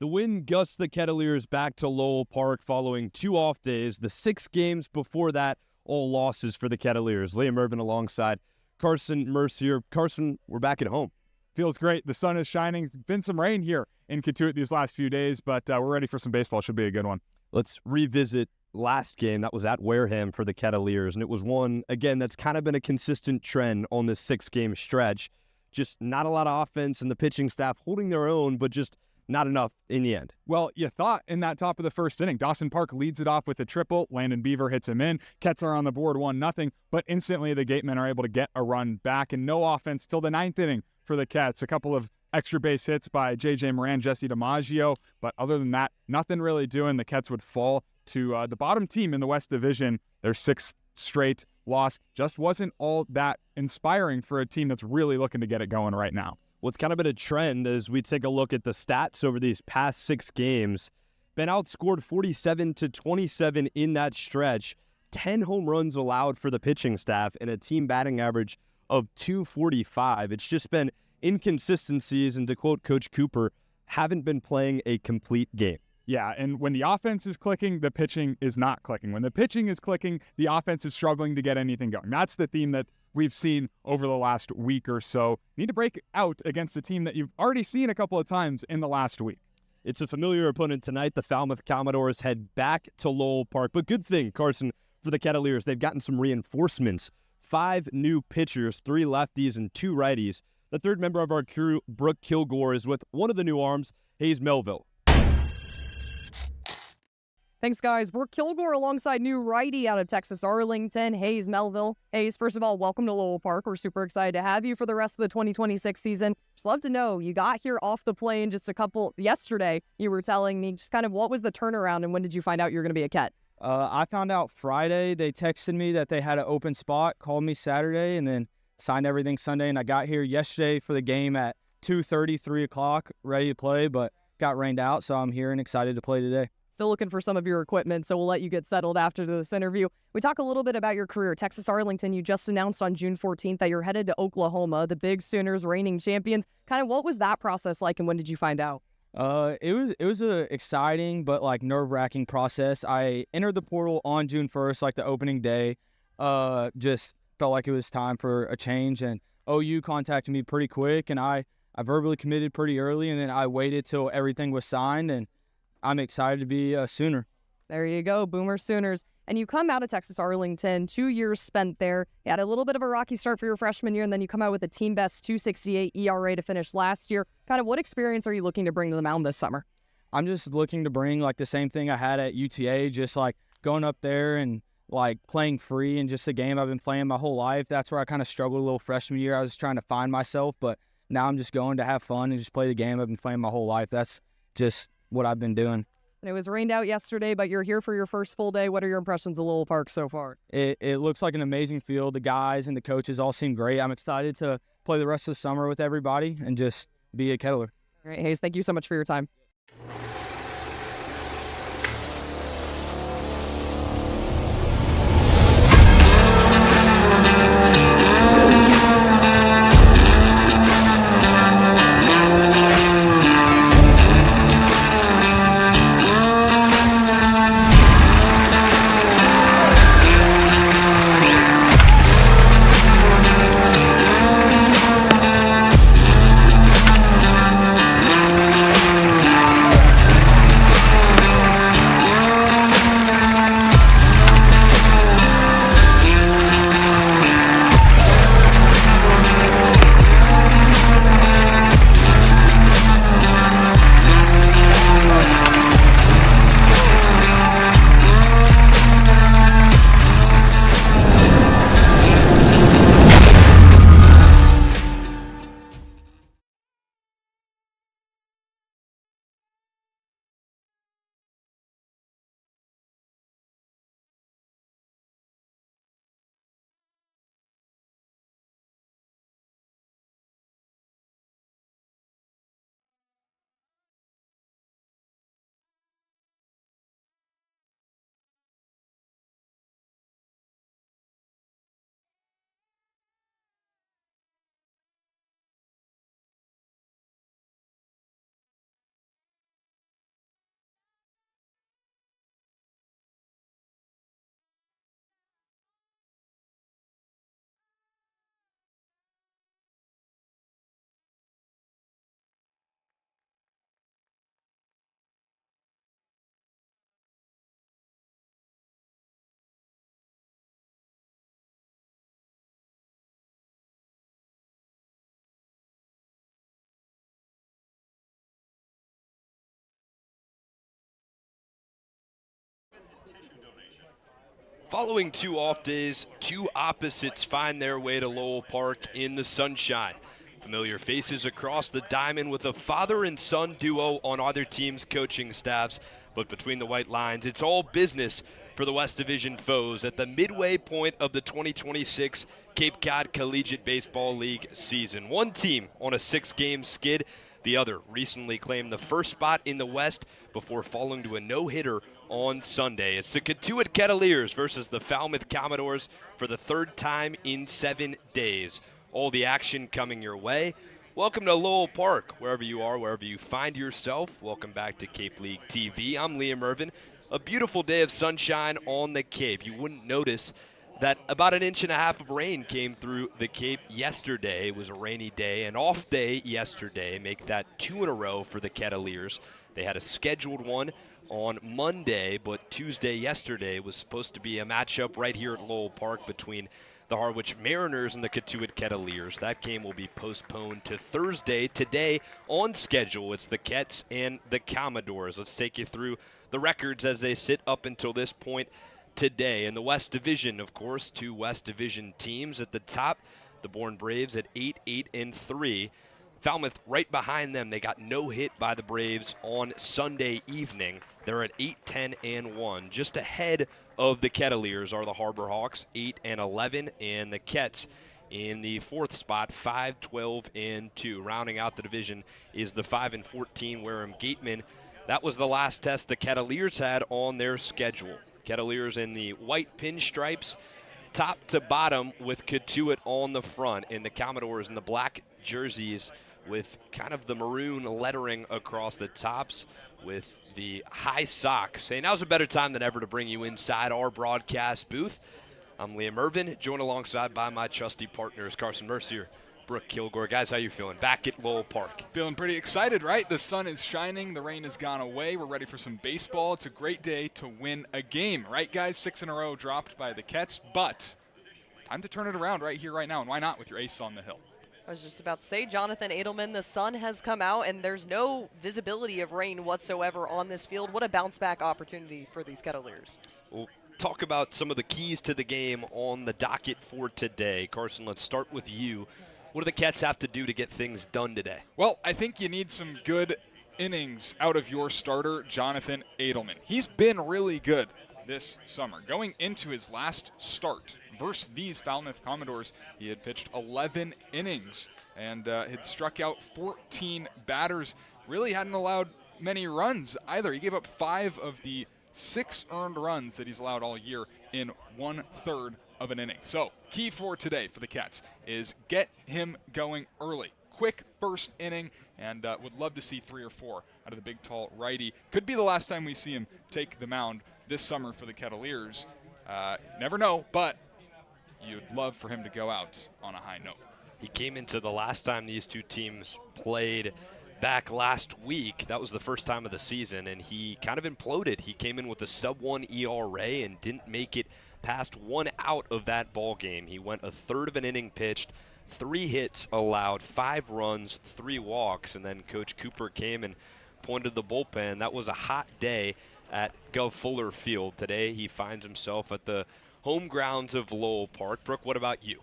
The win gusts the Kettleers back to Lowell Park following 2 off days. The 6 games before that, all losses for the Kettleers. Liam Ervin alongside Carson, Mercier. Carson, we're back at home. Feels great. The sun is shining. It's been some rain here in Cotuit these last few days, but we're ready for some baseball. Should be a good one. Let's revisit last game. That was at Wareham for the Kettleers, and it was one, again, that's kind of been a consistent trend on this 6-game stretch. Just not a lot of offense, and the pitching staff holding their own, but just not enough in the end. Well, you thought in that top of the first inning, Dawson Park leads it off with a triple. Landon Beaver hits him in. Ketts are on the board 1-0, but instantly the Gatemen are able to get a run back, and no offense till the 9th inning for the Ketts. A couple of extra base hits by J.J. Moran, Jesse DiMaggio, but other than that, nothing really doing. The Ketts would fall to the bottom team in the West Division. Their 6th straight loss just wasn't all that inspiring for a team that's really looking to get it going right now. What's kind of been a trend as we take a look at the stats over these past 6 games. Been outscored 47-27 in that stretch. 10 home runs allowed for the pitching staff and a team batting average of .245. It's just been inconsistencies, and to quote Coach Cooper, haven't been playing a complete game. Yeah, and when the offense is clicking, the pitching is not clicking. When the pitching is clicking, the offense is struggling to get anything going. That's the theme that we've seen over the last week or so. You need to break out against a team that you've already seen a couple of times in the last week. It's a familiar opponent tonight. The Falmouth Commodores head back to Lowell Park. But good thing, Carson, for the Kettleers, they've gotten some reinforcements. 5 new pitchers, 3 lefties and 2 righties. The third member of our crew, Brooke Killgore, is with one of the new arms, Hayes Melville. Thanks, guys. Brooke Killgore alongside new righty out of Texas Arlington, Hayes Melville. Hayes, first of all, welcome to Lowell Park. We're super excited to have you for the rest of the 2026 season. Just love to know, you got here off the plane just yesterday. You were telling me just kind of what was the turnaround and when did you find out you were going to be a Ket? I found out Friday. They texted me that they had an open spot, called me Saturday, and then signed everything Sunday. And I got here yesterday for the game at 2:30, 3 o'clock, ready to play, but got rained out, so I'm here and excited to play today. Still looking for some of your equipment, so we'll let you get settled after this interview. We talk a little bit about your career. Texas Arlington, you just announced on June 14th that you're headed to Oklahoma, the Big Sooners, reigning champions. Kind of what was that process like, and when did you find out? It was a exciting but nerve-wracking process. I entered the portal on June 1st, the opening day. Just felt like it was time for a change, and OU contacted me pretty quick, and I verbally committed pretty early, and then I waited till everything was signed, and I'm excited to be a Sooner. There you go, Boomer Sooners. And you come out of Texas Arlington, 2 years spent there. You had a little bit of a rocky start for your freshman year, and then you come out with a team-best .268 ERA to finish last year. Kind of what experience are you looking to bring to the mound this summer? I'm just looking to bring the same thing I had at UTA, just going up there and playing free, and just a game I've been playing my whole life. That's where I kind of struggled a little freshman year. I was trying to find myself, but now I'm just going to have fun and just play the game I've been playing my whole life. That's just what I've been doing. And it was rained out yesterday, but you're here for your first full day. What are your impressions of Lowell Park so far? It looks like an amazing field. The guys and the coaches all seem great. I'm excited to play the rest of the summer with everybody and just be a Kettler. All right, Hayes, thank you so much for your time. Following 2 off days, 2 opposites find their way to Lowell Park in the sunshine. Familiar faces across the diamond with a father and son duo on either team's coaching staffs. But between the white lines, it's all business for the West Division foes at the midway point of the 2026 Cape Cod Collegiate Baseball League season. One team on a 6-game skid. The other recently claimed the first spot in the West before falling to a no-hitter on Sunday. It's the Cotuit Kettleers versus the Falmouth Commodores for the 3rd time in 7 days. All the action coming your way. Welcome to Lowell Park, wherever you are, wherever you find yourself. Welcome back to Cape League TV. I'm Liam Ervin. A beautiful day of sunshine on the Cape. You wouldn't notice that about 1.5 inches of rain came through the Cape yesterday. It was a rainy day, an off day yesterday. Make that 2 in a row for the Kettleers. They had a scheduled one on Monday, but Tuesday yesterday was supposed to be a matchup right here at Lowell Park between the Harwich Mariners and the Cotuit Kettleers. That game will be postponed to Thursday. Today on schedule, it's the Ketts and the Commodores. Let's take you through the records as they sit up until this point today. In the West Division, of course, 2 West Division teams at the top. The Bourne Braves at 8-8-3. Falmouth right behind them. They got no hit by the Braves on Sunday evening. They're at 8-10-1. Just ahead of the Kettleers are the Harbor Hawks, 8-11, and the Ketts in the 4th spot, 5-12-2. Rounding out the division is the 5-14 Wareham Gatemen. That was the last test the Kettleers had on their schedule. Kettleers in the white pinstripes, top to bottom, with Cotuit on the front, and the Commodores in the black jerseys with kind of the maroon lettering across the tops with the high socks. Hey, now's a better time than ever to bring you inside our broadcast booth. I'm Liam Ervin, joined alongside by my trusty partners, Carson, Mercier, Brooke Killgore. Guys, how you feeling? Back at Lowell Park. Feeling pretty excited, right? The sun is shining. The rain has gone away. We're ready for some baseball. It's a great day to win a game, right, guys? 6 in a row dropped by the Ketts, but time to turn it around right here, right now, and why not with your ace on the hill? I was just about to say, Jonathan Edelman, the sun has come out, and there's no visibility of rain whatsoever on this field. What a bounce-back opportunity for these Kettleers. We'll talk about some of the keys to the game on the docket for today. Carson, let's start with you. What do the Ketts have to do to get things done today? Well, I think you need some good innings out of your starter, Jonathan Edelman. He's been really good this summer. Going into his last start versus these Falmouth Commodores, he had pitched 11 innings and had struck out 14 batters. Really hadn't allowed many runs either. He gave up 5 of the 6 earned runs that he's allowed all year in 1/3 of an inning. So, key for today for the Ketts is get him going early. Quick first inning, and would love to see 3 or 4 out of the big, tall righty. Could be the last time we see him take the mound this summer for the Kettleers. Never know, but you'd love for him to go out on a high note. He came into the last time these two teams played back last week. That was the first time of the season, and he kind of imploded. He came in with a sub-1 ERA and didn't make it past 1 out of that ball game. He went 1/3 of an inning pitched, 3 hits allowed, 5 runs, 3 walks, and then Coach Cooper came and pointed the bullpen. That was a hot day at Guv Fuller Field. Today he finds himself at the home grounds of Lowell Park. Brooke, what about you?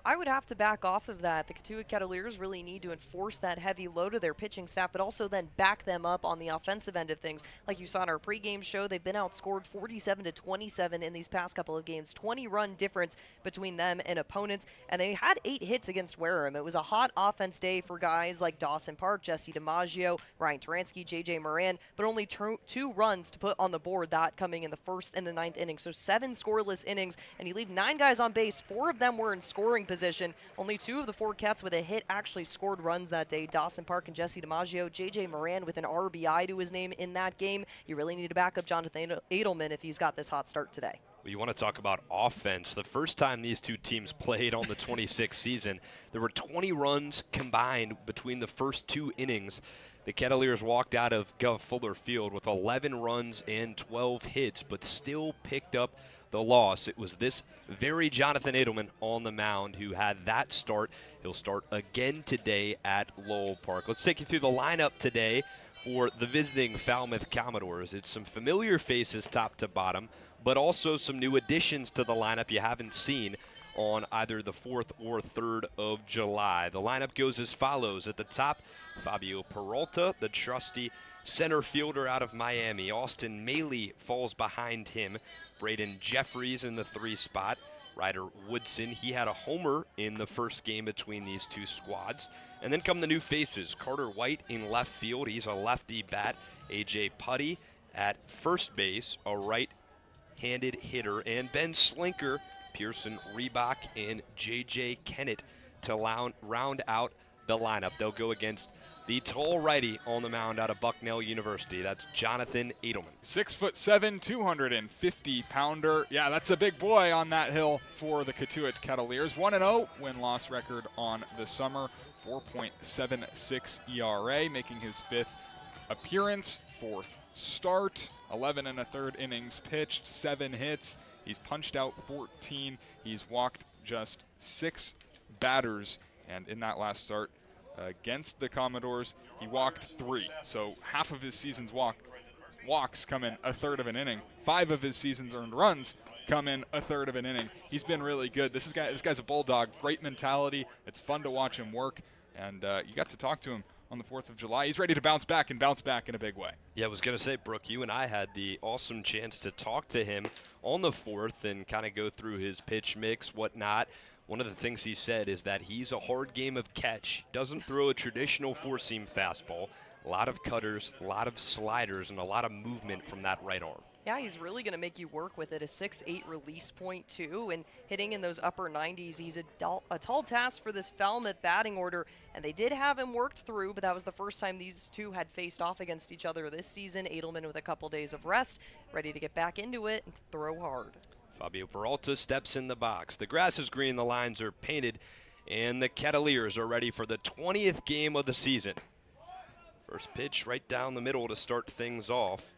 I would have to back off of that. The Cotuit Kettleers really need to enforce that heavy load of their pitching staff, but also then back them up on the offensive end of things. Like you saw in our pregame show, they've been outscored 47-27 in these past couple of games. 20-run difference between them and opponents, and they had 8 hits against Wareham. It was a hot offense day for guys like Dawson Park, Jesse DiMaggio, Ryan Taransky, J.J. Moran, but only 2 runs to put on the board, that coming in the 1st and the 9th inning. So 7 scoreless innings, and you leave 9 guys on base. 4 of them were in scoring position. Only 2 of the 4 Ketts with a hit actually scored runs that day. Dawson Park and Jesse DiMaggio. J.J. Moran with an RBI to his name in that game. You really need to back up Jonathan Edelman if he's got this hot start today. Well, you want to talk about offense. The first time these two teams played on the 26th season, there were 20 runs combined between the first 2 innings. The Kettleers walked out of Guv Fuller Field with 11 runs and 12 hits, but still picked up the loss. It was this very Jonathan Edelman on the mound who had that start. He'll start again today at Lowell Park. Let's take you through the lineup today for the visiting Falmouth Commodores. It's some familiar faces top to bottom. but also some new additions to the lineup you haven't seen on either the 4th or 3rd of July. The lineup goes as follows. At the top, Fabio Peralta, the trusty center fielder out of Miami. Austin Maley falls behind him. Braden Jeffries in the 3 spot. Ryder Woodson, he had a homer in the first game between these two squads. And then come the new faces. Carter White in left field. He's a lefty bat. A.J. Putty at first base, a right-handed hitter. And Ben Slinker, Pearson Reebok, and J.J. Kennett to round out the lineup. They'll go against the tall righty on the mound out of Bucknell University. That's Jonathan Edelman. 6'7", 250-pounder. Yeah, that's a big boy on that hill for the Cotuit Kettleers. 1-0 win-loss record on the summer. 4.76 ERA, making his 5th appearance, 4th start. 11 1/3 innings pitched, 7 hits. He's punched out 14. He's walked just 6 batters, and in that last start against the Commodores, he walked 3. So half of his season's walks come in 1/3 of an inning. 5 of his season's earned runs come in 1/3 of an inning. He's been really good. This guy's a bulldog. Great mentality. It's fun to watch him work, and you got to talk to him on the 4th of July. He's ready to bounce back in a big way. Yeah, I was going to say, Brooke, you and I had the awesome chance to talk to him on the 4th and kind of go through his pitch mix, whatnot. One of the things he said is that he's a hard game of catch. Doesn't throw a traditional 4-seam fastball. A lot of cutters, a lot of sliders, and a lot of movement from that right arm. Yeah, he's really going to make you work with it. A 6'8" release point, too, and hitting in those upper 90s. He's a tall task for this Falmouth batting order, and they did have him worked through, but that was the first time these two had faced off against each other this season. Edelman with a couple days of rest, ready to get back into it and throw hard. Fabio Peralta steps in the box. The grass is green, the lines are painted, and the Kettleers are ready for the 20th game of the season. First pitch right down the middle to start things off.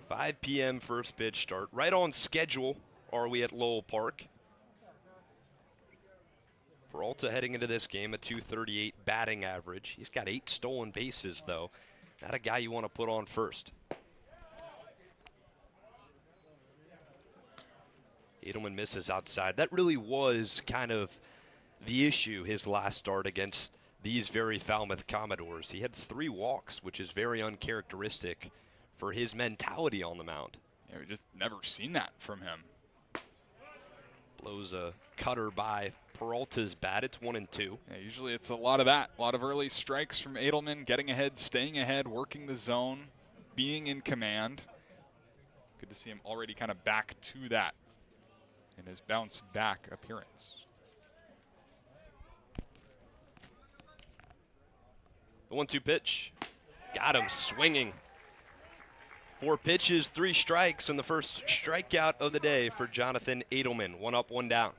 5 p.m. first pitch start. Right on schedule are we at Lowell Park. Peralta heading into this game, a .238 batting average. He's got 8 stolen bases, though. Not a guy you want to put on first. Edelman misses outside. That really was kind of the issue his last start against these very Falmouth Commodores. He had 3 walks, which is very uncharacteristic for his mentality on the mound. Yeah, we just never seen that from him. Blows a cutter by Peralta's bat. It's 1-2. Yeah, usually it's a lot of that. A lot of early strikes from Edelman, getting ahead, staying ahead, working the zone, being in command. Good to see him already kind of back to that in his bounce back appearance. The 1-2 pitch. Got him swinging. 4 pitches, 3 strikes, and the first strikeout of the day for Jonathan Edelman. 1 up, 1 down.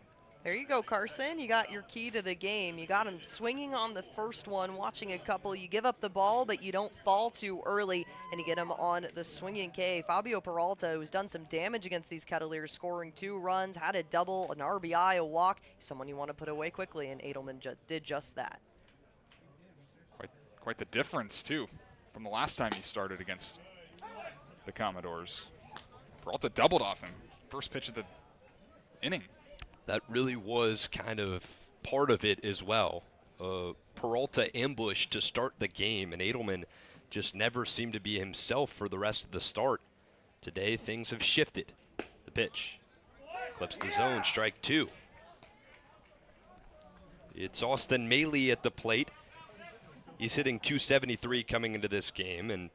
There you go, Carson. You got your key to the game. You got him swinging on the first one, watching a couple. You give up the ball, but you don't fall too early, and you get him on the swinging K. Fabio Peralta, who's done some damage against these Kettleers, scoring 2 runs, had a double, an RBI, a walk. Someone you want to put away quickly, and Edelman did just that. Quite the difference, too, from the last time he started against the Commodores. Peralta doubled off him. First pitch of the inning. That really was kind of part of it as well. Peralta ambushed to start the game, and Edelman just never seemed to be himself for the rest of the start. Today, things have shifted. The pitch. Clips the zone, strike 2. It's Austin Maley at the plate. He's hitting .273 coming into this game, and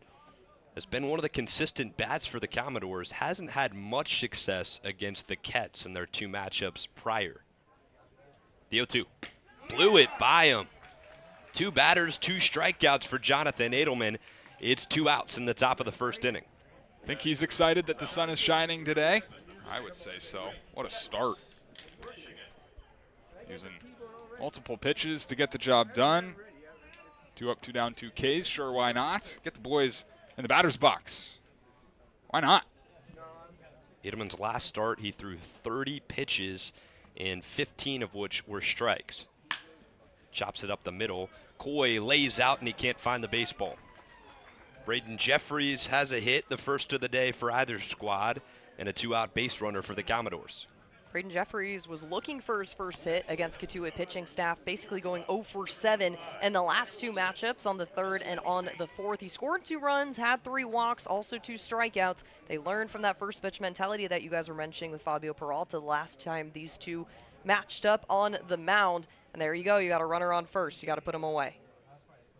has been one of the consistent bats for the Commodores. Hasn't had much success against the Ketts in their 2 matchups prior. The 0-2. Blew it by him. 2 batters, 2 strikeouts for Jonathan Edelman. It's 2 outs in the top of the first inning. Think he's excited that the sun is shining today? I would say so. What a start. Using multiple pitches to get the job done. 2 up, 2 down, 2 Ks. Sure, why not? Get the boys in the batter's box. Why not? Edelman's last start, he threw 30 pitches, and 15 of which were strikes. Chops it up the middle. Coy lays out, and he can't find the baseball. Braden Jeffries has a hit, the first of the day for either squad. and a 2-out base runner for the Commodores. Braden Jeffries was looking for his first hit against Cotuit pitching staff, basically going 0 for 7 in the last 2 matchups on the 3rd and on the 4th. He scored 2 runs, had 3 walks, also 2 strikeouts. They learned from that first pitch mentality that you guys were mentioning with Fabio Peralta last time these two matched up on the mound. And there you go. You got a runner on first. You got to put him away.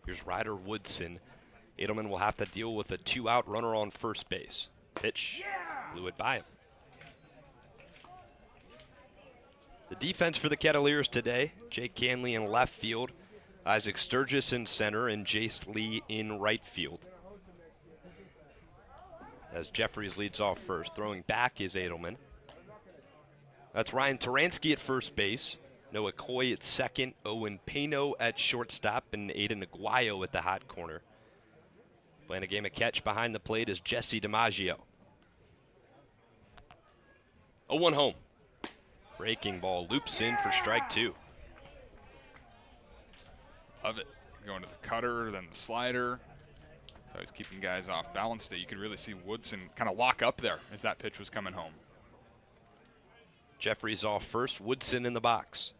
Here's Ryder Woodson. Edelman will have to deal with a 2-out runner on first base. Pitch, blew it by him. The defense for the Kettleers today, Jake Canley in left field, Isaac Sturgis in center, and Jace Lee in right field. As Jeffries leads off first, throwing back is Edelman. That's Ryan Taransky at first base, Noah Coy at second, Owen Pano at shortstop, and Aiden Aguayo at the hot corner. Playing a game of catch behind the plate is Jesse DiMaggio. 0-1 home. Breaking ball loops in for strike 2. Love it. Going to the cutter, then the slider. So he's keeping guys off balance today. You could really see Woodson kind of lock up there as that pitch was coming home. Jeffries off first, Woodson in the box.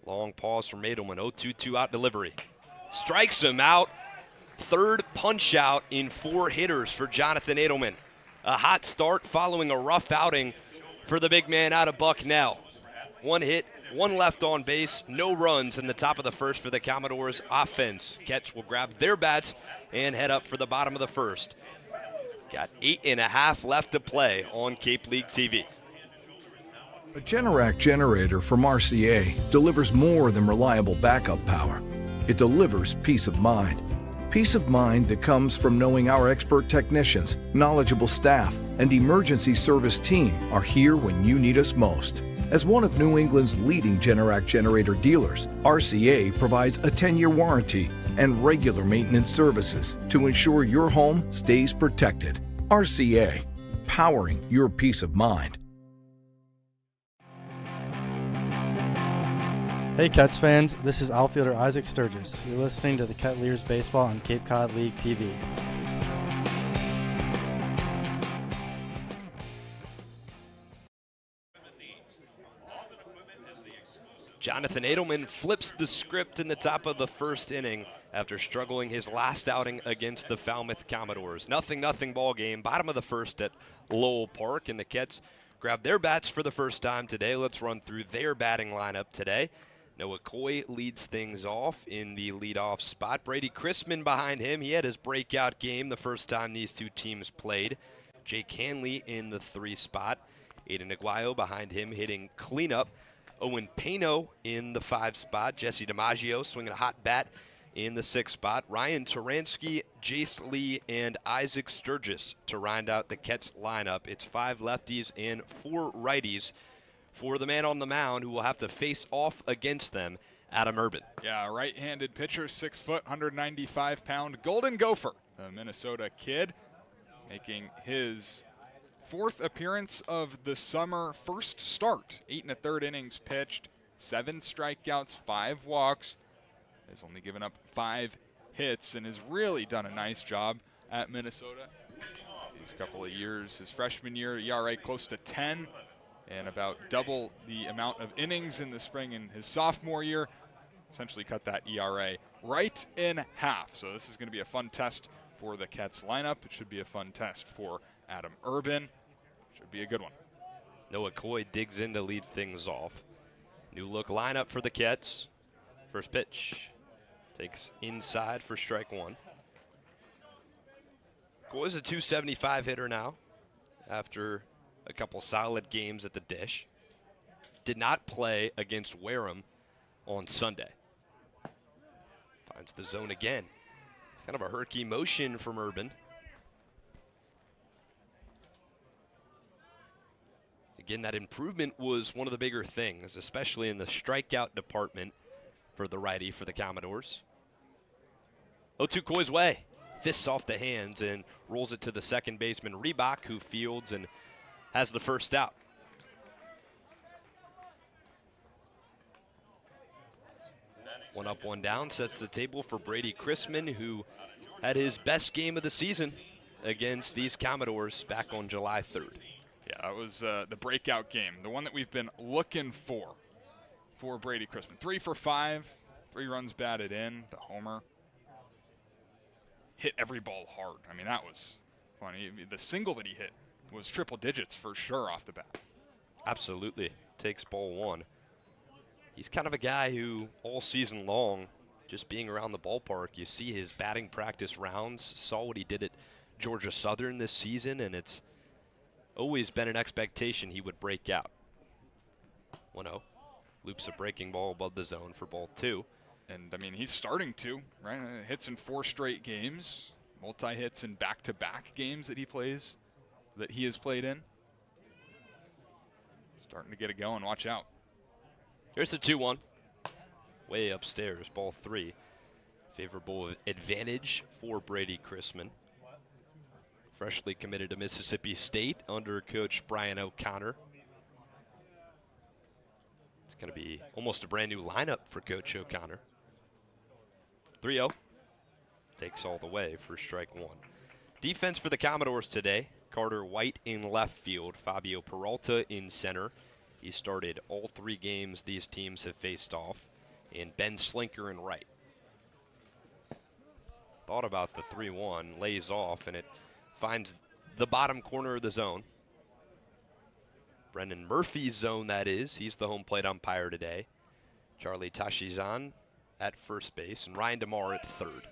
Long pause from Edelman, 0-2, 2-out delivery. Strikes him out. 3rd punch out in 4 hitters for Jonathan Edelman. A hot start following a rough outing for the big man out of Bucknell. 1 hit, 1 left on base, no runs in the top of the first for the Commodores offense. Ketts will grab their bats and head up for the bottom of the first. Got 8.5 left to play on Cape League TV. A Generac generator from Mercier delivers more than reliable backup power. It delivers peace of mind. Peace of mind that comes from knowing our expert technicians, knowledgeable staff, and emergency service team are here when you need us most. As one of New England's leading Generac generator dealers, RCA provides a 10-year warranty and regular maintenance services to ensure your home stays protected. RCA, powering your peace of mind. Hey Ketts fans, this is outfielder Isaac Sturgis. You're listening to the Kettleers Baseball on Cape Cod League TV. Jonathan Edelman flips the script in the top of the first inning after struggling his last outing against the Falmouth Commodores. 0-0 ball game, bottom of the first at Lowell Park, and the Ketts grab their bats for the first time today. Let's run through their batting lineup today. Noah Coy leads things off in the leadoff spot. Brady Chrisman behind him. He had his breakout game the first time these two teams played. Jake Hanley in the 3 spot. Aiden Aguayo behind him hitting cleanup. Owen Pano in the 5 spot. Jesse DiMaggio swinging a hot bat in the 6 spot. Ryan Taransky, Jace Lee, and Isaac Sturgis to round out the Ketts lineup. It's 5 lefties and 4 righties for the man on the mound who will have to face off against them, Adam Ervin. Yeah, right-handed pitcher, 6 foot, 195-pound Golden Gopher, a Minnesota kid, making his 4th appearance of the summer, first start. 8 1/3 innings pitched, 7 strikeouts, 5 walks. Has only given up 5 hits and has really done a nice job at Minnesota these couple of years. His freshman year, ERA close to 10. And about double the amount of innings in the spring in his sophomore year. Essentially cut that ERA right in half. So this is going to be a fun test for the Ketts lineup. It should be a fun test for Adam Ervin. Should be a good one. Noah Coy digs in to lead things off. New look lineup for the Ketts. First pitch takes inside for strike 1. Coy's a .275 hitter now after a couple solid games at the dish. Did not play against Wareham on Sunday. Finds the zone again. It's kind of a herky motion from Ervin. Again, that improvement was one of the bigger things, especially in the strikeout department for the righty for the Commodores. 0-2 Coy's way. Fists off the hands and rolls it to the second baseman, Reebok, who fields and has the first out. One up, one down sets the table for Brady Chrisman, who had his best game of the season against these Commodores back on July 3rd. Yeah, that was the breakout game, the one that we've been looking for Brady Chrisman. 3 for 5, 3 runs batted in, the homer. Hit every ball hard. I mean, that was funny. The single that he hit was triple digits for sure off the bat. Absolutely. Takes ball 1. He's kind of a guy who all season long, just being around the ballpark, you see his batting practice rounds, saw what he did at Georgia Southern this season, and it's always been an expectation he would break out. 1-0. Loops a breaking ball above the zone for ball 2. And, I mean, he's starting to, right? Hits in 4 straight games, multi-hits in back-to-back games that he has played in. Starting to get it going. Watch out. Here's the 2-1. Way upstairs, ball 3. Favorable advantage for Brady Chrisman. Freshly committed to Mississippi State under Coach Brian O'Connor. It's going to be almost a brand new lineup for Coach O'Connor. 3-0. Takes all the way for strike 1. Defense for the Commodores today. Carter White in left field. Fabio Peralta in center. He started all 3 games these teams have faced off. And Ben Slinker in right. Thought about the 3-1. Lays off, and it finds the bottom corner of the zone. Brendan Murphy's zone, that is. He's the home plate umpire today. Charlie Tashizan at first base, and Ryan DeMar at third.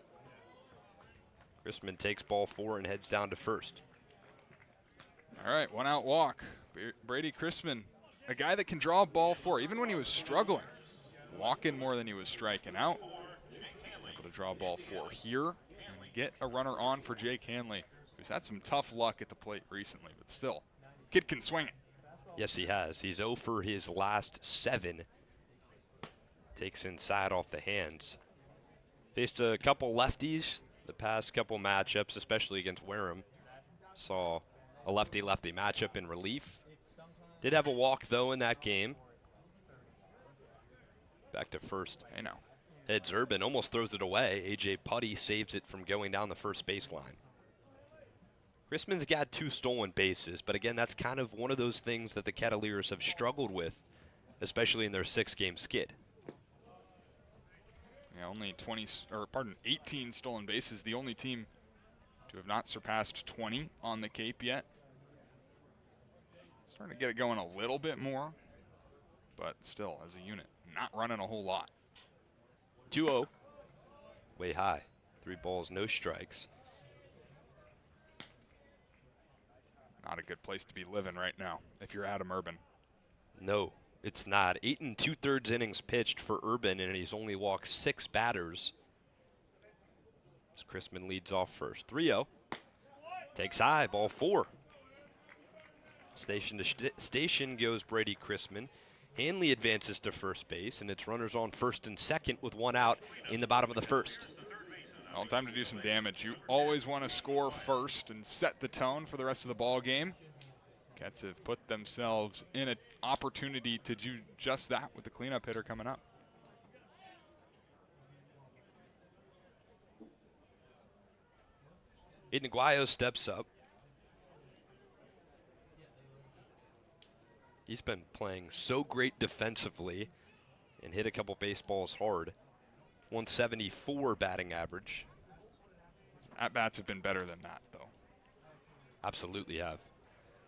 Chrisman takes ball 4 and heads down to first. All right, 1-out walk. Brady Chrisman, a guy that can draw ball 4, even when he was struggling. Walking more than he was striking out. Able to draw ball 4 here and get a runner on for Jake Hanley, who's had some tough luck at the plate recently, but still, kid can swing it. Yes, he has. He's 0 for his last 7. Takes inside off the hands. Faced a couple lefties the past couple matchups, especially against Wareham. Saw a lefty-lefty matchup in relief. Did have a walk, though, in that game. Back to first. Hey, now. Heads Ervin, almost throws it away. A.J. Putty saves it from going down the first baseline. Chrisman's got 2 stolen bases, but again, that's kind of one of those things that the Kettleers have struggled with, especially in their 6-game skid. Yeah, only 18 stolen bases. The only team to have not surpassed 20 on the Cape yet. Starting to get it going a little bit more, but still, as a unit, not running a whole lot. 2-0. Way high. 3 balls, no strikes. Not a good place to be living right now if you're Adam Ervin. No, it's not. 8 2/3 innings pitched for Ervin, and he's only walked 6 batters. As Chrisman leads off first. 3-0. Takes high, ball 4. Station to station goes Brady Chrisman. Hanley advances to first base, and it's runners on first and second with 1 out in the bottom of the first. Well, time to do some damage. You always want to score first and set the tone for the rest of the ball game. Ketts have put themselves in an opportunity to do just that with the cleanup hitter coming up. Aiden Aguayo steps up. He's been playing so great defensively and hit a couple baseballs hard. 174 batting average. At-bats have been better than that, though. Absolutely have.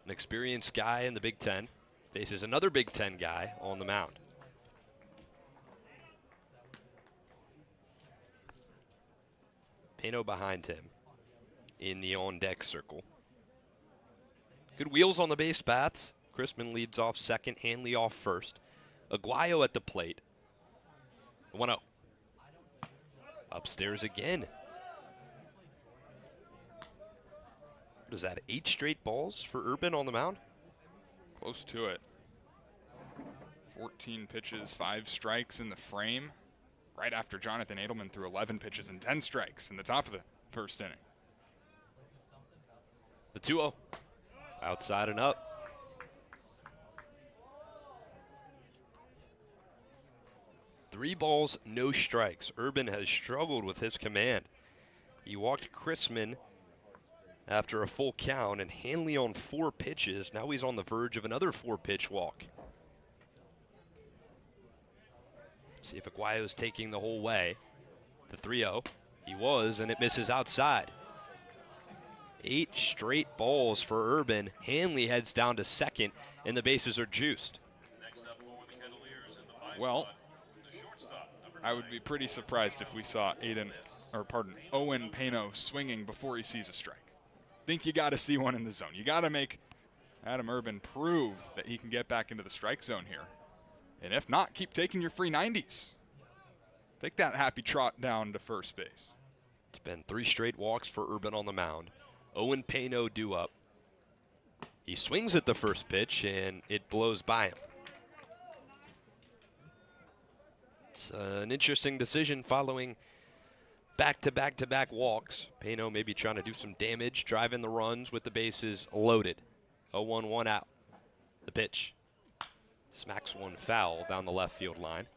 An experienced guy in the Big Ten faces another Big Ten guy on the mound. Pano behind him in the on-deck circle. Good wheels on the base paths. Chrisman leads off second, Hanley off first. Aguayo at the plate. 1-0. Upstairs again. What is that, 8 straight balls for Ervin on the mound? Close to it. 14 pitches, 5 strikes in the frame. Right after Jonathan Edelman threw 11 pitches and 10 strikes in the top of the first inning. The 2-0. Outside and up. Three balls, no strikes. Ervin has struggled with his command. He walked Chrisman after a full count, and Hanley on 4 pitches. Now he's on the verge of another 4-pitch walk. See if Aguayo's taking the whole way. The 3-0. He was, and it misses outside. 8 straight balls for Ervin. Hanley heads down to second, and the bases are juiced. Well, I would be pretty surprised if we saw Owen Pano swinging before he sees a strike. Think you got to see one in the zone. You got to make Adam Ervin prove that he can get back into the strike zone here. And if not, keep taking your free 90s. Take that happy trot down to first base. It's been 3 straight walks for Ervin on the mound. Owen Pano due up. He swings at the first pitch, and it blows by him. It's an interesting decision following back-to-back-to-back walks. Pano maybe trying to do some damage, driving the runs with the bases loaded. 0-1, 1 out. The pitch. Smacks one foul down the left field line.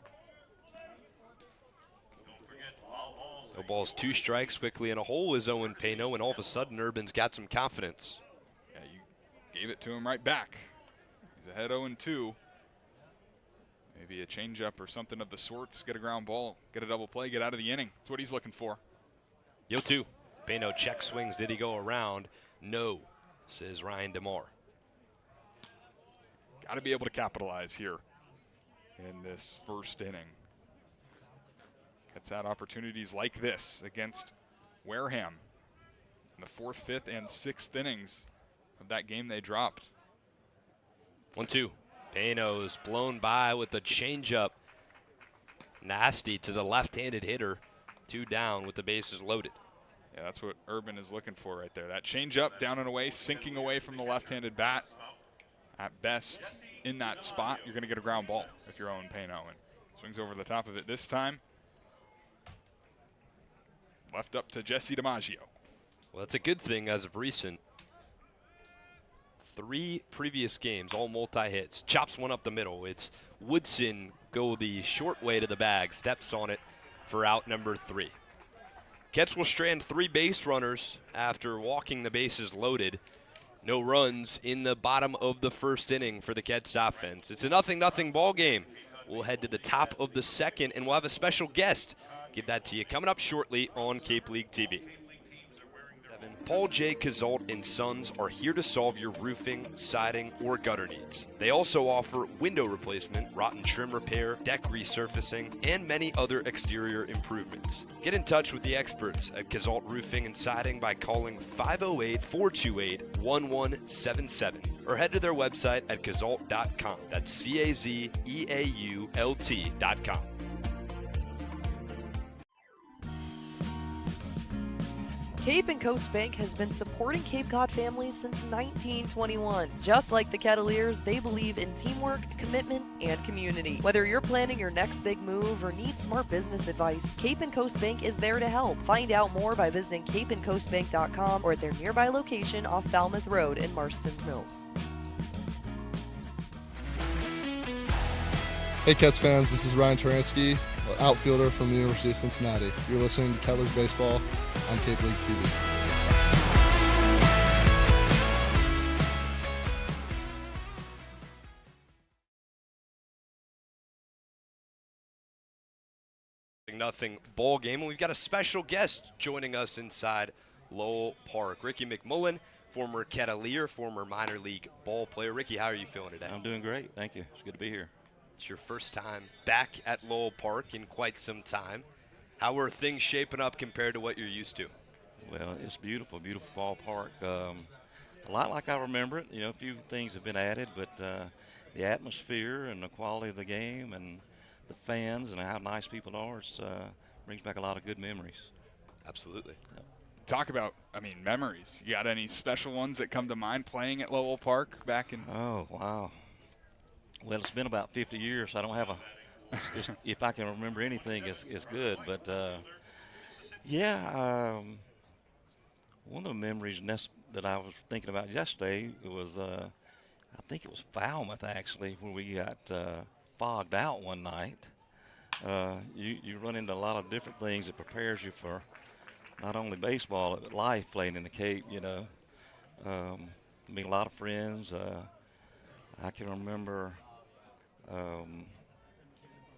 No balls, 2 strikes. Quickly in a hole is Owen Pano, and all of a sudden Ervin's got some confidence. Yeah, you gave it to him right back. He's ahead 0-2. Maybe a changeup or something of the sorts. Get a ground ball, get a double play, get out of the inning. That's what he's looking for. 0-2. Pano check swings. Did he go around? No, says Ryan DeMar. Got to be able to capitalize here in this first inning. Gets out opportunities like this against Wareham in the 4th, 5th, and 6th innings of that game they dropped. 1-2. Pano's blown by with a changeup. Nasty to the left-handed hitter. 2 down with the bases loaded. Yeah, that's what Ervin is looking for right there. That changeup down and away, sinking away from the left-handed bat. At best, in that spot, you're going to get a ground ball if you're Owen Pano. And swings over the top of it this time. Left up to Jesse DiMaggio. Well, that's a good thing as of recent. 3 previous games, all multi-hits. Chops one up the middle. It's Woodson go the short way to the bag. Steps on it for out number 3. Ketts will strand 3 base runners after walking the bases loaded. No runs in the bottom of the first inning for the Ketts offense. It's a 0-0 ball game. We'll head to the top of the second, and we'll have a special guest. Give that to you coming up shortly on Cape League TV. Paul J. Cazault and Sons are here to solve your roofing, siding, or gutter needs. They also offer window replacement, rotten trim repair, deck resurfacing, and many other exterior improvements. Get in touch with the experts at Cazault Roofing and Siding by calling 508-428-1177 or head to their website at cazault.com. That's CAZEAULT.com. Cape and Coast Bank has been supporting Cape Cod families since 1921. Just like the Kettleers, they believe in teamwork, commitment, and community. Whether you're planning your next big move or need smart business advice, Cape and Coast Bank is there to help. Find out more by visiting capeandcoastbank.com or at their nearby location off Falmouth Road in Marston's Mills. Hey Ketts fans, this is Ryan Taransky, outfielder from the University of Cincinnati. You're listening to Kettleers Baseball on Cape League TV. Nothing ball game, and we've got a special guest joining us inside Lowell Park. Ricky McMullen, former Kettleer, former minor league ball player. Ricky, how are you feeling today? I'm doing great, thank you. It's good to be here. It's your first time back at Lowell Park in quite some time. How are things shaping up compared to what you're used to? Well, it's beautiful, beautiful ballpark. A lot like I remember it. You know, a few things have been added, but the atmosphere and the quality of the game and the fans and how nice people are brings back a lot of good memories. Absolutely. Yep. Talk about, memories. You got any special ones that come to mind playing at Lowell Park back in? Oh, wow. Well, it's been about 50 years. So I don't have if I can remember anything, it's good. But, one of the memories that I was thinking about yesterday was, I think it was Falmouth, actually, where we got fogged out one night. You run into a lot of different things that prepares you for not only baseball, but life playing in the Cape, you know. Made a lot of friends. I can remember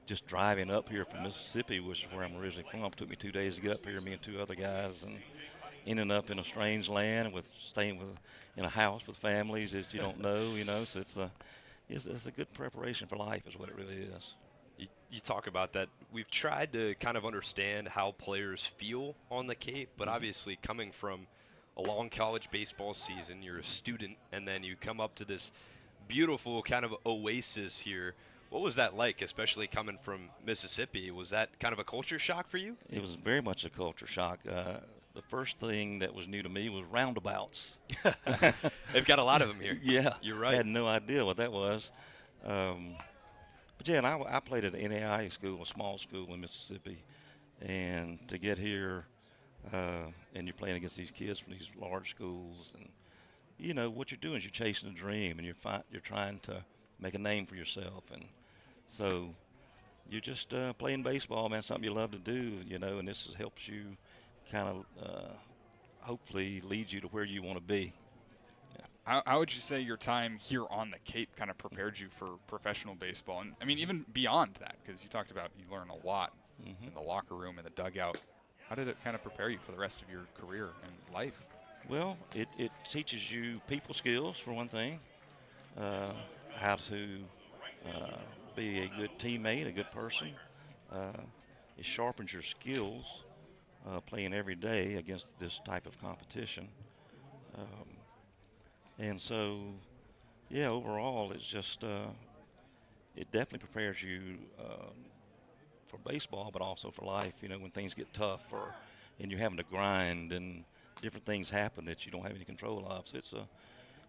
just driving up here from Mississippi, which is where I'm originally from. It took me 2 days to get up here, me and 2 other guys, and ending up in a strange land with staying in a house with families that you don't know, So it's a good preparation for life is what it really is. You talk about that. We've tried to kind of understand how players feel on the Cape, but obviously coming from a long college baseball season, you're a student, and then you come up to this beautiful kind of oasis here. What was that like, especially coming from Mississippi? Was that kind of a culture shock for you? It was very much a culture shock. The first thing that was new to me was roundabouts. They've got a lot of them here. Yeah. You're right. I had no idea what that was. But yeah, and I played at an NAIA school, a small school in Mississippi. And to get here, and you're playing against these kids from these large schools, and what you're doing is you're chasing a dream, and you're trying to make a name for yourself, and so you're just playing baseball, man, something you love to do, and this helps you kind of hopefully lead you to where you want to be. How would you say your time here on the Cape kind of prepared you for professional baseball? And I mean, even beyond that, because you talked about you learn a lot in the locker room and the dugout. How did it kind of prepare you for the rest of your career and life? Well, it teaches you people skills, for one thing, how to be a good teammate, a good person. It sharpens your skills playing every day against this type of competition. And so, yeah, overall, it's just, it definitely prepares you for baseball, but also for life, when things get tough and you're having to grind and different things happen that you don't have any control of. So it's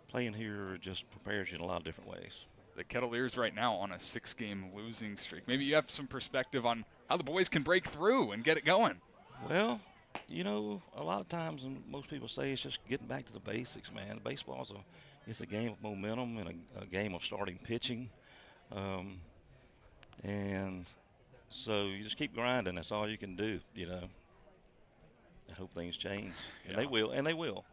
playing here just prepares you in a lot of different ways. The Kettleers right now on a 6-game losing streak. Maybe you have some perspective on how the boys can break through and get it going. Well, a lot of times, and most people say it's just getting back to the basics, man. Baseball it's a game of momentum and a game of starting pitching. And so you just keep grinding. That's all you can do, I hope things change. And they will, they will.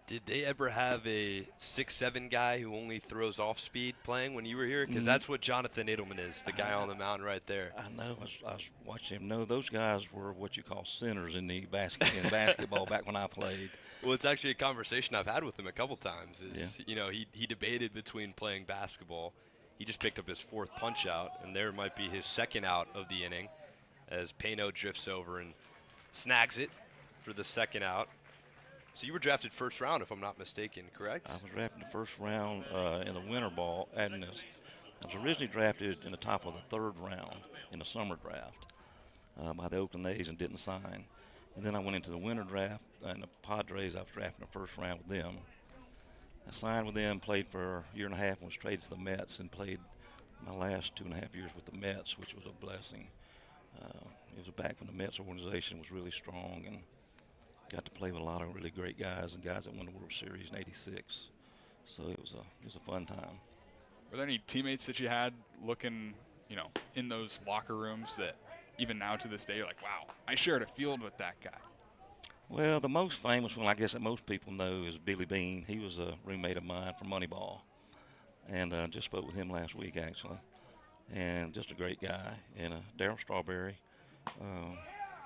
Did they ever have a 6'7" guy who only throws off speed playing when you were here? Because that's what Jonathan Edelman is, the guy on the mound right there. I know. I was watching him. No, those guys were what you call centers in basketball back when I played. Well, it's actually a conversation I've had with him a couple times. He debated between playing basketball. He just picked up his 4th punch out, and there might be his 2nd out of the inning as Payno drifts over and snags it for the 2nd out. So you were drafted 1st round, if I'm not mistaken, correct? I was drafted in the 1st round in the winter ball. I was originally drafted in the top of the 3rd round in the summer draft by the Oakland A's and didn't sign. And then I went into the winter draft, and the Padres, I was drafted in the 1st round with them. I signed with them, played for a year and a half, and was traded to the Mets, and played my last 2.5 years with the Mets, which was a blessing. It was back when the Mets organization was really strong, and got to play with a lot of really great guys and guys that won the World Series in '86. So it was a fun time. Were there any teammates that you had looking, in those locker rooms that even now to this day you're like, wow, I shared a field with that guy? Well, the most famous one I guess that most people know is Billy Bean. He was a roommate of mine from Moneyball, and just spoke with him last week actually, and just a great guy. And Darryl Strawberry,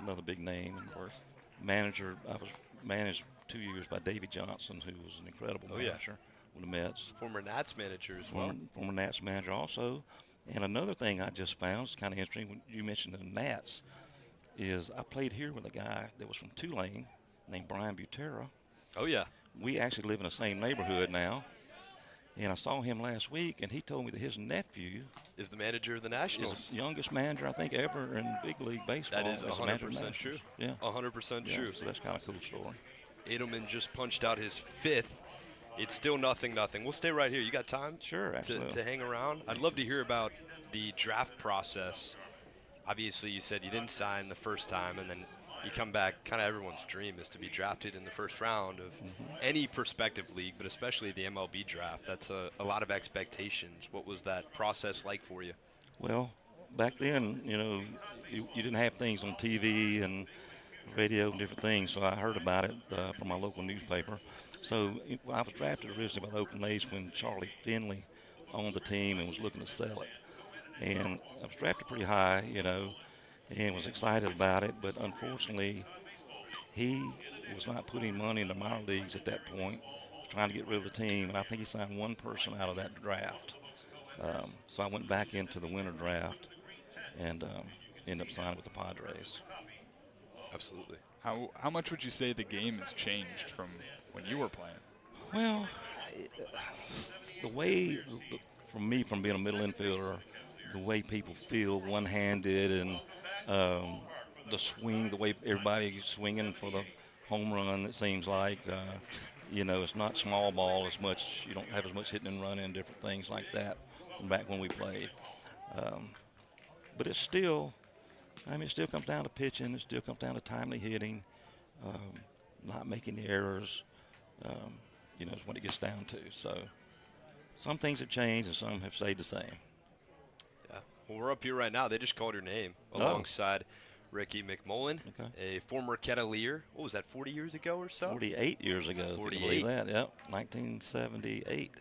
another big name, of course. Manager, I was managed 2 years by Davey Johnson, who was an incredible manager with the Mets. Former Nats manager as well. Former Nats manager also. And another thing I just found is kind of interesting when you mentioned the Nats is I played here with a guy that was from Tulane named Brian Butera. Oh, yeah. We actually live in the same neighborhood now. And I saw him last week, and he told me that his nephew is the manager of the Nationals. Is the youngest manager, I think, ever in big league baseball. That is 100% true. Yeah. 100% true. So that's kind of a cool story. Edelman just punched out his 5th. It's still 0-0. We'll stay right here. You got time? Sure, absolutely. To hang around? I'd love to hear about the draft process. Obviously, you said you didn't sign the first time, and then you come back. Kind of everyone's dream is to be drafted in the 1st round of any prospective league, but especially the MLB draft. That's a lot of expectations. What was that process like for you? Well, back then, you didn't have things on TV, and radio and different things, so I heard about it from my local newspaper. So I was drafted originally by the Oakland A's when Charlie Finley owned the team and was looking to sell it. And I was drafted pretty high, and was excited about it, but unfortunately he was not putting money in the minor leagues at that point, was trying to get rid of the team, and I think he signed one person out of that draft. So I went back into the winter draft and ended up signing with the Padres. Absolutely. How much would you say the game has changed from when you were playing? Well, the way, from being a middle infielder, the way people feel one-handed and the swing, the way everybody's swinging for the home run, it seems like, it's not small ball as much. You don't have as much hitting and running, different things like that back when we played. But it's still, it still comes down to pitching. It still comes down to timely hitting, not making the errors, is what it gets down to. So some things have changed and some have stayed the same. Yeah. Well, we're up here right now. They just called your name alongside Ricky McMullen, a former Kettleer. What was that, 40 years ago or so? 48 years ago. 48. If you believe that, yep, 1978.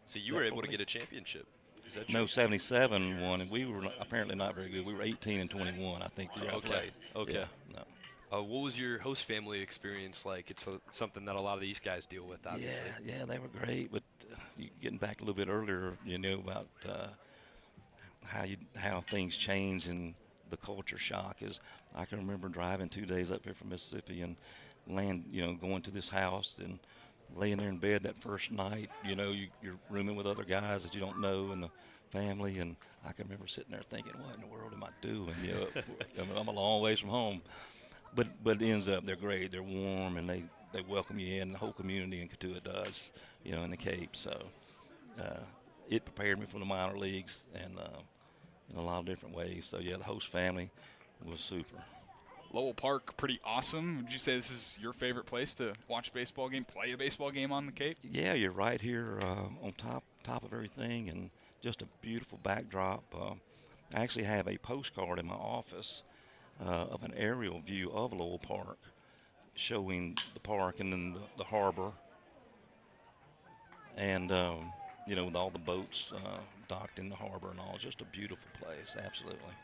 So you were able to get a championship. Is that true? No, 77 won, and we were apparently not very good. We were 18 and 21, I think, the year I played. Okay. Yeah, no. What was your host family experience like? It's something that a lot of these guys deal with, obviously. Yeah, they were great. But getting back a little bit earlier, about how things change and the culture shock is. I can remember driving 2 days up here from Mississippi and going to this house and laying there in bed that first night. You're rooming with other guys that you don't know and the family. And I can remember sitting there thinking, what in the world am I doing? I'm a long ways from home. But it ends up they're great. They're warm and they welcome you in. The whole community in Cotuit does, in the Cape. So it prepared me for the minor leagues and in a lot of different ways. So yeah, the host family was super. Lowell Park, pretty awesome. Would you say this is your favorite place to watch a baseball game, play a baseball game on the Cape? Yeah, you're right here on top of everything, and just a beautiful backdrop. I actually have a postcard in my office of an aerial view of Lowell Park, showing the park and then the harbor, and with all the boats docked in the harbor and all. Just a beautiful place, absolutely.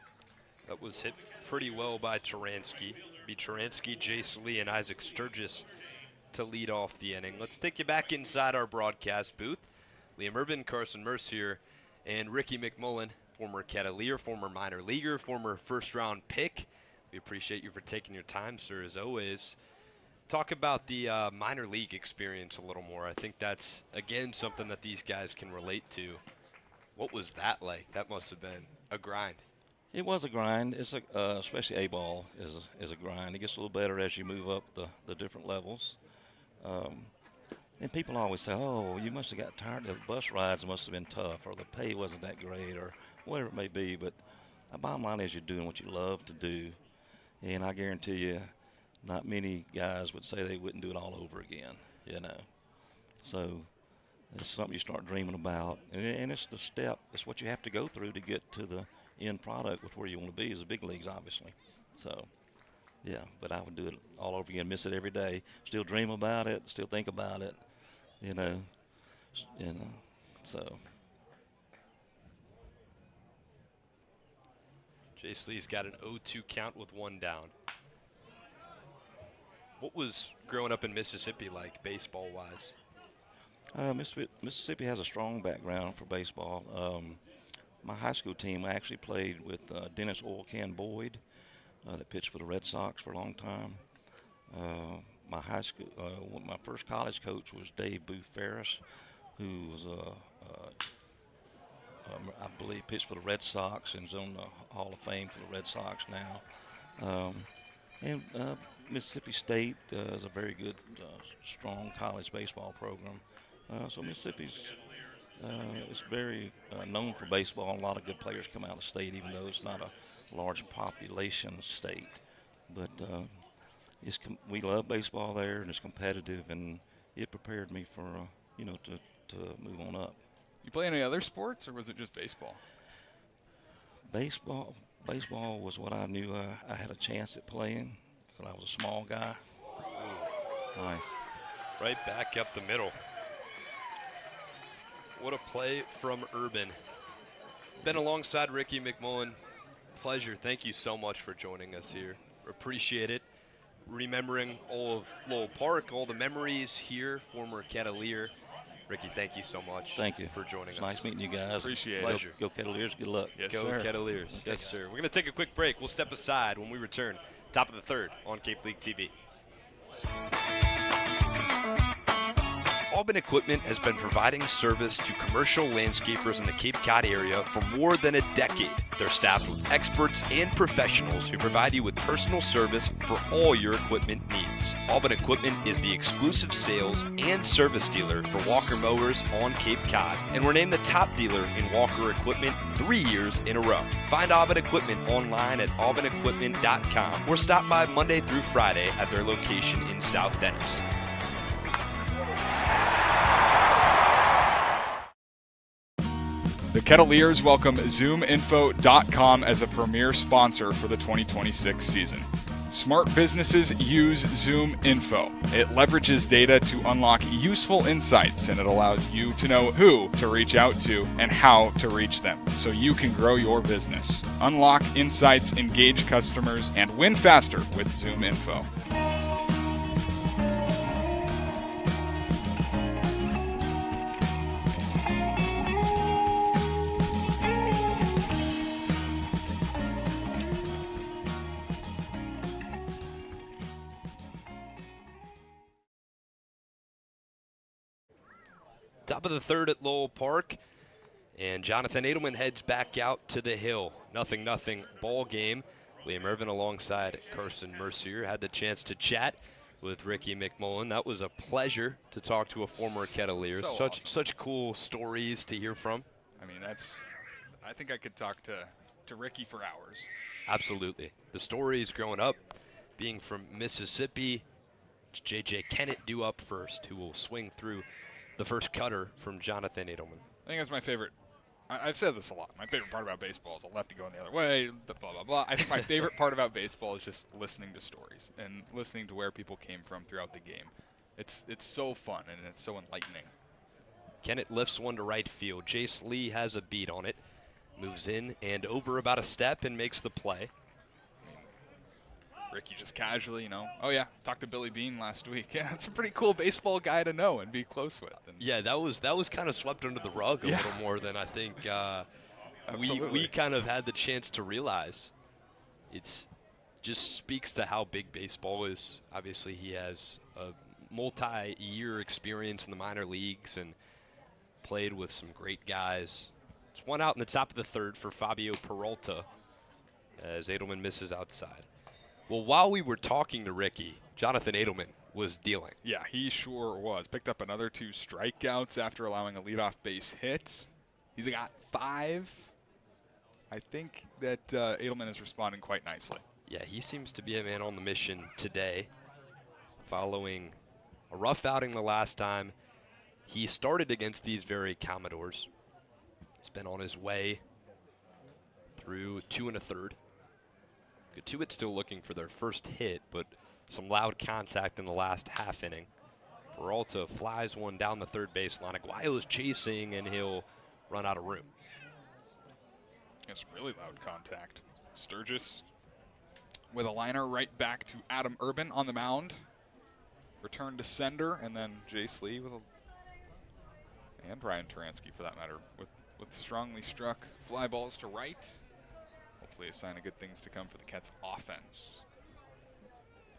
That was hit pretty well by Taransky. Be Taransky, Jace Lee, and Isaac Sturgis to lead off the inning. Let's take you back inside our broadcast booth. Liam Ervin, Carson Mercier, and Ricky McMullen, former Kettleer, former minor leaguer, former first-round pick. We appreciate you for taking your time, sir, as always. Talk about the minor league experience a little more. I think that's, again, something that these guys can relate to. What was that like? That must have been a grind. It was a grind. It's especially A-ball is a grind. It gets a little better as you move up the different levels. And people always say, oh, you must have got tired. The bus rides must have been tough, or the pay wasn't that great, or whatever it may be. But the bottom line is you're doing what you love to do. And I guarantee you, not many guys would say they wouldn't do it all over again, So it's something you start dreaming about. And it's the step. It's what you have to go through to get to the end product with where you want to be is the big leagues, obviously. So, yeah, but I would do it all over again, miss it every day, still dream about it, still think about it, so. Jace Lee's got an 0-2 count with one down. What was growing up in Mississippi like, baseball-wise? Mississippi has a strong background for baseball. My high school team, I actually played with Dennis Oil Can Boyd, that pitched for the Red Sox for a long time. My first college coach was Dave Booth Ferris, who was, I believe, pitched for the Red Sox and is on the Hall of Fame for the Red Sox now. And Mississippi State is a very good, strong college baseball program. So Mississippi's it's very known for baseball. A lot of good players come out of the state, even though it's not a large population state. But we love baseball there, and it's competitive, and it prepared me for to move on up. You play any other sports, or was it just baseball? Baseball was what I knew I had a chance at playing, when I was a small guy. Nice. Right back up the middle. What a play from Ervin. Been alongside Ricky McMullen. Pleasure. Thank you so much for joining us here. Appreciate it. Remembering all of Lowell Park, all the memories here, former Kettleer. Ricky, thank you so much. Thank you for joining us. Nice meeting you guys. Appreciate it. Pleasure. Go Kettleers. Good luck. Yes, Go sir. Kettleers. Okay, Yes, sir. We're going to take a quick break. We'll step aside when we return. Top of the third on Cape League TV. Auburn Equipment has been providing service to commercial landscapers in the Cape Cod area for more than a decade. They're staffed with experts and professionals who provide you with personal service for all your equipment needs. Auburn Equipment is the exclusive sales and service dealer for Walker Mowers on Cape Cod, and we're named the top dealer in Walker Equipment 3 years in a row. Find Auburn Equipment online at auburnequipment.com or stop by Monday through Friday at their location in South Dennis. The Kettleers welcome ZoomInfo.com as a premier sponsor for the 2026 season. Smart businesses use ZoomInfo. It leverages data to unlock useful insights, and it allows you to know who to reach out to and how to reach them so you can grow your business. Unlock insights, engage customers, and win faster with ZoomInfo. Top of the third at Lowell Park, and Jonathan Edelman heads back out to the hill. 0-0 ball game. Liam Ervin alongside Carson Mercier had the chance to chat with Ricky McMullen. That was a pleasure to talk to a former Kettleer. Such cool stories to hear from. I mean, I think I could talk to Ricky for hours. Absolutely. The stories growing up, being from Mississippi. J.J. Kennett due up first, who will swing through the first cutter from Jonathan Edelman. I think that's my favorite. I've said this a lot. My favorite part about baseball is a lefty going the other way, blah, blah, blah. I think my favorite part about baseball is just listening to stories and listening to where people came from throughout the game. It's so fun and it's so enlightening. Kennett lifts one to right field. Jace Lee has a beat on it. Moves in and over about a step and makes the play. Ricky just casually, oh yeah, talked to Billy Bean last week. Yeah, it's a pretty cool baseball guy to know and be close with. And yeah, that was kind of swept under the rug a little more than I think we kind of had the chance to realize. It's just speaks to how big baseball is. Obviously, he has a multi-year experience in the minor leagues and played with some great guys. It's one out in the top of the third for Fabio Peralta as Edelman misses outside. Well, while we were talking to Ricky, Jonathan Edelman was dealing. Yeah, he sure was. Picked up another 2 strikeouts after allowing a leadoff base hit. He's got 5. I think that Edelman is responding quite nicely. Yeah, he seems to be a man on the mission today. Following a rough outing the last time, he started against these very Commodores. He's been on his way through 2 1/3. Cotuit still looking for their first hit, but some loud contact in the last half inning. Peralta flies one down the third baseline. Aguayo's chasing, and he'll run out of room. It's really loud contact. Sturgis with a liner right back to Adam Ervin on the mound. Return to sender, and then Jace Lee and Brian Taransky, for that matter, with strongly struck fly balls to right. Hopefully a sign of good things to come for the Ketts offense.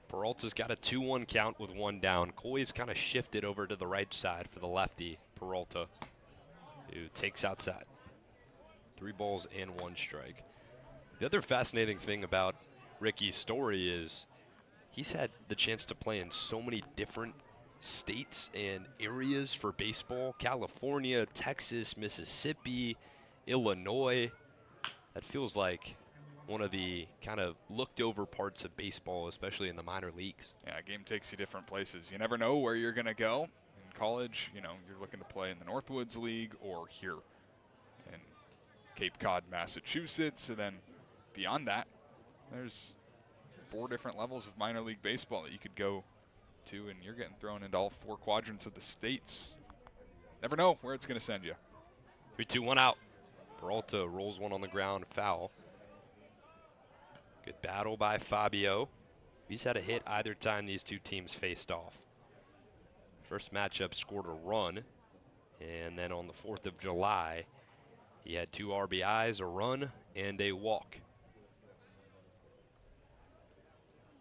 Peralta's got a 2-1 count with 1 down. Coy's kind of shifted over to the right side for the lefty, Peralta, who takes outside. 3 balls and 1 strike. The other fascinating thing about Ricky's story is he's had the chance to play in so many different states and areas for baseball. California, Texas, Mississippi, Illinois. That feels like one of the kind of looked over parts of baseball, especially in the minor leagues. Yeah, a game takes you different places. You never know where you're going to go. In college, you're looking to play in the Northwoods League or here in Cape Cod, Massachusetts. And then beyond that, there's 4 different levels of minor league baseball that you could go to, and you're getting thrown into all 4 quadrants of the states. Never know where it's going to send you. 3-2-1 out. Peralta rolls one on the ground, foul. Good battle by Fabio. He's had a hit either time these two teams faced off. First matchup scored a run, and then on the 4th of July, he had 2 RBIs, a run, and a walk.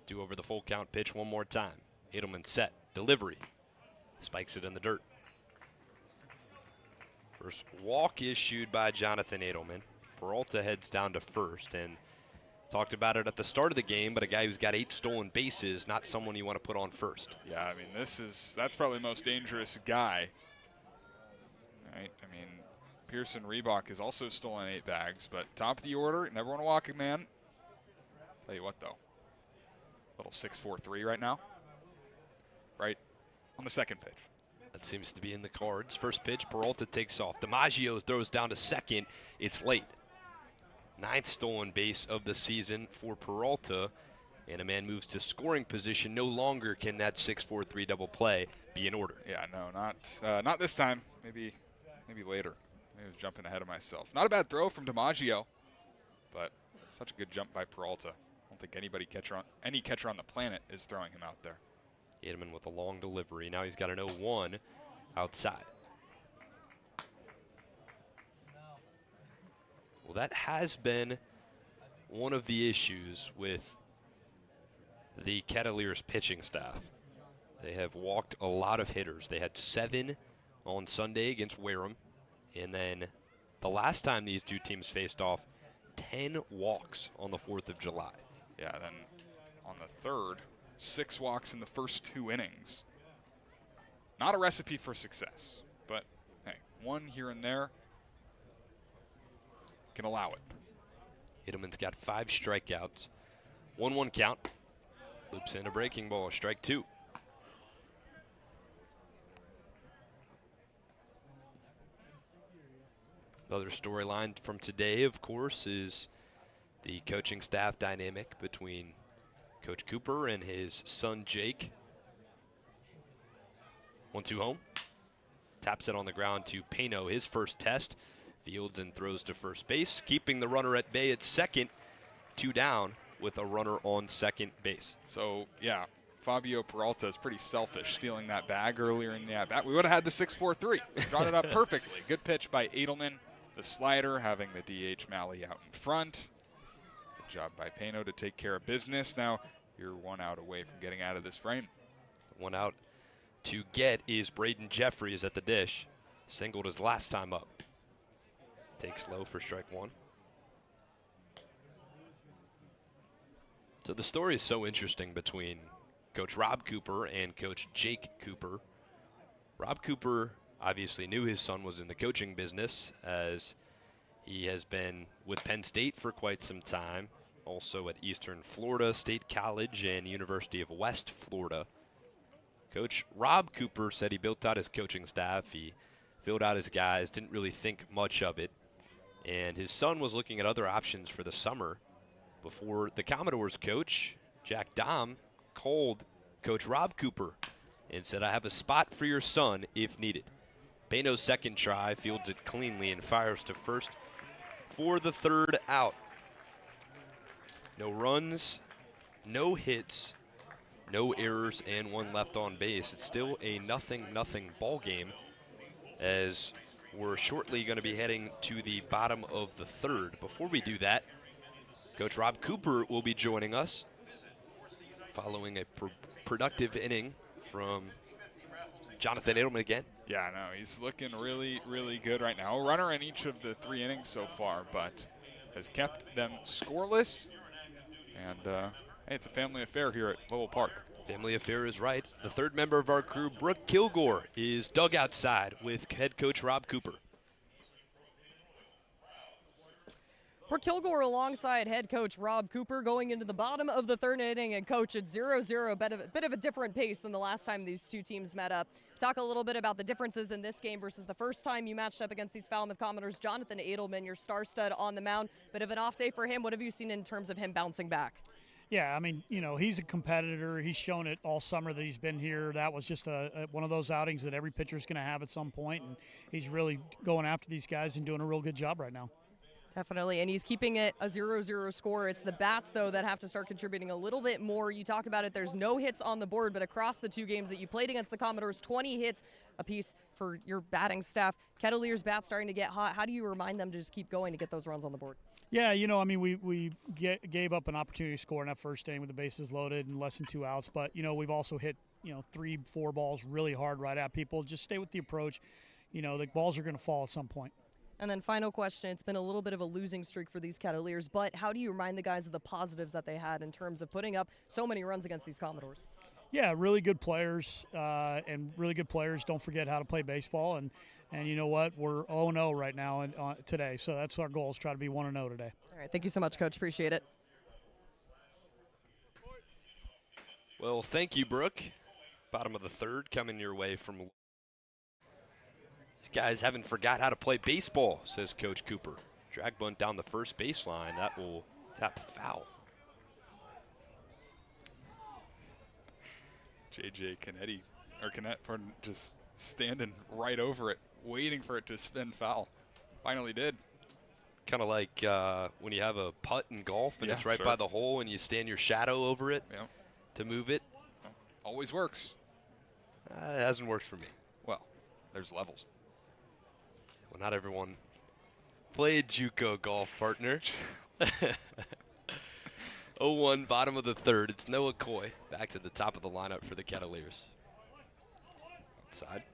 2 over the full count pitch one more time. Edelman set, delivery, spikes it in the dirt. First walk issued by Jonathan Edelman. Peralta heads down to first, and talked about it at the start of the game, but a guy who's got 8 stolen bases, not someone you want to put on first. Yeah, I mean, that's probably the most dangerous guy. Right? I mean, Pearson Reebok has also stolen 8 bags, but top of the order, never want to walk a man. Tell you what, though, little 6-4-3 right now, right on the second pitch. That seems to be in the cards. First pitch, Peralta takes off. DiMaggio throws down to second. It's late. 9th stolen base of the season for Peralta, and a man moves to scoring position. No longer can that 6-4-3 double play be in order. Yeah, no, not this time. Maybe later. Maybe I was jumping ahead of myself. Not a bad throw from DiMaggio, but such a good jump by Peralta. I don't think any catcher on the planet is throwing him out there. Edelman with a long delivery. Now he's got an 0-1 outside. Well, that has been one of the issues with the Kettleers pitching staff. They have walked a lot of hitters. They had 7 on Sunday against Wareham. And then the last time these two teams faced off, 10 walks on the 4th of July. Yeah, then on the 3rd, 6 walks in the first 2 innings. Not a recipe for success, but hey, 1 here and there can allow it. Edelman's got 5 strikeouts. 1-1 count. Loops in a breaking ball, strike 2. Another storyline from today, of course, is the coaching staff dynamic between Coach Cooper and his son Jake. 1-2 home. Taps it on the ground to Pano, his first test. Fields and throws to first base, keeping the runner at bay at second. 2 down with a runner on second base. So, yeah, Fabio Peralta is pretty selfish, stealing that bag earlier in the at-bat. We would have had the 6-4-3. Brought it up perfectly. Good pitch by Edelman. The slider having the DH Malley out in front. Good job by Pano to take care of business. Now you're 1 out away from getting out of this frame. 1 out to get is Braden Jeffries at the dish. Singled his last time up. Takes low for strike 1. So the story is so interesting between Coach Rob Cooper and Coach Jake Cooper. Rob Cooper obviously knew his son was in the coaching business, as he has been with Penn State for quite some time, also at Eastern Florida State College and University of West Florida. Coach Rob Cooper said he built out his coaching staff, he filled out his guys, didn't really think much of it, and his son was looking at other options for the summer before the Commodores coach, Jack Dahm, called Coach Rob Cooper and said, "I have a spot for your son if needed." Pano's second try fields it cleanly and fires to first for the 3rd out. No runs, no hits, no errors, and 1 left on base. It's still a 0-0 ball game, as we're shortly going to be heading to the bottom of the 3rd. Before we do that, Coach Rob Cooper will be joining us following a productive inning from Jonathan Edelman again. Yeah, no, he's looking really, really good right now. A runner in each of the 3 innings so far, but has kept them scoreless. And hey, it's a family affair here at Lowell Park. Family affair is right. The 3rd member of our crew, Brooke Killgore, is dug outside with head coach Rob Cooper. Brooke Killgore alongside head coach Rob Cooper going into the bottom of the 3rd inning, and coach, it's 0-0, bit of a different pace than the last time these two teams met up. Talk a little bit about the differences in this game versus the first time you matched up against these Falmouth Commodores. Jonathan Edelman, your star stud on the mound, bit of an off day for him. What have you seen in terms of him bouncing back? Yeah, I mean, he's a competitor. He's shown it all summer that he's been here. That was just one of those outings that every pitcher is going to have at some point, and he's really going after these guys and doing a real good job right now. Definitely, and he's keeping it a 0-0 score. It's the bats, though, that have to start contributing a little bit more. You talk about it, there's no hits on the board, but across the 2 games that you played against the Commodores, 20 hits apiece for your batting staff. Kettleers' bats starting to get hot. How do you remind them to just keep going to get those runs on the board? Yeah, we gave up an opportunity to score in that first inning with the bases loaded and less than 2 outs, but, we've also hit, 3-4 balls really hard right at people. Just stay with the approach. The balls are going to fall at some point. And then final question, it's been a little bit of a losing streak for these Kettleers, but how do you remind the guys of the positives that they had in terms of putting up so many runs against these Commodores? Yeah, really good players, and really good players don't forget how to play baseball, and you know what? We're 0-0 right now today, so that's our goal, is try to be 1-0 today. All right, thank you so much, Coach. Appreciate it. Well, thank you, Brooke. Bottom of the third coming your way from... These guys haven't forgot how to play baseball, says Coach Cooper. Drag bunt down the first baseline. That will tap foul. J.J. Kennett, just standing right over it, waiting for it to spin foul. Finally did. Kind of like when you have a putt in golf and it's right by the hole and you stand your shadow over it to move it. Always works. It hasn't worked for me. Well, there's levels. Well, not everyone played JUCO golf, partner. 0-1, bottom of the third. It's Noah Coy back to the top of the lineup for the Kettleers. Outside.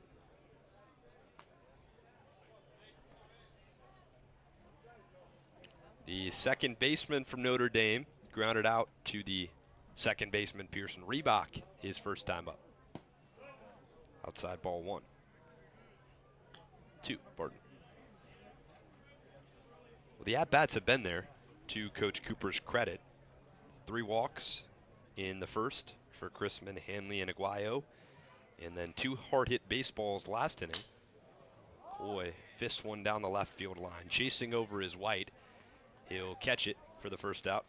The second baseman from Notre Dame grounded out to the second baseman, Pearson Reebok, his first time up. Outside, ball 1. 2, pardon. Well, the at-bats have been there, to Coach Cooper's credit. 3 walks in the first for Chrisman, Hanley, and Aguayo. And then 2 hard-hit baseballs last inning. Coy fists one down the left field line, chasing over his White. He'll catch it for the first out.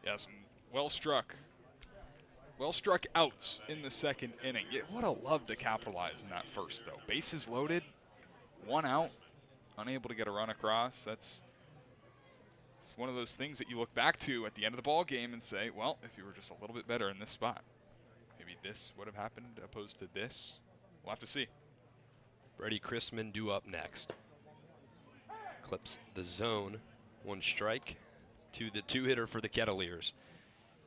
Yeah, some well-struck outs in the second inning. Yeah, would have loved to capitalize in that first, though. Bases loaded, 1 out, unable to get a run across. It's one of those things that you look back to at the end of the ball game and say, well, if you were just a little bit better in this spot, maybe this would have happened opposed to this. We'll have to see. Brady Chrisman due up next. Clips the zone. 1 strike to the 2-hitter for the Kettleers.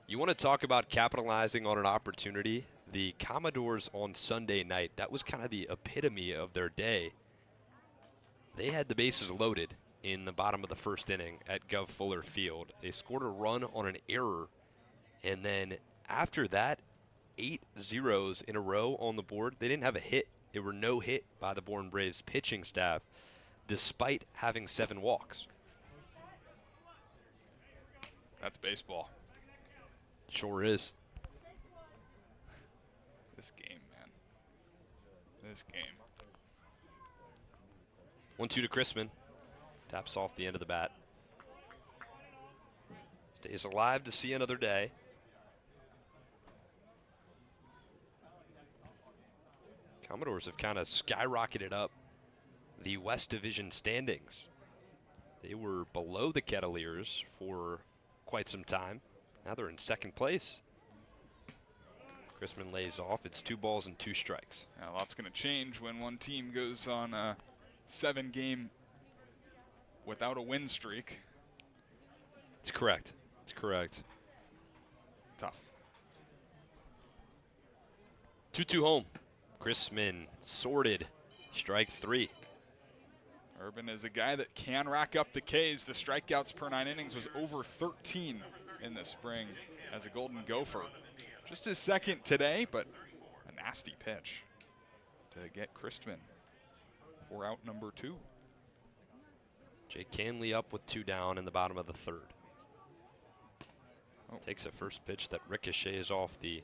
You want to talk about capitalizing on an opportunity? The Commodores on Sunday night, that was kind of the epitome of their day. They had the bases loaded in the bottom of the first inning at Guv Fuller Field. They scored a run on an error, and then after that, 8 zeros in a row on the board. They didn't have a hit. There were no hit by the Bourne Braves pitching staff, despite having 7 walks. That's baseball. Sure is. This game, man. This game. 1-2 to Chrisman. Taps off the end of the bat. Stays alive to see another day. Commodores have kind of skyrocketed up the West Division standings. They were below the Kettleers for quite some time. Now they're in second place. Chrisman lays off. It's 2 balls and 2 strikes. Yeah, a lot's going to change when one team goes on a 7-game without a win streak. It's correct. It's correct. Tough. 2-2 home. Chrisman sorted. Strike 3. Ervin is a guy that can rack up the Ks. The strikeouts per 9 innings was over 13 in the spring as a Golden Gopher. Just his second today, but a nasty pitch to get Chrisman for out number 2. Jake Canley up with 2 down in the bottom of the third. Takes a first pitch that ricochets off the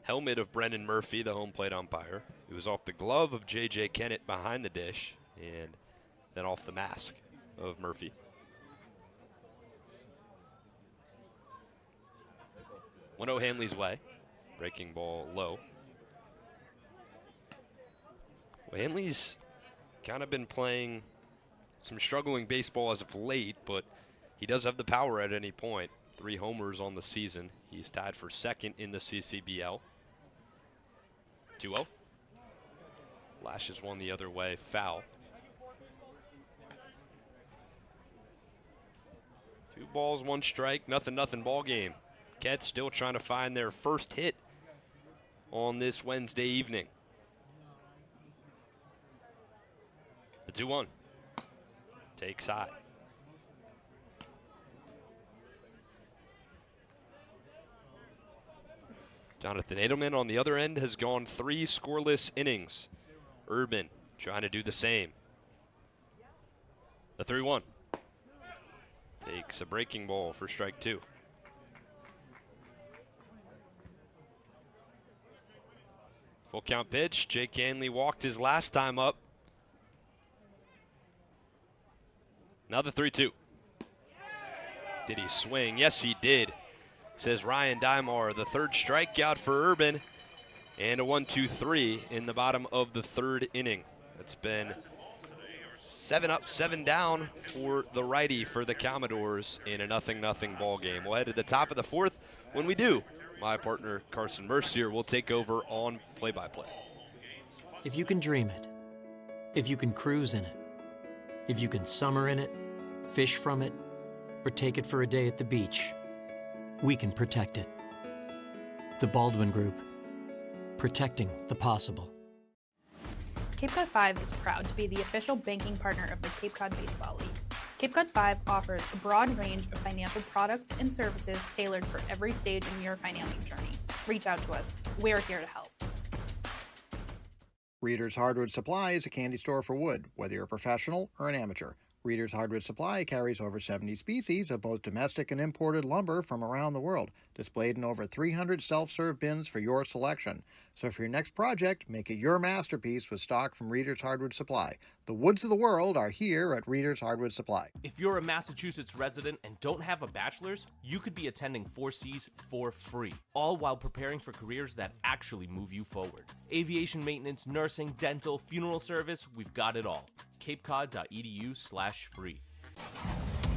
helmet of Brendan Murphy, the home plate umpire. It was off the glove of J.J. Kennett behind the dish, and then off the mask of Murphy. 1-0 Hanley's way. Breaking ball low. Well, Hanley's kind of been playing some struggling baseball as of late, but he does have the power at any point. 3 homers on the season. He's tied for second in the CCBL. 2-0. Lashes one the other way, foul. 2 balls, 1 strike, nothing ball game. Ketts still trying to find their first hit on this Wednesday evening. The 2-1 takes high. Jonathan Edelman on the other end has gone 3 scoreless innings. Ervin trying to do the same. The 3-1 takes a breaking ball for strike 2. Full count pitch. Jake Hanley walked his last time up. Now the 3-2. Did he swing? Yes, he did, says Ryan Dymar. The 3rd strikeout for Ervin, and a 1-2-3 in the bottom of the 3rd inning. It's been 7 up, 7 down for the righty for the Commodores in a 0-0 ball game. We'll head to the top of the 4th. When we do, my partner Carson Mercier will take over on play-by-play. If you can dream it, if you can cruise in it, if you can summer in it, fish from it, or take it for a day at the beach, we can protect it. The Baldwin Group, protecting the possible. Cape Cod 5 is proud to be the official banking partner of the Cape Cod Baseball League. Cape Cod 5 offers a broad range of financial products and services tailored for every stage in your financial journey. Reach out to us. We're here to help. Reader's Hardwood Supply is a candy store for wood, whether you're a professional or an amateur. Reader's Hardwood Supply carries over 70 species of both domestic and imported lumber from around the world, displayed in over 300 self-serve bins for your selection. So for your next project, make it your masterpiece with stock from Reader's Hardwood Supply. The woods of the world are here at Reader's Hardwood Supply. If you're a Massachusetts resident and don't have a bachelor's, you could be attending 4Cs for free, all while preparing for careers that actually move you forward. Aviation maintenance, nursing, dental, funeral service, we've got it all. capecod.edu/free.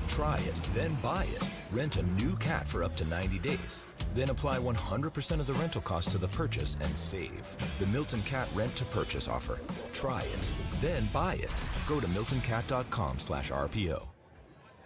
Try it, then buy it. Rent a new cat for up to 90 days. Then apply 100% of the rental cost to the purchase and save. The Milton Cat Rent to Purchase offer. Try it, then buy it. Go to miltoncat.com/RPO.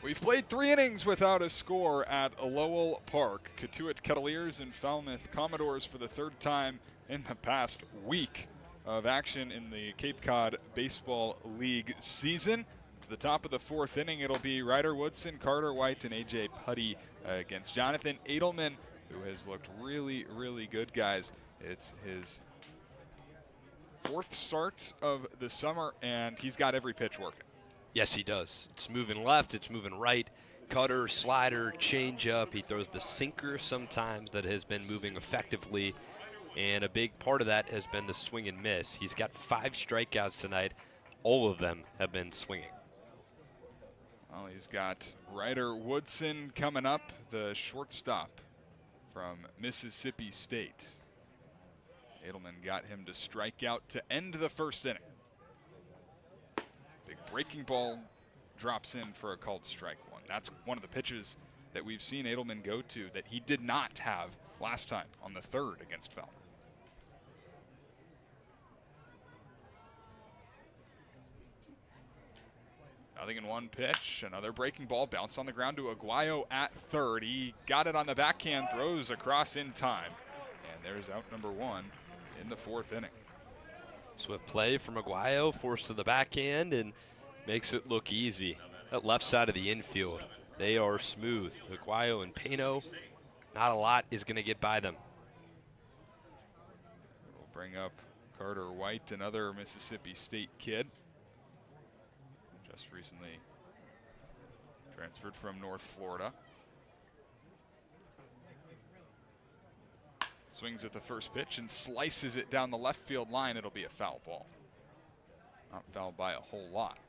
We've played 3 innings without a score at Lowell Park. Cotuit Kettleers and Falmouth Commodores for the 3rd time in the past week of action in the Cape Cod Baseball League season. To the top of the 4th inning, it'll be Ryder Woodson, Carter White, and A.J. Putty against Jonathan Edelman, who has looked really, really good, guys. It's his 4th start of the summer, and he's got every pitch working. Yes, he does. It's moving left, it's moving right. Cutter, slider, changeup. He throws the sinker sometimes that has been moving effectively, and a big part of that has been the swing and miss. He's got 5 strikeouts tonight. All of them have been swinging. Well, he's got Ryder Woodson coming up, the shortstop from Mississippi State. Edelman got him to strike out to end the 1st inning. Big breaking ball drops in for a called strike 1. That's one of the pitches that we've seen Edelman go to that he did not have last time on the 3rd against Falmouth. Nothing in 1 pitch. Another breaking ball bounce on the ground to Aguayo at 3rd. He got it on the backhand, throws across in time. And there's out number 1 in the 4th inning. Swift play from Aguayo, forced to the backhand, and makes it look easy. That left side of the infield, they are smooth. Aguayo and Pano, not a lot is going to get by them. We'll bring up Carter White, another Mississippi State kid. Just recently transferred from North Florida. Swings at the first pitch and slices it down the left field line. It'll be a foul ball. Not fouled by a whole lot.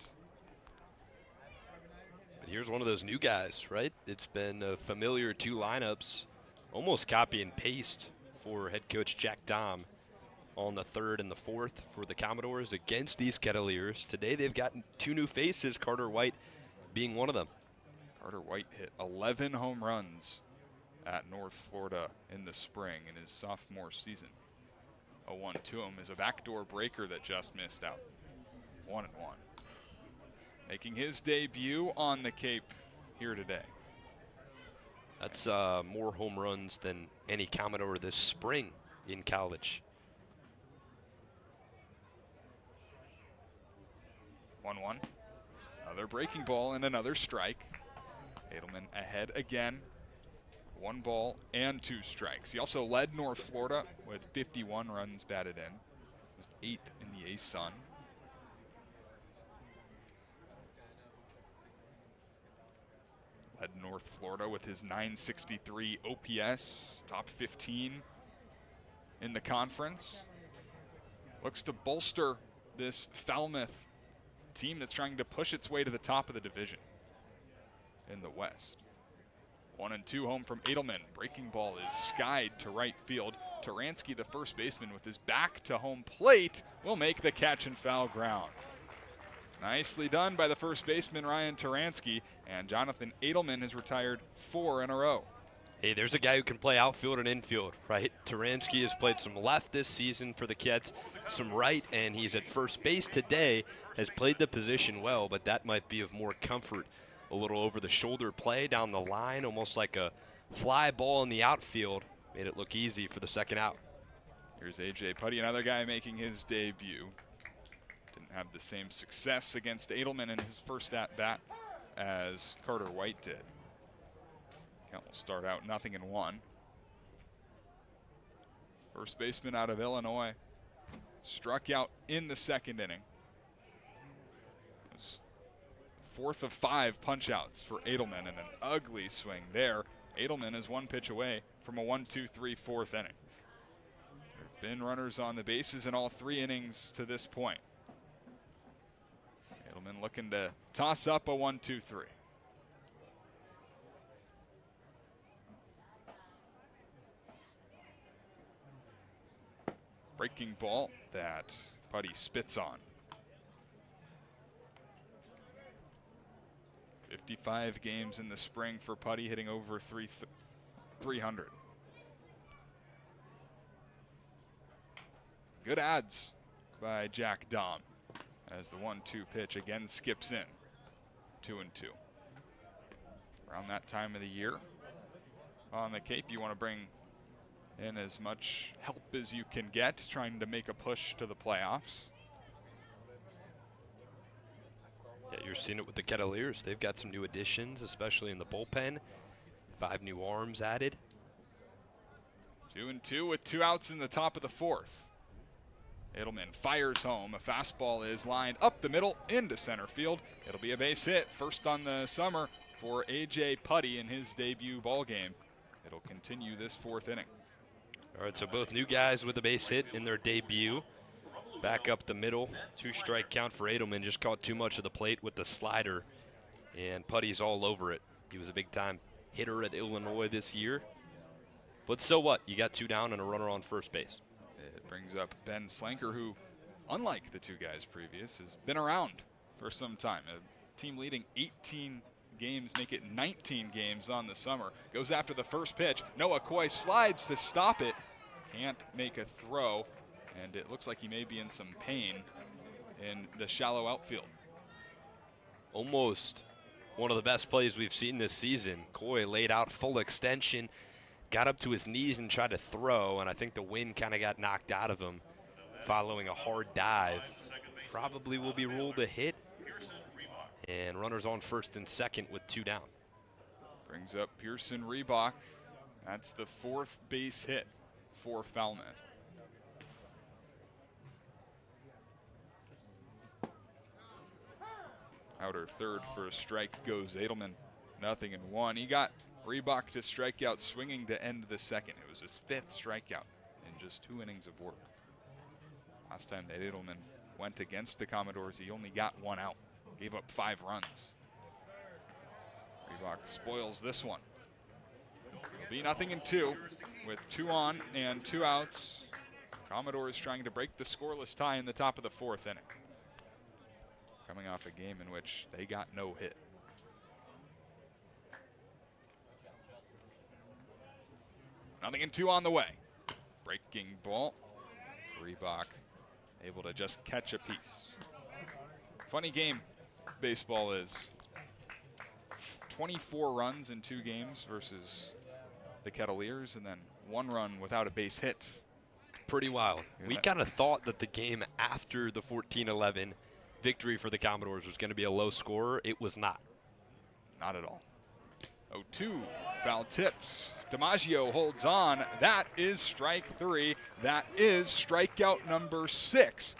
But here's one of those new guys, right? It's been familiar 2 lineups almost copy and paste for head coach Jack Dahm on the 3rd and the 4th for the Commodores against these Kettleers. Today they've gotten 2 new faces, Carter White being one of them. Carter White hit 11 home runs at North Florida in the spring in his sophomore season. A 1 to him is a backdoor breaker that just missed out. 1-1. Making his debut on the Cape here today. That's more home runs than any Commodore this spring in college. 1-1. Another breaking ball and another strike. Edelman ahead again. 1 ball and 2 strikes. He also led North Florida with 51 runs batted in. Was 8th in the A-Sun. Led North Florida with his .963 OPS, top 15 in the conference. Looks to bolster this Falmouth team that's trying to push its way to the top of the division in the West. 1-2 home from Edelman. Breaking ball is skied to right field. Taransky, the first baseman, with his back to home plate, will make the catch and foul ground. Nicely done by the first baseman, Ryan Taransky, and Jonathan Edelman has retired 4 in a row. Hey, there's a guy who can play outfield and infield, right? Taransky has played some left this season for the Ketts, some right, and he's at first base today, has played the position well, but that might be of more comfort. A little over-the-shoulder play down the line, almost like a fly ball in the outfield. Made it look easy for the second out. Here's A.J. Putty, another guy making his debut. Didn't have the same success against Edelman in his first at-bat as Carter White did. Count will start out 0-1. First baseman out of Illinois struck out in the second inning. It was 4th of 5 punch-outs for Edelman, and an ugly swing there. Edelman is 1 pitch away from a 1-2-3 4th inning. There have been runners on the bases in all 3 innings to this point. Edelman looking to toss up a 1-2-3. Breaking ball that Putty spits on. 55 games in the spring for Putty, hitting over 300. Good ads by Jack Dahm as the 1-2 pitch again skips in. 2-2. Around that time of the year on the Cape, you want to bring in as much help as you can get, trying to make a push to the playoffs. Yeah, you're seeing it with the Kettleers. They've got some new additions, especially in the bullpen. 5 new arms added. 2-2 with 2 outs in the top of the 4th. Edelman fires home. A fastball is lined up the middle into center field. It'll be a base hit, first on the summer for A.J. Putty in his debut ball game. It'll continue this 4th inning. All right, so both new guys with a base hit in their debut. Back up the middle, 2-strike count for Edelman. Just caught too much of the plate with the slider, and Putty's all over it. He was a big-time hitter at Illinois this year. But so what? You got 2 down and a runner on first base. It brings up Ben Slanker, who, unlike the 2 guys previous, has been around for some time. A team leading 18 games, make it 19 games on the summer. Goes after the first pitch. Noah Coy slides to stop it. Can't make a throw, and it looks like he may be in some pain in the shallow outfield. Almost one of the best plays we've seen this season. Coy laid out full extension, got up to his knees and tried to throw, and I think the wind kind of got knocked out of him following a hard dive. Probably will be ruled a hit, and runners on first and second with 2 down. Brings up Pearson Reebok. That's the 4th base hit for Falmouth. Outer third for a strike goes Edelman. 0-1. He got Reebok to strike out swinging to end the second. It was his 5th strikeout in just 2 innings of work. Last time that Edelman went against the Commodores, he only got 1 out. Gave up 5 runs. Reebok spoils this one. It'll be 0-2 with 2 on and 2 outs. Commodores trying to break the scoreless tie in the top of the 4th inning. Coming off a game in which they got no hit. Nothing in 2 on the way. Breaking ball. Reebok able to just catch a piece. Funny game baseball is. 24 runs in 2 games versus the Kettleers, and then 1 run without a base hit. Pretty wild. We kind of thought that the game after the 14-11 victory for the Commodores was going to be a low scorer. It was not. Not at all. 0-2, foul tips. DiMaggio holds on. That is strike 3. That is strikeout number 6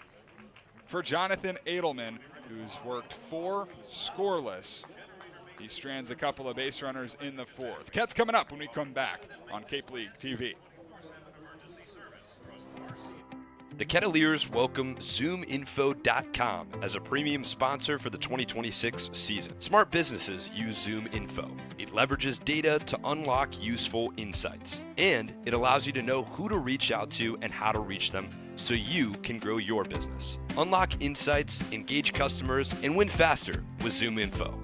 for Jonathan Edelman, who's worked 4 scoreless. He strands a couple of base runners in the 4th. Ketts coming up when we come back on Cape League TV. The Kettleers welcome ZoomInfo.com as a premium sponsor for the 2026 season. Smart businesses use ZoomInfo. It leverages data to unlock useful insights, and it allows you to know who to reach out to and how to reach them so you can grow your business. Unlock insights, engage customers, and win faster with ZoomInfo.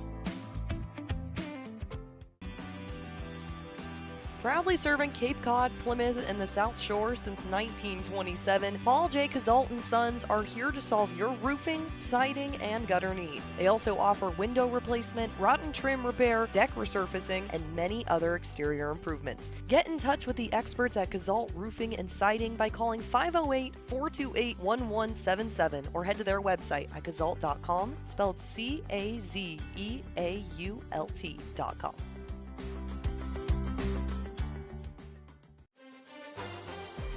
Proudly serving Cape Cod, Plymouth, and the South Shore since 1927, Paul J. Cazalt & Sons are here to solve your roofing, siding, and gutter needs. They also offer window replacement, rotten trim repair, deck resurfacing, and many other exterior improvements. Get in touch with the experts at Cazalt Roofing and Siding by calling 508-428-1177 or head to their website at cazalt.com, spelled CAZEAULT.com.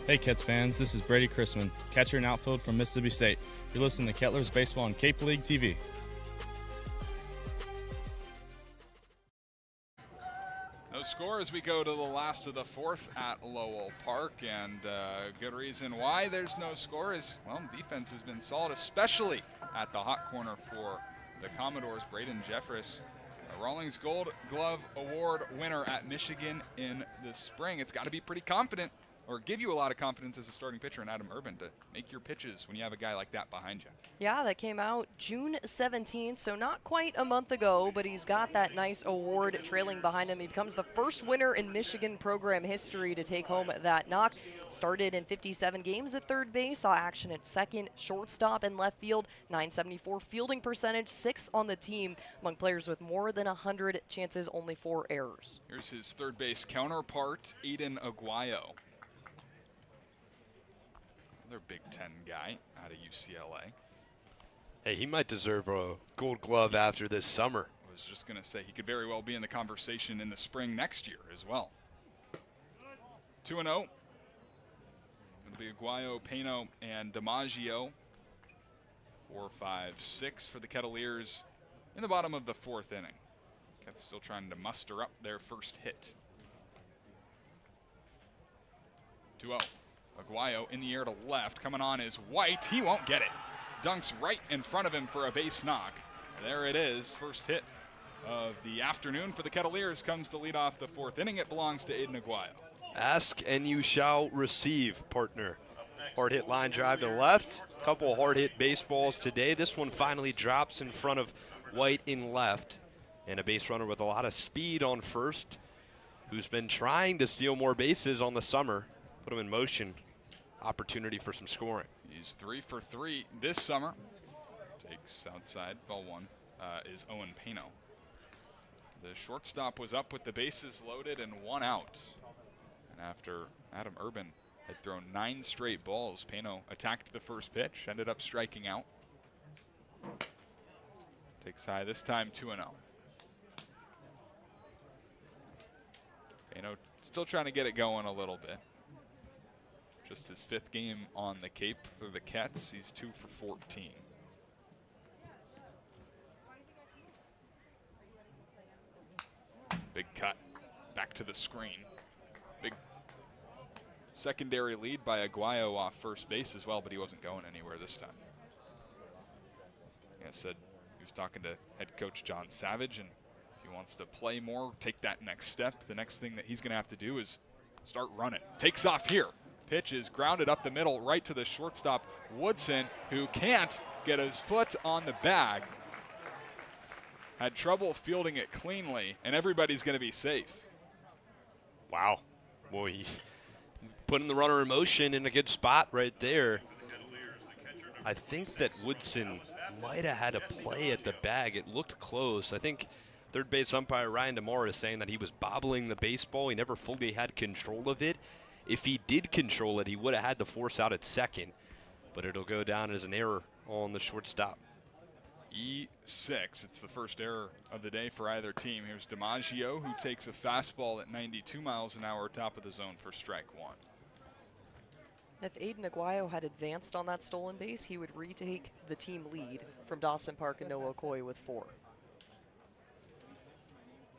Hey Ketts fans, this is Brady Chrisman, catcher and outfield from Mississippi State. You're listening to Kettlers Baseball on Cape League TV. No score as we go to the last of the 4th at Lowell Park, and good reason why there's no score is, well, defense has been solid, especially at the hot corner for the Commodores. Braden Jeffress, a Rawlings Gold Glove Award winner at Michigan in the spring. It's got to be pretty confident, or give you a lot of confidence as a starting pitcher in Adam Ervin to make your pitches when you have a guy like that behind you. Yeah, that came out June 17th, so not quite a month ago, but he's got that nice award trailing behind him. He becomes the first winner in Michigan program history to take home that knock. Started in 57 games at third base, saw action at second, shortstop, and left field. 974 fielding percentage, 6th on the team among players with more than 100 chances, only 4 errors. Here's his third base counterpart, Aiden Aguayo. Another Big Ten guy out of UCLA. Hey, he might deserve a Gold Glove after this summer. I was just going to say he could very well be in the conversation in the spring next year as well. 2-0. It'll be Aguayo, Pano, and DiMaggio. 4, 5, 6 for the Kettleers in the bottom of the 4th inning. Ketts still trying to muster up their first hit. 2-0. Aguayo in the air to left. Coming on is White. He won't get it. Dunks right in front of him for a base knock. There it is. First hit of the afternoon for the Kettleers comes to lead off the 4th inning. It belongs to Aiden Aguayo. Ask and you shall receive, partner. Hard hit line drive to left. Couple hard hit baseballs today. This one finally drops in front of White in left. And a base runner with a lot of speed on first, who's been trying to steal more bases on the summer. Put him in motion. Opportunity for some scoring. He's 3 for 3 this summer. Takes outside, ball 1, is Owen Pano. The shortstop was up with the bases loaded and 1 out. And after Adam Ervin had thrown 9 straight balls, Pano attacked the first pitch, ended up striking out. Takes high this time, 2-0. Pano still trying to get it going a little bit. Just his 5th game on the Cape for the Ketts. He's 2 for 14. Big cut back to the screen. Big secondary lead by Aguayo off first base as well, but he wasn't going anywhere this time. Like I said, he was talking to head coach John Savage, and if you wants to play more, take that next step. The next thing that he's going to have to do is start running. Takes off here. Pitch is grounded up the middle, right to the shortstop, Woodson, who can't get his foot on the bag. Had trouble fielding it cleanly, and everybody's going to be safe. Wow. Boy, putting the runner in motion in a good spot right there. I think that Woodson might have had a play at the bag. It looked close. I think third base umpire Ryan DeMora is saying that he was bobbling the baseball. He never fully had control of it. If he did control it, he would have had the force out at second. But it'll go down as an error on the shortstop. E6. It's the first error of the day for either team. Here's DiMaggio, who takes a fastball at 92 miles an hour, top of the zone for strike one. If Aiden Aguayo had advanced on that stolen base, he would retake the team lead from Dawson Park and Noah Okoye with 4.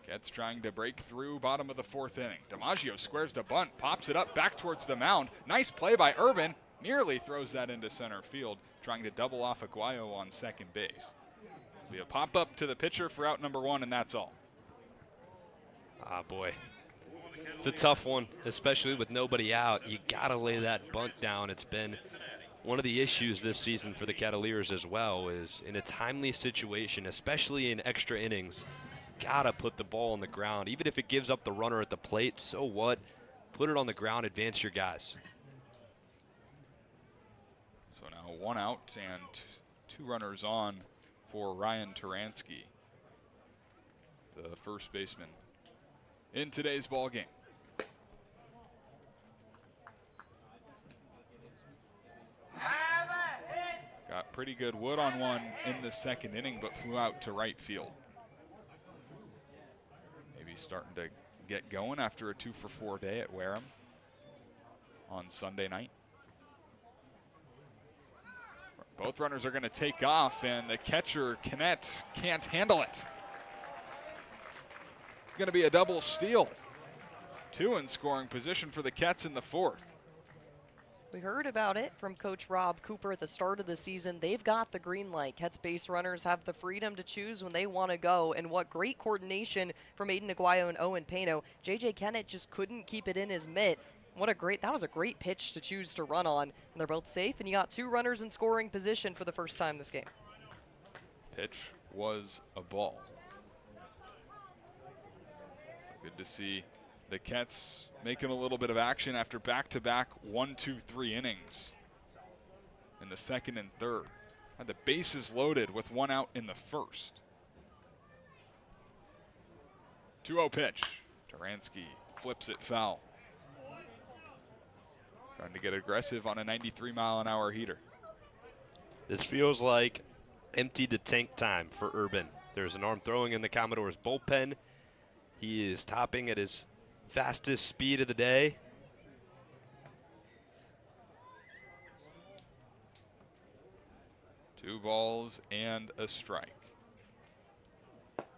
Ketts trying to break through, bottom of the 4th inning. DiMaggio squares the bunt, pops it up back towards the mound. Nice play by Ervin. Nearly throws that into center field, trying to double off Aguayo on second base. Be a pop-up to the pitcher for out number 1, and that's all. Ah, boy. It's a tough one, especially with nobody out. You got to lay that bunt down. It's been one of the issues this season for the Kettleers as well, is in a timely situation, especially in extra innings, got to put the ball on the ground. Even if it gives up the runner at the plate, so what? Put it on the ground, advance your guys. So now 1 out and 2 runners on for Ryan Turansky, the first baseman in today's ball game. Got pretty good wood on one in the second inning, but flew out to right field. Maybe starting to get going after a 2-for-4 day at Wareham on Sunday night. Both runners are going to take off, and the catcher, Kennett, can't handle it. It's going to be a double steal. 2 in scoring position for the Ketts in the 4th. We heard about it from Coach Rob Cooper at the start of the season. They've got the green light. Ketts base runners have the freedom to choose when they want to go. And what great coordination from Aiden Aguayo and Owen Pano. J.J. Kennett just couldn't keep it in his mitt. That was a great pitch to choose to run on. And they're both safe, and you got 2 runners in scoring position for the first time this game. Pitch was a ball. Good to see the Ketts making a little bit of action after back-to-back 1-2-3 innings in the 2nd and 3rd. Had the bases loaded with 1 out in the 1st. 2-0 pitch. Turansky flips it foul. Trying to get aggressive on a 93-mile-an-hour heater. This feels like empty the tank time for Ervin. There's an arm throwing in the Commodores bullpen. He is topping at his fastest speed of the day. Two balls and a strike.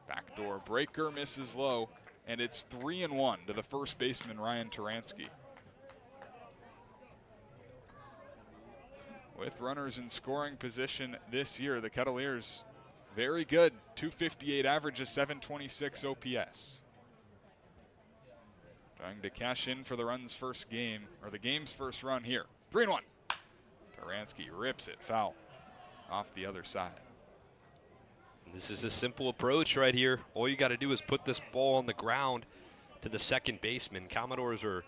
Backdoor breaker misses low, and it's 3-1 to the first baseman, Ryan Turansky. With runners in scoring position this year, the Kettleers very good. 258 average, a 726 OPS. Trying to cash in for the run's first game, or the game's first run here. 3-1. Turansky rips it foul off the other side. This is a simple approach right here. All you got to do is put this ball on the ground to the second baseman. Commodores are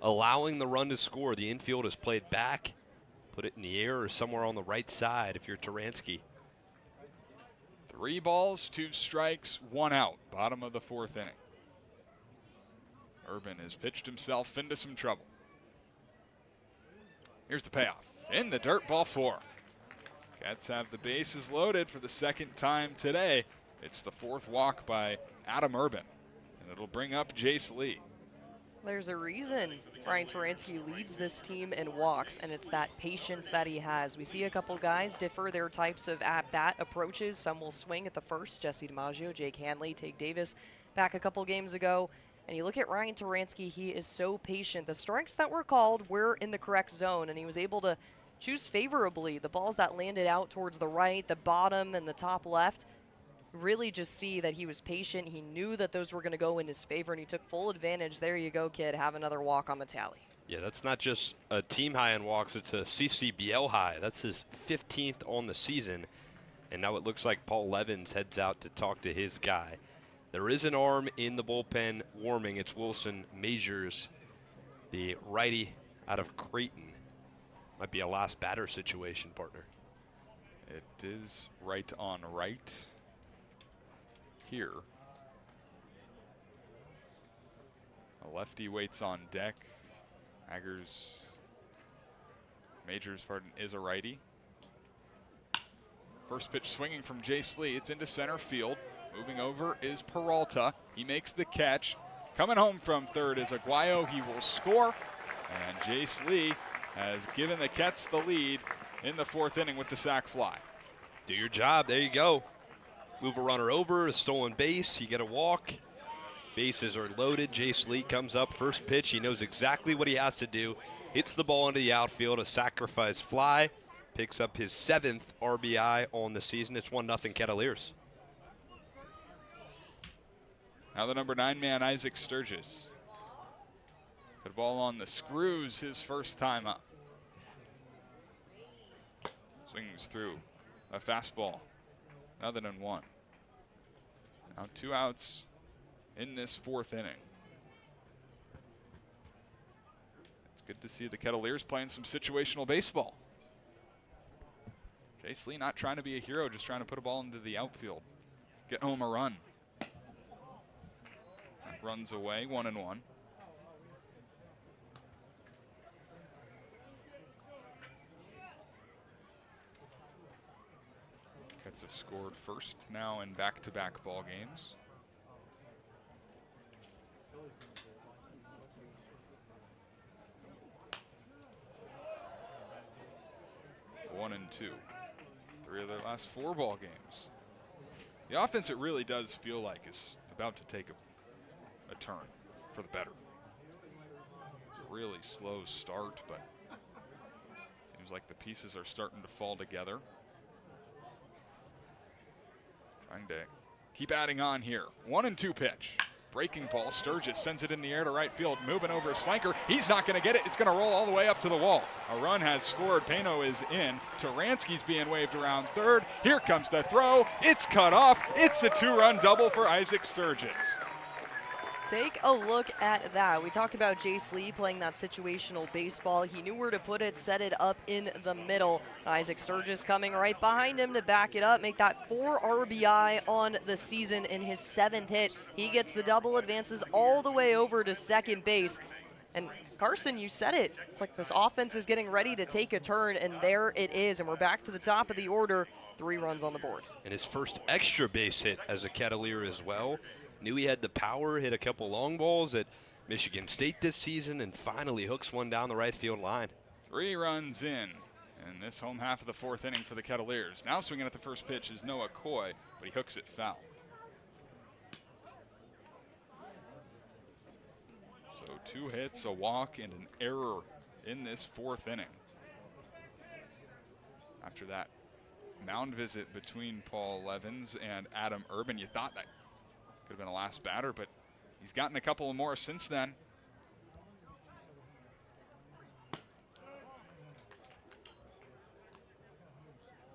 allowing the run to score. The infield is played back. Put it in the air or somewhere on the right side if you're Turansky. 3 balls, 2 strikes, 1 out. Bottom of the 4th inning. Ervin has pitched himself into some trouble. Here's the payoff. In the dirt, ball 4. Ketts have the bases loaded for the 2nd time today. It's the 4th walk by Adam Ervin, and it'll bring up Jace Lee. There's a reason Ryan Turansky leads this team in walks, and it's that patience that he has. We see a couple guys differ their types of at-bat approaches. Some will swing at the first. Jesse DiMaggio, Jake Hanley, Tate Davis back a couple games ago. And you look at Ryan Turansky, he is so patient. The strikes that were called were in the correct zone, and he was able to choose favorably. The balls that landed out towards the right, the bottom, and the top left, really just see that he was patient. He knew that those were going to go in his favor, and he took full advantage. There you go, kid. Have another walk on the tally. Yeah, that's not just a team high in walks. It's a CCBL high. That's his 15th on the season. And now it looks like Paul Levins heads out to talk to his guy. There is an arm in the bullpen warming. It's Wilson Majors, the righty out of Creighton. Might be a last batter situation, partner. It is right on right here. A lefty waits on deck. Majors, is a righty. First pitch swinging from Jace Lee. It's into center field. Moving over is Peralta. He makes the catch. Coming home from third is Aguayo. He will score. And Jace Lee has given the Ketts the lead in the 4th inning with the sac fly. Do your job. There you go. Move a runner over, a stolen base. You get a walk. Bases are loaded. Jace Lee comes up. First pitch. He knows exactly what he has to do. Hits the ball into the outfield. A sacrifice fly. Picks up his 7th RBI on the season. It's 1-0 Kettleers. Now the number 9 man, Isaac Sturgis. Put ball on the screws his first time up. Swings through a fastball. Another than 1. Now 2 outs in this 4th inning. It's good to see the Kettleers playing some situational baseball. Jace Lee not trying to be a hero, just trying to put a ball into the outfield. Get home a run. That runs away, 1-1. Ketts have scored first now in back-to-back ball games. One and 2. 3 of their last 4 ball games. The offense, it really does feel like is about to take a turn for the better. It's a really slow start, but seems like the pieces are starting to fall together. Trying to keep adding on here. 1-2 pitch. Breaking ball. Sturgis sends it in the air to right field. Moving over a Slanker. He's not going to get it. It's going to roll all the way up to the wall. A run has scored. Pano is in. Taransky's being waved around third. Here comes the throw. It's cut off. It's a 2-run double for Isaac Sturgis. Take a look at that. We talked about Jace Lee playing that situational baseball. He knew where to put it, set it up in the middle. Isaac Sturgis coming right behind him to back it up, make that 4 RBI on the season in his 7th hit. He gets the double, advances all the way over to second base. And Carson, you said it. It's like this offense is getting ready to take a turn, and there it is. And we're back to the top of the order. 3 runs on the board. And his first extra base hit as a Kettleer as well. Knew he had the power, hit a couple long balls at Michigan State this season, and finally hooks one down the right field line. 3 runs in this home half of the 4th inning for the Kettleers. Now swinging at the first pitch is Noah Coy, but he hooks it foul. So 2 hits, a walk, and an error in this 4th inning. After that mound visit between Paul Levins and Adam Ervin, you thought that could have been a last batter, but he's gotten a couple more since then.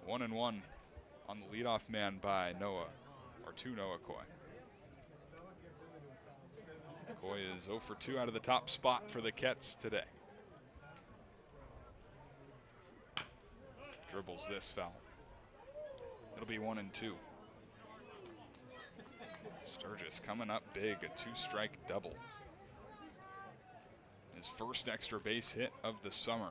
One and 1 on the leadoff man by Noah Coy. Coy is 0 for 2 out of the top spot for the Ketts today. Dribbles this foul. It'll be 1 and 2. Sturgis coming up big, a 2-strike double. His first extra base hit of the summer.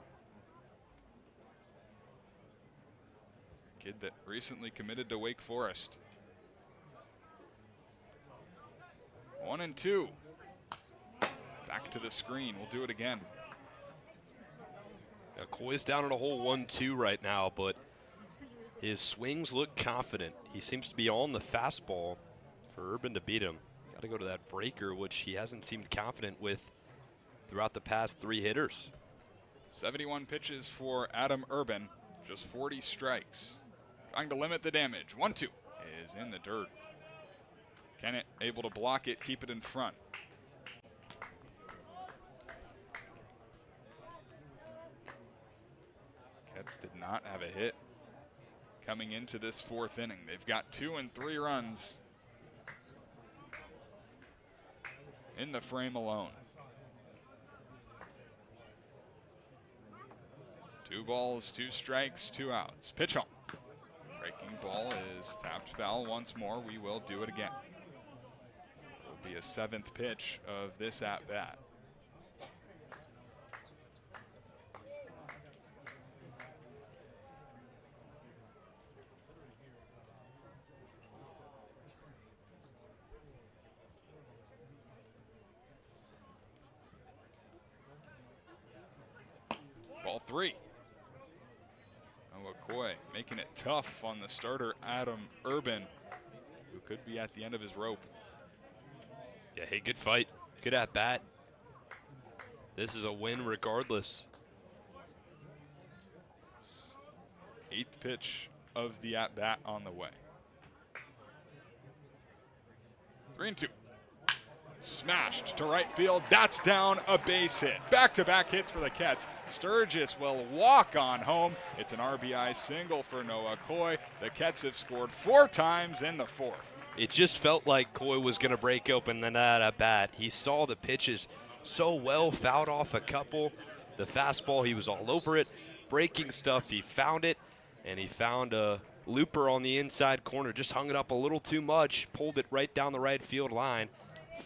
Kid that recently committed to Wake Forest. 1 and 2. Back to the screen. We'll do it again. Now, Coy's down in a hole 1-2 right now, but his swings look confident. He seems to be on the fastball for Ervin to beat him. Got to go to that breaker, which he hasn't seemed confident with throughout the past 3 hitters. 71 pitches for Adam Ervin, just 40 strikes. Trying to limit the damage. 1-2. is in the dirt. Kennett able to block it, keep it in front. Ketts did not have a hit coming into this fourth inning. They've got 2 and 3 runs in the frame alone. 2 balls, 2 strikes, 2 outs. Pitch home. Breaking ball is tapped foul once more. We will do it again. Will be a 7th pitch of this at-bat. Ball 3. McCoy making it tough on the starter, Ervin, who could be at the end of his rope. Yeah, hey, good fight. Good at bat. This is a win regardless. 8th pitch of the at bat on the way. 3-2. Smashed to right field. That's down, a base hit. Back-to-back hits for the Ketts. Sturgis will walk on home. It's an RBI single for Noah Coy. The Ketts have scored 4 times in the 4th. It just felt like Coy was going to break open that at bat. He saw the pitches so well, fouled off a couple. The fastball, he was all over it. Breaking stuff, he found it, and he found a looper on the inside corner. Just hung it up a little too much, pulled it right down the right field line.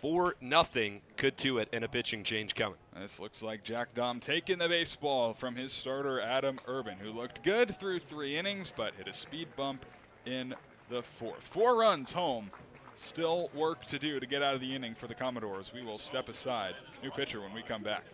4-0, Cotuit, and a pitching change coming. This looks like Jack Dom taking the baseball from his starter, Ervin, who looked good through 3 innings, but hit a speed bump in the 4th. 4 runs home. Still work to do to get out of the inning for the Commodores. We will step aside. New pitcher when we come back.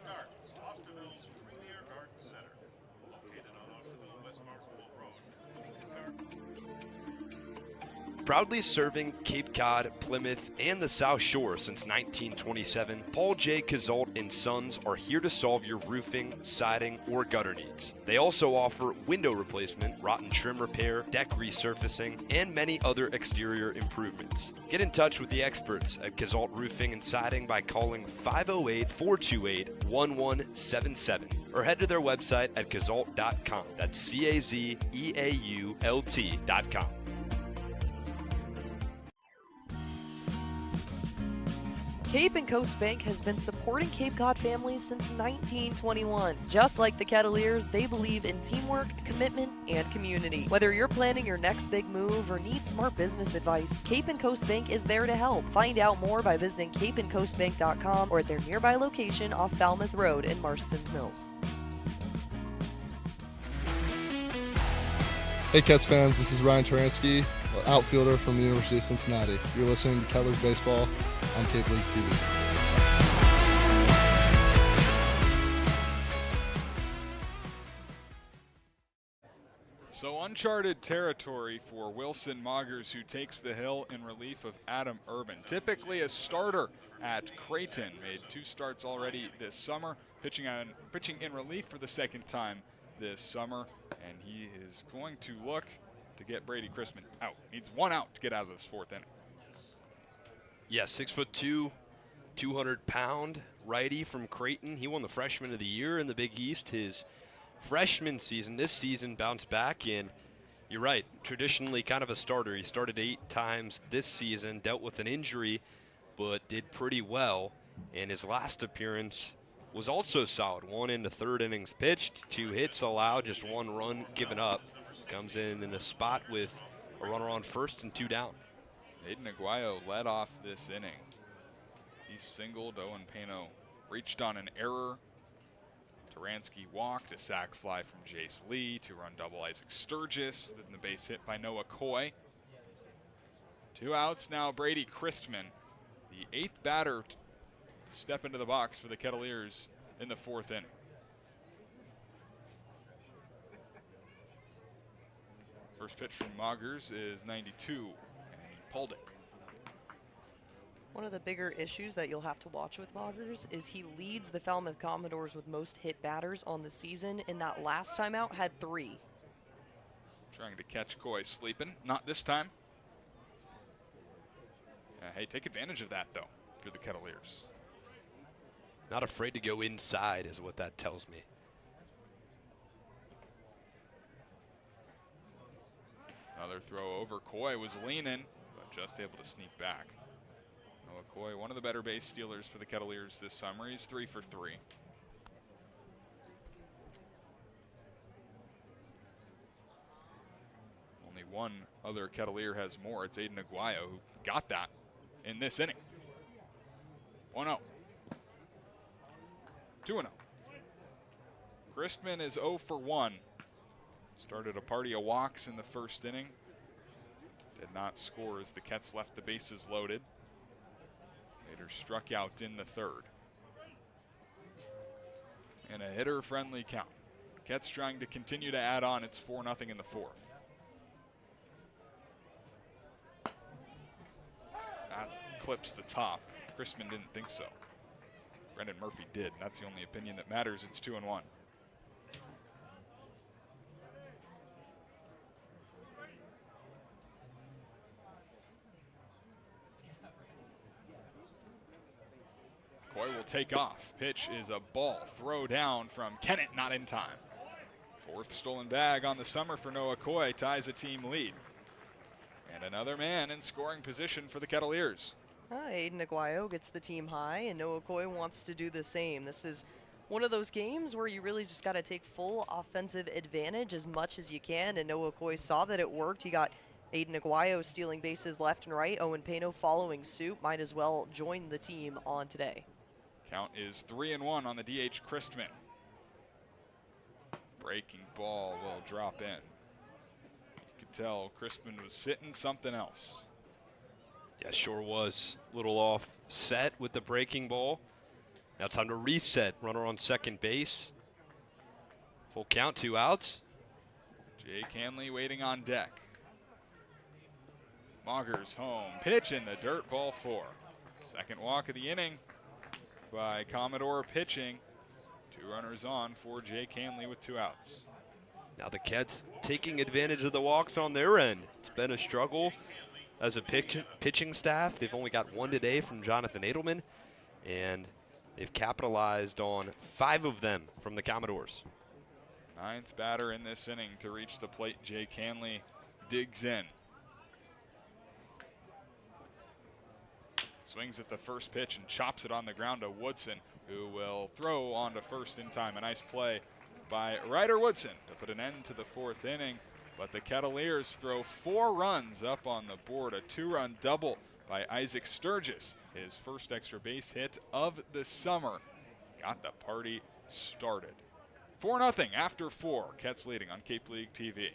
Proudly serving Cape Cod, Plymouth, and the South Shore since 1927, Paul J. Cazault & Sons are here to solve your roofing, siding, or gutter needs. They also offer window replacement, rotten trim repair, deck resurfacing, and many other exterior improvements. Get in touch with the experts at Cazault Roofing and Siding by calling 508-428-1177 or head to their website at cazault.com. That's CAZEAULT.com. Cape and Coast Bank has been supporting Cape Cod families since 1921. Just like the Kettleers, they believe in teamwork, commitment, and community. Whether you're planning your next big move or need smart business advice, Cape and Coast Bank is there to help. Find out more by visiting capeandcoastbank.com or at their nearby location off Falmouth Road in Marston's Mills. Hey Ketts fans, this is Ryan Taransky, outfielder from the University of Cincinnati. You're listening to Kettleers Baseball on Cape League TV. So uncharted territory for Wilson Moggers, who takes the hill in relief of Ervin. Typically a starter at Creighton, made 2 starts already this summer, pitching in relief for the 2nd time this summer, and he is going to look to get Brady Chrisman out. Needs 1 out to get out of this 4th inning. Yeah, 6'2", 200-pound righty from Creighton. He won the Freshman of the Year in the Big East his freshman season. This season bounced back, and you're right, traditionally kind of a starter. He started 8 times this season, dealt with an injury, but did pretty well. And his last appearance was also solid. 1 in the 3rd innings pitched, 2 hits allowed, just 1 run given up. Comes in a spot with a runner on first and 2 down. Aiden Aguayo led off this inning. He singled. Owen Pano reached on an error. Taransky walked. A sac fly from Jace Lee. 2-run double Isaac Sturgis. Then the base hit by Noah Coy. 2 outs now. Brady Chrisman, the 8th batter to step into the box for the Kettleers in the 4th inning. First pitch from Moggers is 92, and he pulled it. One of the bigger issues that you'll have to watch with Moggers is he leads the Falmouth Commodores with most hit batters on the season, and that last time out had 3. Trying to catch Coy sleeping. Not this time. Hey, take advantage of that, though, if you're the Kettleers. Not afraid to go inside is what that tells me. Another throw over. Coy was leaning, but just able to sneak back. Noah Coy, one of the better base stealers for the Kettleers this summer. He's 3 for 3. Only one other Kettleer has more. It's Aiden Aguayo who got that in this inning. 1-0. 2-0. Christman is 0 for 1. Started a party of walks in the first inning. Did not score as the Ketts left the bases loaded. Later struck out in the third. And a hitter-friendly count. Ketts trying to continue to add on. It's 4-0 in the fourth. That clips the top. Christman didn't think so. Brendan Murphy did, and that's the only opinion that matters. It's 2-1. Coy will take off. Pitch is a ball. Throw down from Kennett, not in time. Fourth stolen bag on the summer for Noah Coy, ties a team lead. And another man in scoring position for the Kettleers. Aiden Aguayo gets the team high, and Noah Coy wants to do the same. This is one of those games where you really just got to take full offensive advantage as much as you can, and Noah Coy saw that it worked. He got Aiden Aguayo stealing bases left and right. Owen Pano following suit. Might as well join the team on today. Count is 3-1 on the DH Christman. Breaking ball will drop in. You could tell Christman was sitting something else. Yeah, sure was. A little off set with the breaking ball. Now time to reset. Runner on second base. Full count, 2 outs. Jake Hanley waiting on deck. Maugers home. Pitch in the dirt, ball 4. Second walk of the inning by Commodore pitching. 2 runners on for Jake Hanley with 2 outs. Now the Ketts taking advantage of the walks on their end. It's been a struggle as a pitching staff. They've only got 1 today from Jonathan Edelman, and they've capitalized on 5 of them from the Commodores. 9th batter in this inning to reach the plate. Jake Hanley digs in. Swings at the first pitch and chops it on the ground to Woodson, who will throw on to first in time. A nice play by Ryder Woodson to put an end to the 4th inning. But the Kettleers throw 4 runs up on the board. A 2-run double by Isaac Sturgis. His first extra base hit of the summer. Got the party started. 4-0 after 4. Ketts leading on Cape League TV.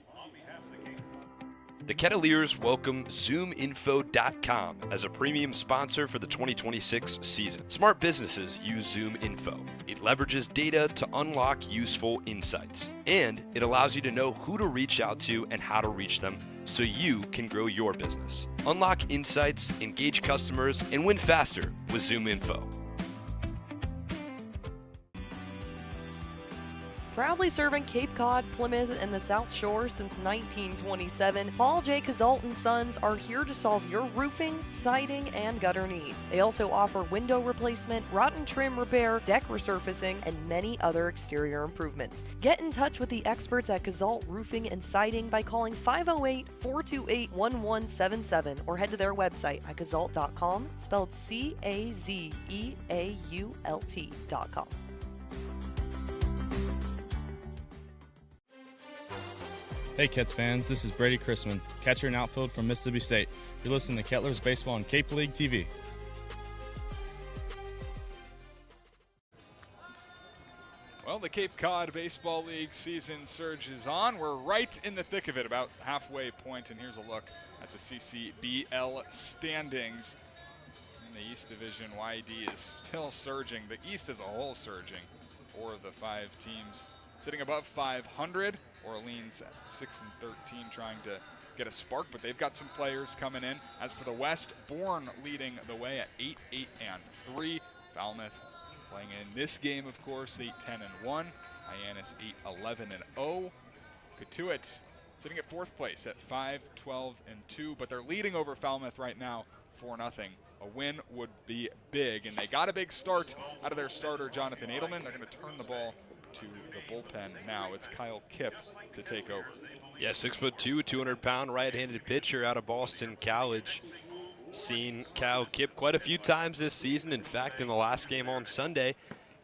The Kettleers welcome ZoomInfo.com as a premium sponsor for the 2026 season. Smart businesses use ZoomInfo. It leverages data to unlock useful insights, and it allows you to know who to reach out to and how to reach them so you can grow your business. Unlock insights, engage customers, and win faster with ZoomInfo. Proudly serving Cape Cod, Plymouth, and the South Shore since 1927, Paul J. Cazalt & Sons are here to solve your roofing, siding, and gutter needs. They also offer window replacement, rotten trim repair, deck resurfacing, and many other exterior improvements. Get in touch with the experts at Cazalt Roofing and Siding by calling 508-428-1177 or head to their website at cazalt.com, spelled CAZEAULT.com. Hey Ketts fans, this is Brady Christman, catcher and outfield from Mississippi State. You're listening to Kettleers Baseball on Cape League TV. Well, the Cape Cod Baseball League season surges on. We're right in the thick of it, about halfway point, and here's a look at the CCBL standings. In the East Division, YD is still surging. The East as a whole surging. 4 of the 5 teams sitting above 500. Orleans at 6-13, trying to get a spark, but they've got some players coming in. As for the West, Bourne leading the way at 8-8-3. Falmouth playing in this game, of course, 8-10-1. Hyannis 8-11-0. Cotuit sitting at 4th place at 5-12-2, but they're leading over Falmouth right now, 4-0. A win would be big, and they got a big start out of their starter, Jonathan Edelman. They're going to turn the ball to the bullpen now. It's Kyle Kipp to take over. Yeah, 6'2", 200-pound right-handed pitcher out of Boston College. Seen Kyle Kipp quite a few times this season. In fact, in the last game on Sunday,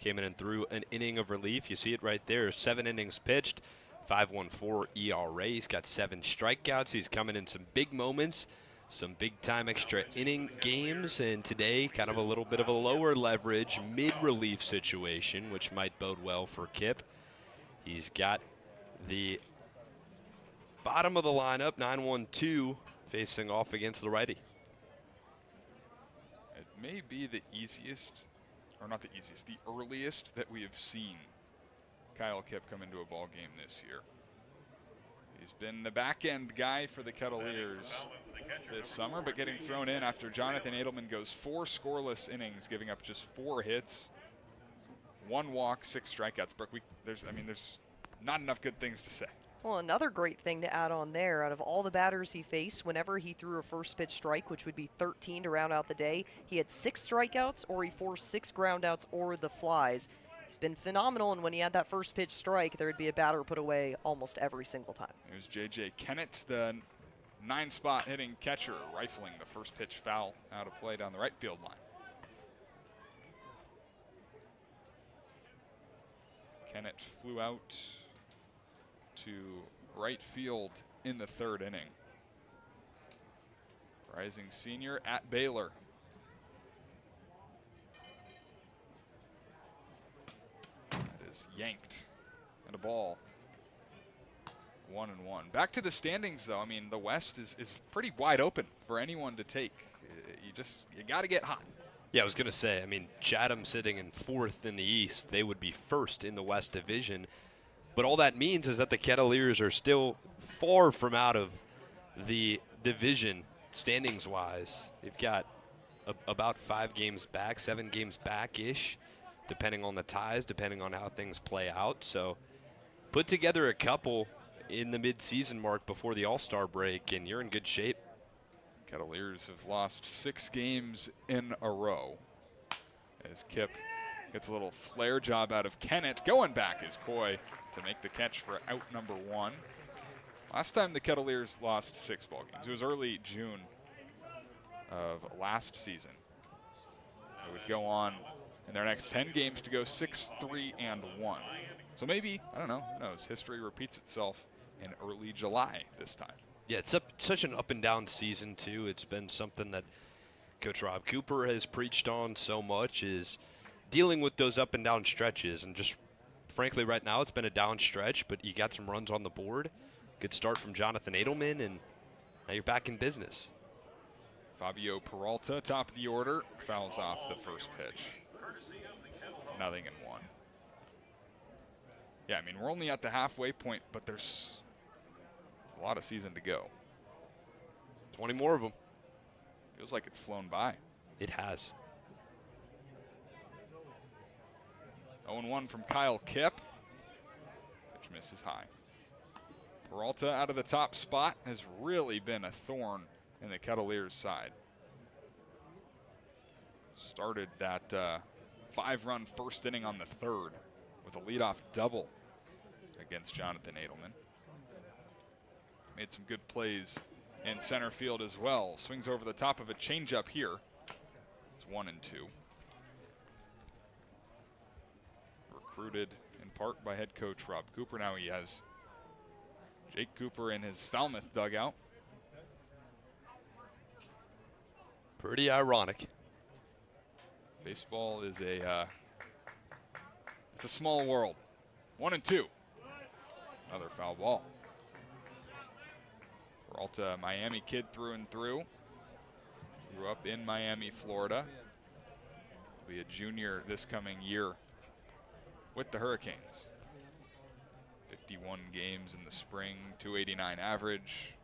came in and threw an inning of relief. You see it right there, 7 innings pitched, 5.14 ERA. He's got 7 strikeouts. He's coming in some big moments, some big-time extra inning games, and today kind of a little bit of a lower leverage mid-relief situation, which might bode well for Kipp. He's got the bottom of the lineup, 9-1-2, facing off against the righty. It may be the easiest, or not the easiest, the earliest that we have seen Kyle Kipp come into a ball game this year. He's been the back-end guy for the Kettleers this summer, but getting thrown in after Jonathan Edelman goes 4 scoreless innings, giving up just 4 hits, 1 walk, 6 strikeouts. Brooke, there's not enough good things to say. Well, another great thing to add on there, out of all the batters he faced, whenever he threw a first pitch strike, which would be 13 to round out the day, he had 6 strikeouts, or he forced 6 groundouts or the flies. He's been phenomenal, and when he had that first pitch strike, there would be a batter put away almost every single time. Here's J.J. Kennett, the 9-spot hitting catcher, rifling the first pitch foul out of play down the right field line. Kennett flew out to right field in the 3rd inning. Rising senior at Baylor. That is yanked and a ball. 1-1. Back to the standings, though. I mean, the West is pretty wide open for anyone to take. You got to get hot. Yeah, I was going to say, I mean, Chatham sitting in 4th in the East, they would be 1st in the West Division. But all that means is that the Kettleers are still far from out of the division standings-wise. They've got about 5 games back, 7 games back-ish, depending on the ties, depending on how things play out. So put together a couple in the mid-season mark before the All-Star break, and you're in good shape. Kettleers have lost 6 games in a row as Kipp gets a little flare job out of Kennett. Going back is Coy to make the catch for out number 1. Last time the Kettleers lost 6 ball games, it was early June of last season. They would go on in their next 10 games to go 6-3-1. So maybe, I don't know, who knows, history repeats itself in early July this time. Yeah, it's such an up-and-down season, too. It's been something that Coach Rob Cooper has preached on so much, is dealing with those up-and-down stretches. And just, frankly, right now it's been a down stretch, but you got some runs on the board. Good start from Jonathan Edelman, and now you're back in business. Fabio Peralta, top of the order, fouls off the first pitch. 0-1. Yeah, I mean, we're only at the halfway point, but there's a lot of season to go. 20 more of them. Feels like it's flown by. It has. 0-1 from Kyle Kipp. Pitch misses high. Peralta out of the top spot has really been a thorn in the Kettleers' side. Started that 5-run first inning on the 3rd with a leadoff double against Jonathan Edelman. Made some good plays in center field as well. Swings over the top of a changeup here. It's 1-2. Recruited in part by head coach Rob Cooper. Now he has Jake Cooper in his Falmouth dugout. Pretty ironic. Baseball is it's a small world. 1-2. Another foul ball. Peralta, Miami kid through and through. Grew up in Miami, Florida. Will be a junior this coming year with the Hurricanes. 51 games in the spring, 289 average.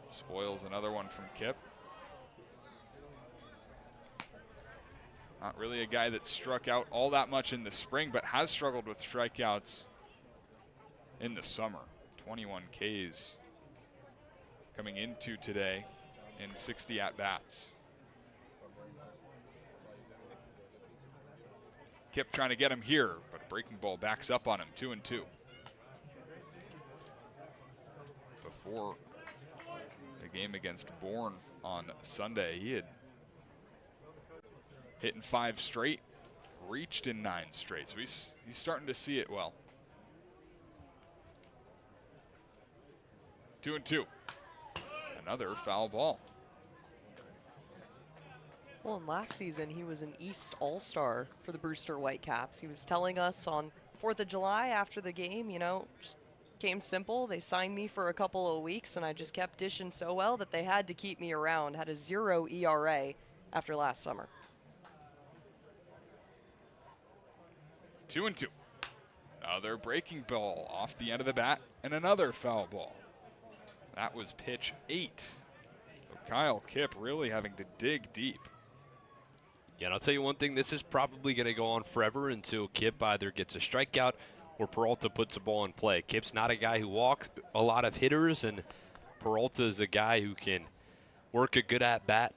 Spoils another one from Kipp. Not really a guy that struck out all that much in the spring, but has struggled with strikeouts in the summer. 21 Ks coming into today in 60 at-bats. Kip trying to get him here, but a breaking ball backs up on him, 2-2. Before the game against Bourne on Sunday, he had hit in 5 straight, reached in 9 straight, so he's starting to see it well. 2-2. Another foul ball. Well, and last season he was an East All-Star for the Brewster Whitecaps. He was telling us on 4th of July after the game, you know, just came simple. They signed me for a couple of weeks, and I just kept dishing so well that they had to keep me around. Had a 0 ERA after last summer. 2-2. Another breaking ball off the end of the bat, and another foul ball. That was pitch 8. So Kyle Kipp really having to dig deep. Yeah, and I'll tell you one thing, this is probably going to go on forever until Kipp either gets a strikeout or Peralta puts a ball in play. Kipp's not a guy who walks a lot of hitters, and Peralta is a guy who can work a good at-bat.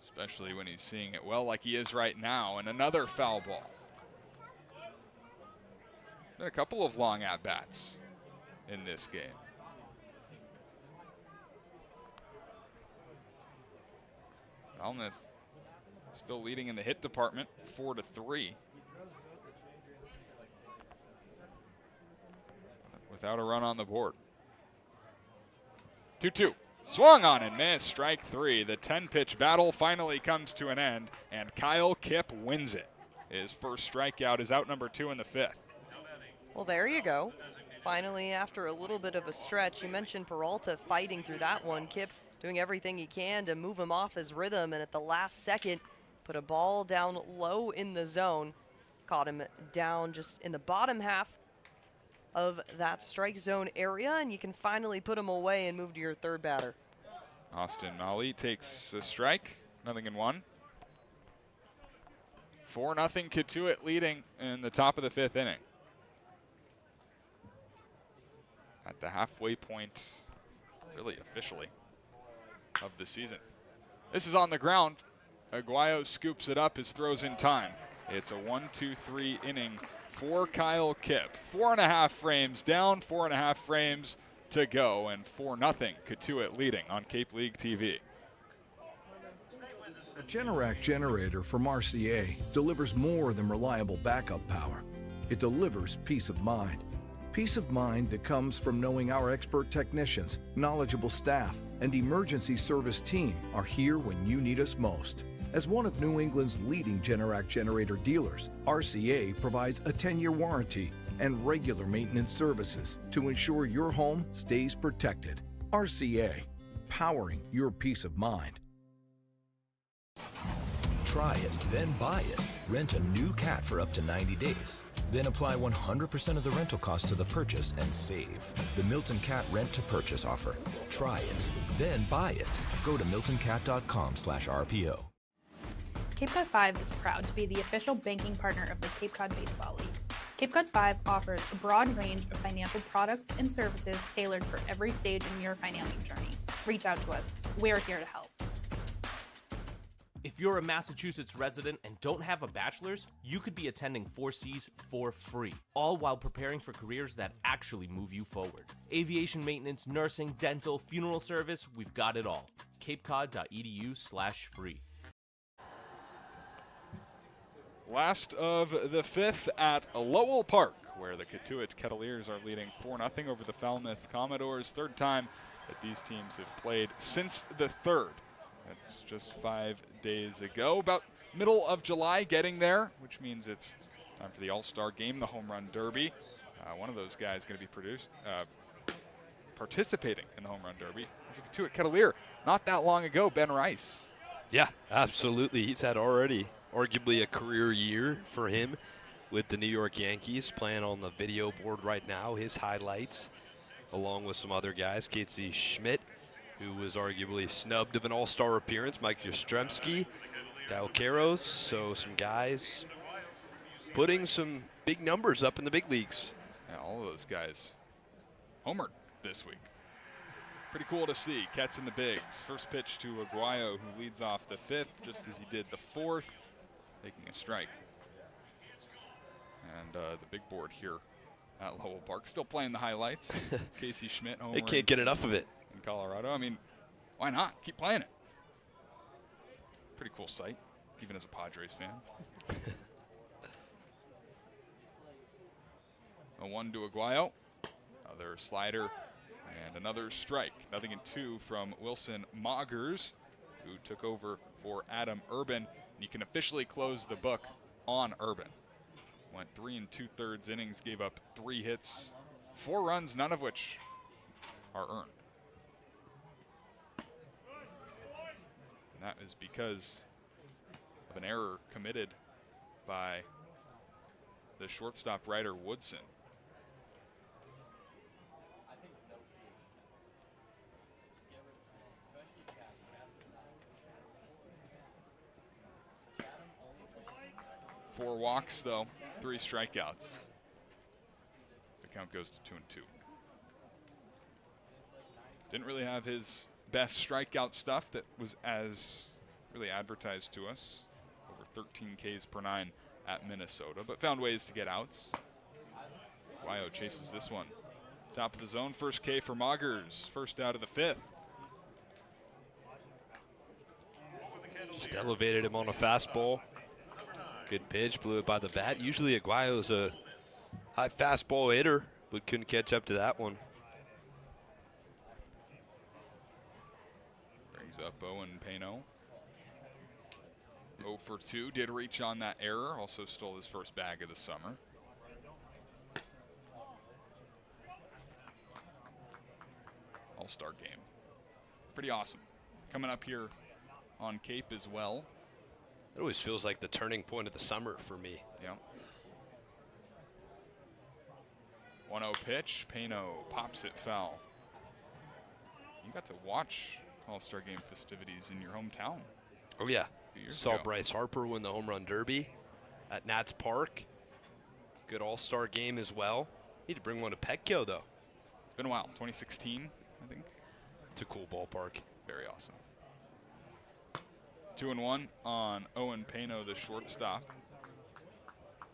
Especially when he's seeing it well like he is right now. And another foul ball. Been a couple of long at-bats in this game. Falmouth still leading in the hit department, 4-3. Without a run on the board. 2-2. Swung on and missed. Strike 3. The 10-pitch battle finally comes to an end, and Kyle Kipp wins it. His first strikeout is out number 2 in the 5th. Well, there you go. Finally, after a little bit of a stretch, you mentioned Peralta fighting through that one. Kipp doing everything he can to move him off his rhythm, and at the last second, put a ball down low in the zone. Caught him down just in the bottom half of that strike zone area, and you can finally put him away and move to your third batter. Austin Mali takes a strike, 0-1. 4-0 Cotuit leading in the top of the 5th inning. At the halfway point, really officially, of the season. This is on the ground. Aguayo scoops it up, his throws in time. It's a 1-2-3 inning for Kyle Kipp. 4.5 frames down, 4.5 frames to go, and 4-0 Cotuit leading on Cape League TV. A Generac generator from RCA delivers more than reliable backup power. It delivers peace of mind. Peace of mind that comes from knowing our expert technicians, knowledgeable staff, and emergency service team are here when you need us most. As one of New England's leading Generac generator dealers, RCA provides a 10-year warranty and regular maintenance services to ensure your home stays protected. RCA, powering your peace of mind. Try it, then buy it. Rent a new cat for up to 90 days. Then apply 100% of the rental cost to the purchase and save. The Milton Cat Rent to Purchase offer. Try it, then buy it. Go to miltoncat.com/RPO. Cape Cod 5 is proud to be the official banking partner of the Cape Cod Baseball League. Cape Cod 5 offers a broad range of financial products and services tailored for every stage in your financial journey. Reach out to us. We're here to help. If you're a Massachusetts resident and don't have a bachelor's, you could be attending 4Cs for free, all while preparing for careers that actually move you forward. Aviation maintenance, nursing, dental, funeral service, we've got it all. capecod.edu/free. Last of the 5th at Lowell Park, where the Cotuit Kettleers are leading 4-0 over the Falmouth Commodores. Third time that these teams have played since the 3rd. That's just 5 days ago. About middle of July getting there, which means it's time for the All-Star Game, the Home Run Derby. One of those guys going to be participating in the Home Run Derby. As a Cotuit Kettleer not that long ago, Ben Rice. Yeah, absolutely. He's had already arguably a career year for him with the New York Yankees, playing on the video board right now. His highlights, along with some other guys, Casey Schmidt, who was arguably snubbed of an all-star appearance, Mike Yastrzemski, Kyle Caros, so some guys putting some big numbers up in the big leagues. Yeah, all of those guys homered this week. Pretty cool to see. Ketts in the bigs. First pitch to Aguayo, who leads off the 5th, just as he did the 4th, taking a strike. And the big board here at Lowell Park, still playing the highlights. Casey Schmidt homer. They can't get enough of it. In Colorado. I mean, why not? Keep playing it. Pretty cool sight, even as a Padres fan. A 1 to Aguayo. Another slider and another strike. 0-2 from Wilson Moggers, who took over for Adam Ervin. And you can officially close the book on Ervin. Went 3 2/3 innings, gave up 3 hits, 4 runs, none of which are earned. And that is because of an error committed by the shortstop Ryder Woodson. Four walks, though, 3 strikeouts. The count goes to 2-2. Didn't really have his best strikeout stuff that was as really advertised to us. Over 13 Ks per 9 at Minnesota, but found ways to get outs. Aguayo chases this one. Top of the zone, first K for Moggers. First out of the 5th. Just elevated him on a fastball. Good pitch, blew it by the bat. Usually Aguayo's a high fastball hitter, but couldn't catch up to that one. Brings up Owen Pano. 0 for 2, did reach on that error. Also stole his first bag of the summer. All-Star game. Pretty awesome. Coming up here on Cape as well. It always feels like the turning point of the summer for me. Yeah. 1-0 pitch. Pano pops it foul. You got to watch All-Star Game festivities in your hometown. Oh, yeah. Saw ago. Bryce Harper win the home run derby at Nats Park. Good All-Star Game as well. Need to bring one to Petco, though. It's been a while. 2016, I think. It's a cool ballpark. Very awesome. 2-1 on Owen Pano, the shortstop.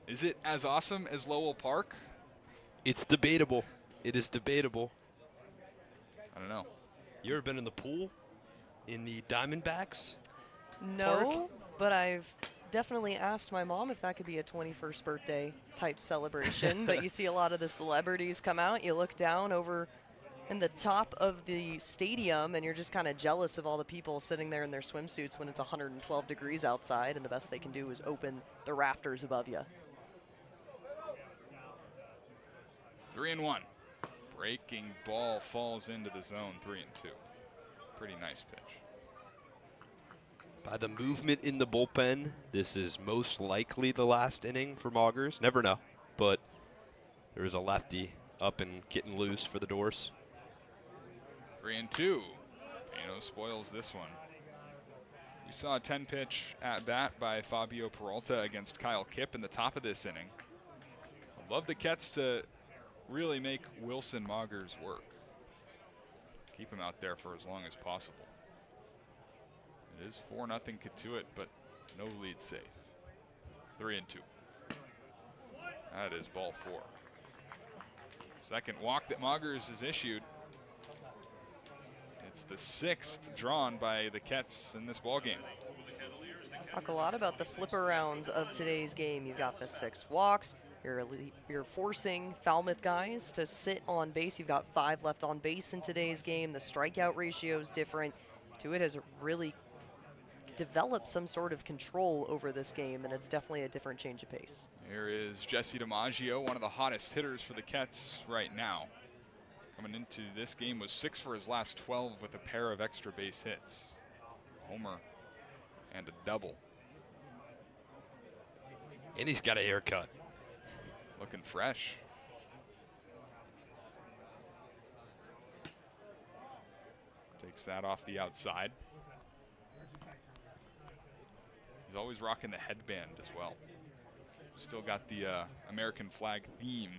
Is it as awesome as Lowell Park? It's debatable. It is debatable. I don't know. You ever been in the pool in the Diamondbacks? No, Park? but I've definitely asked my mom if that could be a 21st birthday type celebration. But you see a lot of the celebrities come out. You look down over in the top of the stadium, and you're just kind of jealous of all the people sitting there in their swimsuits when it's 112 degrees outside, and the best they can do is open the rafters above you. 3-1. Breaking ball falls into the zone. 3-2. Pretty nice pitch. By the movement in the bullpen, this is most likely the last inning for Moggers. Never know, but there's a lefty up and getting loose for the Dores. 3-2. Pano spoils this one. We saw a 10-pitch at-bat by Fabio Peralta against Kyle Kipp in the top of this inning. I'd love the Ketts to really make Wilson Moggers work. Keep him out there for as long as possible. It is 4-0 Cotuit, but no lead safe. 3-2. That is ball 4. Second walk that Moggers has issued. It's the 6th drawn by the Ketts in this ballgame. Talk a lot about the flipper rounds of today's game. You've got the 6 walks. You're forcing Falmouth guys to sit on base. You've got 5 left on base in today's game. The strikeout ratio is different. Cotuit has really developed some sort of control over this game, and it's definitely a different change of pace. Here is Jesse DiMaggio, one of the hottest hitters for the Ketts right now. Coming into this game was 6 for his last 12 with a pair of extra base hits. Homer and a double. And he's got a haircut. Looking fresh. Takes that off the outside. He's always rocking the headband as well. Still got the American flag theme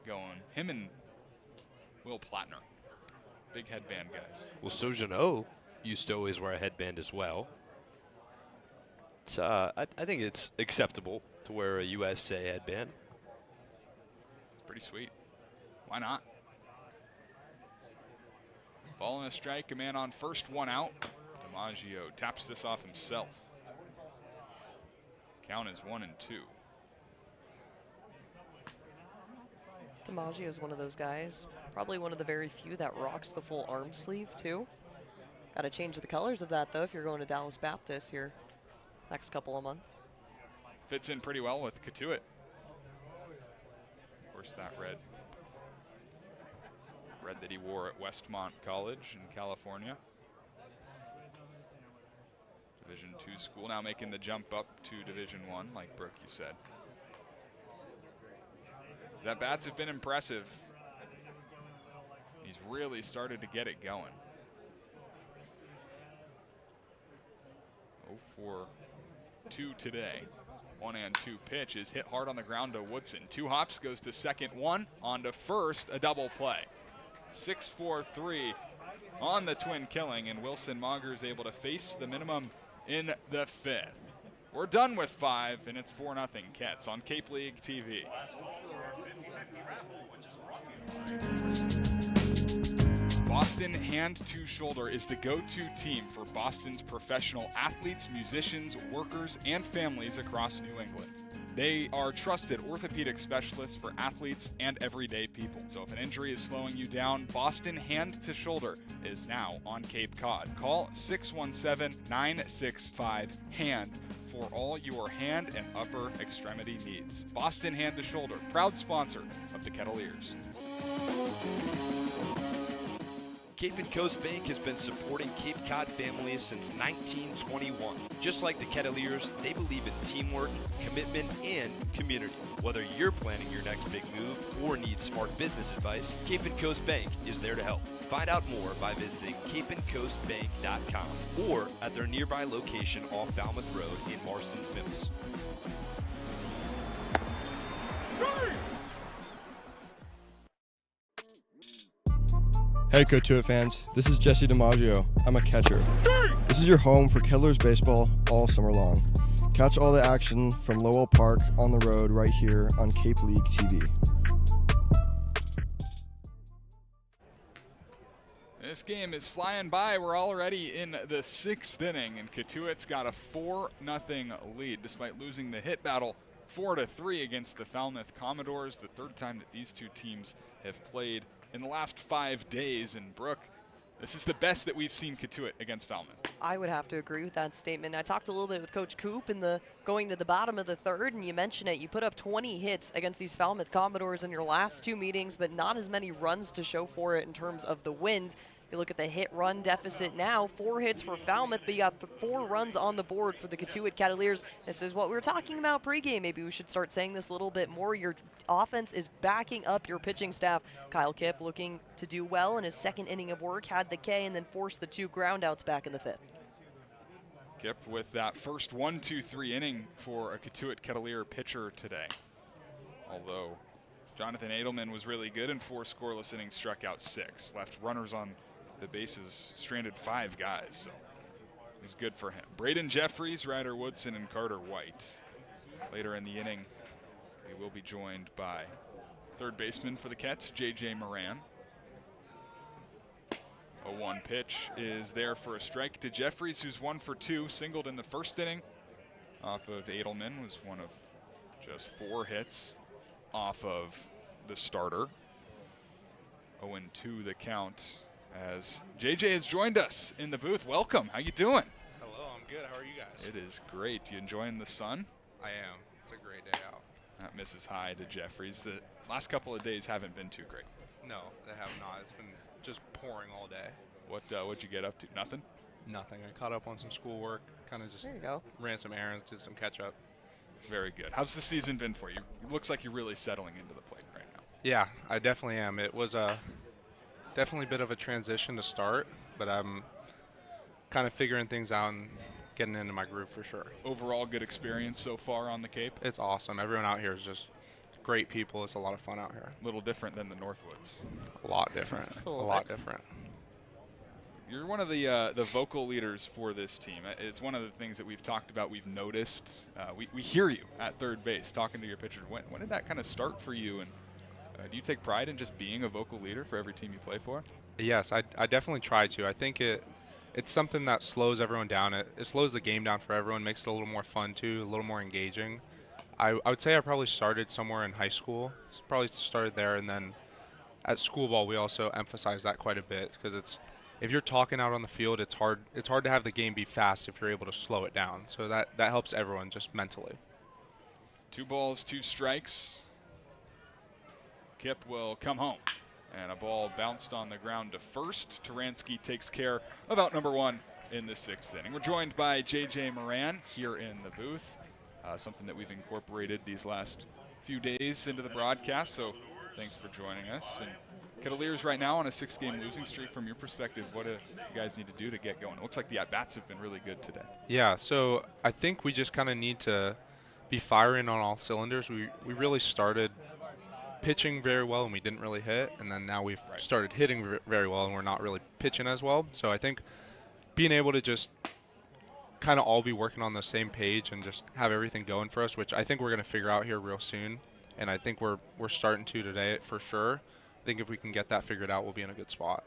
going. Him and Will Plattner. Big headband guys. Well, Sojano used to always wear a headband as well. It's, I think it's acceptable to wear a USA headband. It's pretty sweet. Why not? Ball and a strike, a man on first, one out. DiMaggio taps this off himself. Count is 1-2. DiMaggio is one of those guys, probably one of the very few that rocks the full arm sleeve too. Got to change the colors of that though if you're going to Dallas Baptist here next couple of months. Fits in pretty well with Cotuit. Of course, that red that he wore at Westmont College in California. Division II school, now making the jump up to Division I, like Brooke, you said. That bats have been impressive. He's really started to get it going. 0-4-2 today. 1-2 pitch is hit hard on the ground to Woodson. 2 hops, goes to second, 1 on to first, a double play. 6-4-3 on the twin killing, and Wilson Mager is able to face the minimum in the 5th. We're done with 5, and it's 4-0 Ketts on Cape League TV. Boston Hand to Shoulder is the go-to team for Boston's professional athletes, musicians, workers, and families across New England. They are trusted orthopedic specialists for athletes and everyday people. So if an injury is slowing you down, Boston Hand to Shoulder is now on Cape Cod. Call 617-965-HAND for all your hand and upper extremity needs. Boston Hand to Shoulder, proud sponsor of the Kettleers. Cape and Coast Bank has been supporting Cape Cod families since 1921. Just like the Kettleers, they believe in teamwork, commitment, and community. Whether you're planning your next big move or need smart business advice, Cape and Coast Bank is there to help. Find out more by visiting capeandcoastbank.com or at their nearby location off Falmouth Road in Marston's Mills. Hey Cotuit fans, this is Jesse DiMaggio. I'm a catcher. This is your home for Kettleers baseball all summer long. Catch all the action from Lowell Park on the road right here on Cape League TV. This game is flying by. We're already in the 6th inning, and Cotuit's got a 4-0 lead despite losing the hit battle 4-3 against the Falmouth Commodores, the 3rd time that these two teams have played in the last 5 days. And Brooke, this is the best that we've seen Cotuit against Falmouth. I would have to agree with that statement. I talked a little bit with Coach Coop in the going to the bottom of the 3rd, and you mentioned it. You put up 20 hits against these Falmouth Commodores in your last 2 meetings, but not as many runs to show for it in terms of the wins. You look at the hit-run deficit now, 4 hits for Falmouth, but you got 4 runs on the board for the Cotuit Kettleers. This is what we were talking about pregame. Maybe we should start saying this a little bit more. Your offense is backing up your pitching staff. Kyle Kipp looking to do well in his 2nd inning of work, had the K, and then forced the 2 groundouts back in the 5th. Kipp with that first 1-2-3 inning for a Cotuit Kettleer pitcher today. Although Jonathan Edelman was really good in 4 scoreless innings, struck out 6, left runners on the bases, stranded 5 guys, so it was good for him. Braden Jeffries, Ryder Woodson, and Carter White. Later in the inning, we will be joined by 3rd baseman for the Ketts, J.J. Moran. A 1 pitch is there for a strike to Jeffries, who's 1 for 2, singled in the 1st inning off of Edelman, was one of just 4 hits off of the starter. 0-2 the count as JJ has joined us in the booth. Welcome. How you doing? Hello, I'm good. How are you guys? It is great. You enjoying the sun? I am. It's a great day out. That misses high to Jeffries. The last couple of days haven't been too great. No, they have not. It's been just pouring all day. What'd you get up to? Nothing? Nothing. I caught up on some schoolwork. Kind of just ran some errands, did some catch up. Very good. How's the season been for you? It looks like you're really settling into the plate right now. Yeah, I definitely am. It was definitely a bit of a transition to start, but I'm kind of figuring things out and getting into my groove for sure. Overall, good experience so far on the Cape? It's awesome. Everyone out here is just great people. It's a lot of fun out here. A little different than the Northwoods. A lot different. Just a a little lot bit. different. You're one of the vocal leaders for this team. It's one of the things that we've talked about, we've noticed. We hear you at third base talking to your pitcher. When did that kind of start for you? And do you take pride in just being a vocal leader for every team you play for? Yes, I definitely try to. I think it's something that slows everyone down. It slows the game down for everyone, makes it a little more fun too, a little more engaging. I would say I probably started somewhere in high school. Probably started there, and then at school ball we also emphasize that quite a bit because if you're talking out on the field, it's hard to have the game be fast if you're able to slow it down. So that helps everyone just mentally. 2 balls, 2 strikes. Kip will come home. And a ball bounced on the ground to first. Taransky takes care of out number 1 in the 6th inning. We're joined by J.J. Moran here in the booth. Something that we've incorporated these last few days into the broadcast. So thanks for joining us. And Kettleers right now on a 6-game losing streak. From your perspective, what do you guys need to do to get going? It looks like the at-bats have been really good today. Yeah, so I think we just kind of need to be firing on all cylinders. We really started pitching very well and we didn't really hit, and then now we've started hitting very well and we're not really pitching as well. So I think being able to just kind of all be working on the same page and just have everything going for us, which I think we're going to figure out here real soon, and I think we're starting to today for sure. I think if we can get that figured out, we'll be in a good spot.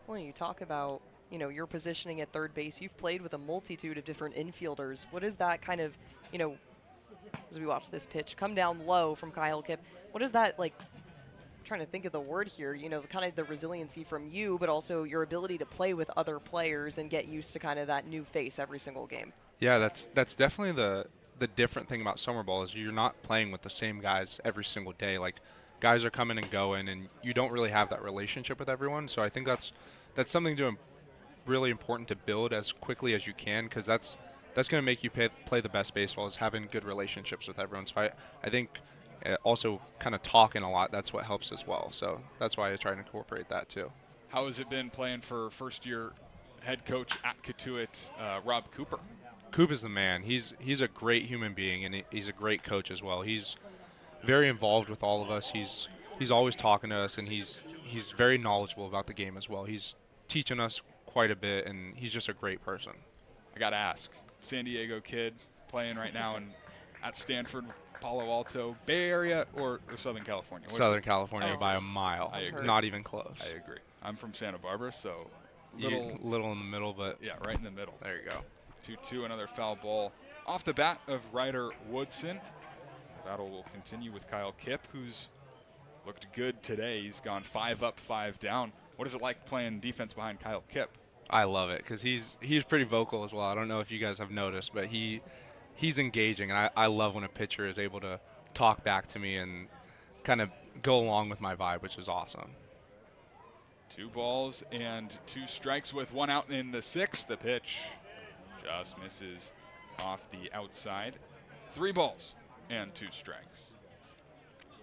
Well, you talk about, your positioning at third base. You've played with a multitude of different infielders. What is that kind of, as we watch this pitch come down low from Kyle Kip, what is that like? I'm trying to think of the word here, kind of the resiliency from you, but also your ability to play with other players and get used to kind of that new face every single game. Yeah, that's definitely the different thing about summer ball is you're not playing with the same guys every single day. Like, guys are coming and going, and you don't really have that relationship with everyone. So I think that's something really important to build as quickly as you can, because that's going to make you play the best baseball, is having good relationships with everyone. So I think also kind of talking a lot, that's what helps as well. So that's why I try to incorporate that too. How has it been playing for first-year head coach at Cotuit, Rob Cooper? Coop is the man. He's a great human being, and he's a great coach as well. He's very involved with all of us. He's always talking to us, and he's very knowledgeable about the game as well. He's teaching us quite a bit, and he's just a great person. I got to ask, San Diego kid playing right now at Stanford, Palo Alto, Bay Area, or Southern California? Southern California by a mile. I agree. Not even close. I agree. I'm from Santa Barbara, so little in the middle, but yeah, right in the middle. There you go. 2-2, another foul ball off the bat of Ryder Woodson. The battle will continue with Kyle Kip, who's looked good today. He's gone 5 up, 5 down. What is it like playing defense behind Kyle Kip? I love it because he's pretty vocal as well. I don't know if you guys have noticed, but he's engaging, and I love when a pitcher is able to talk back to me and kind of go along with my vibe, which is awesome. 2 balls and 2 strikes with 1 out in the 6th. The pitch just misses off the outside. 3 balls and 2 strikes.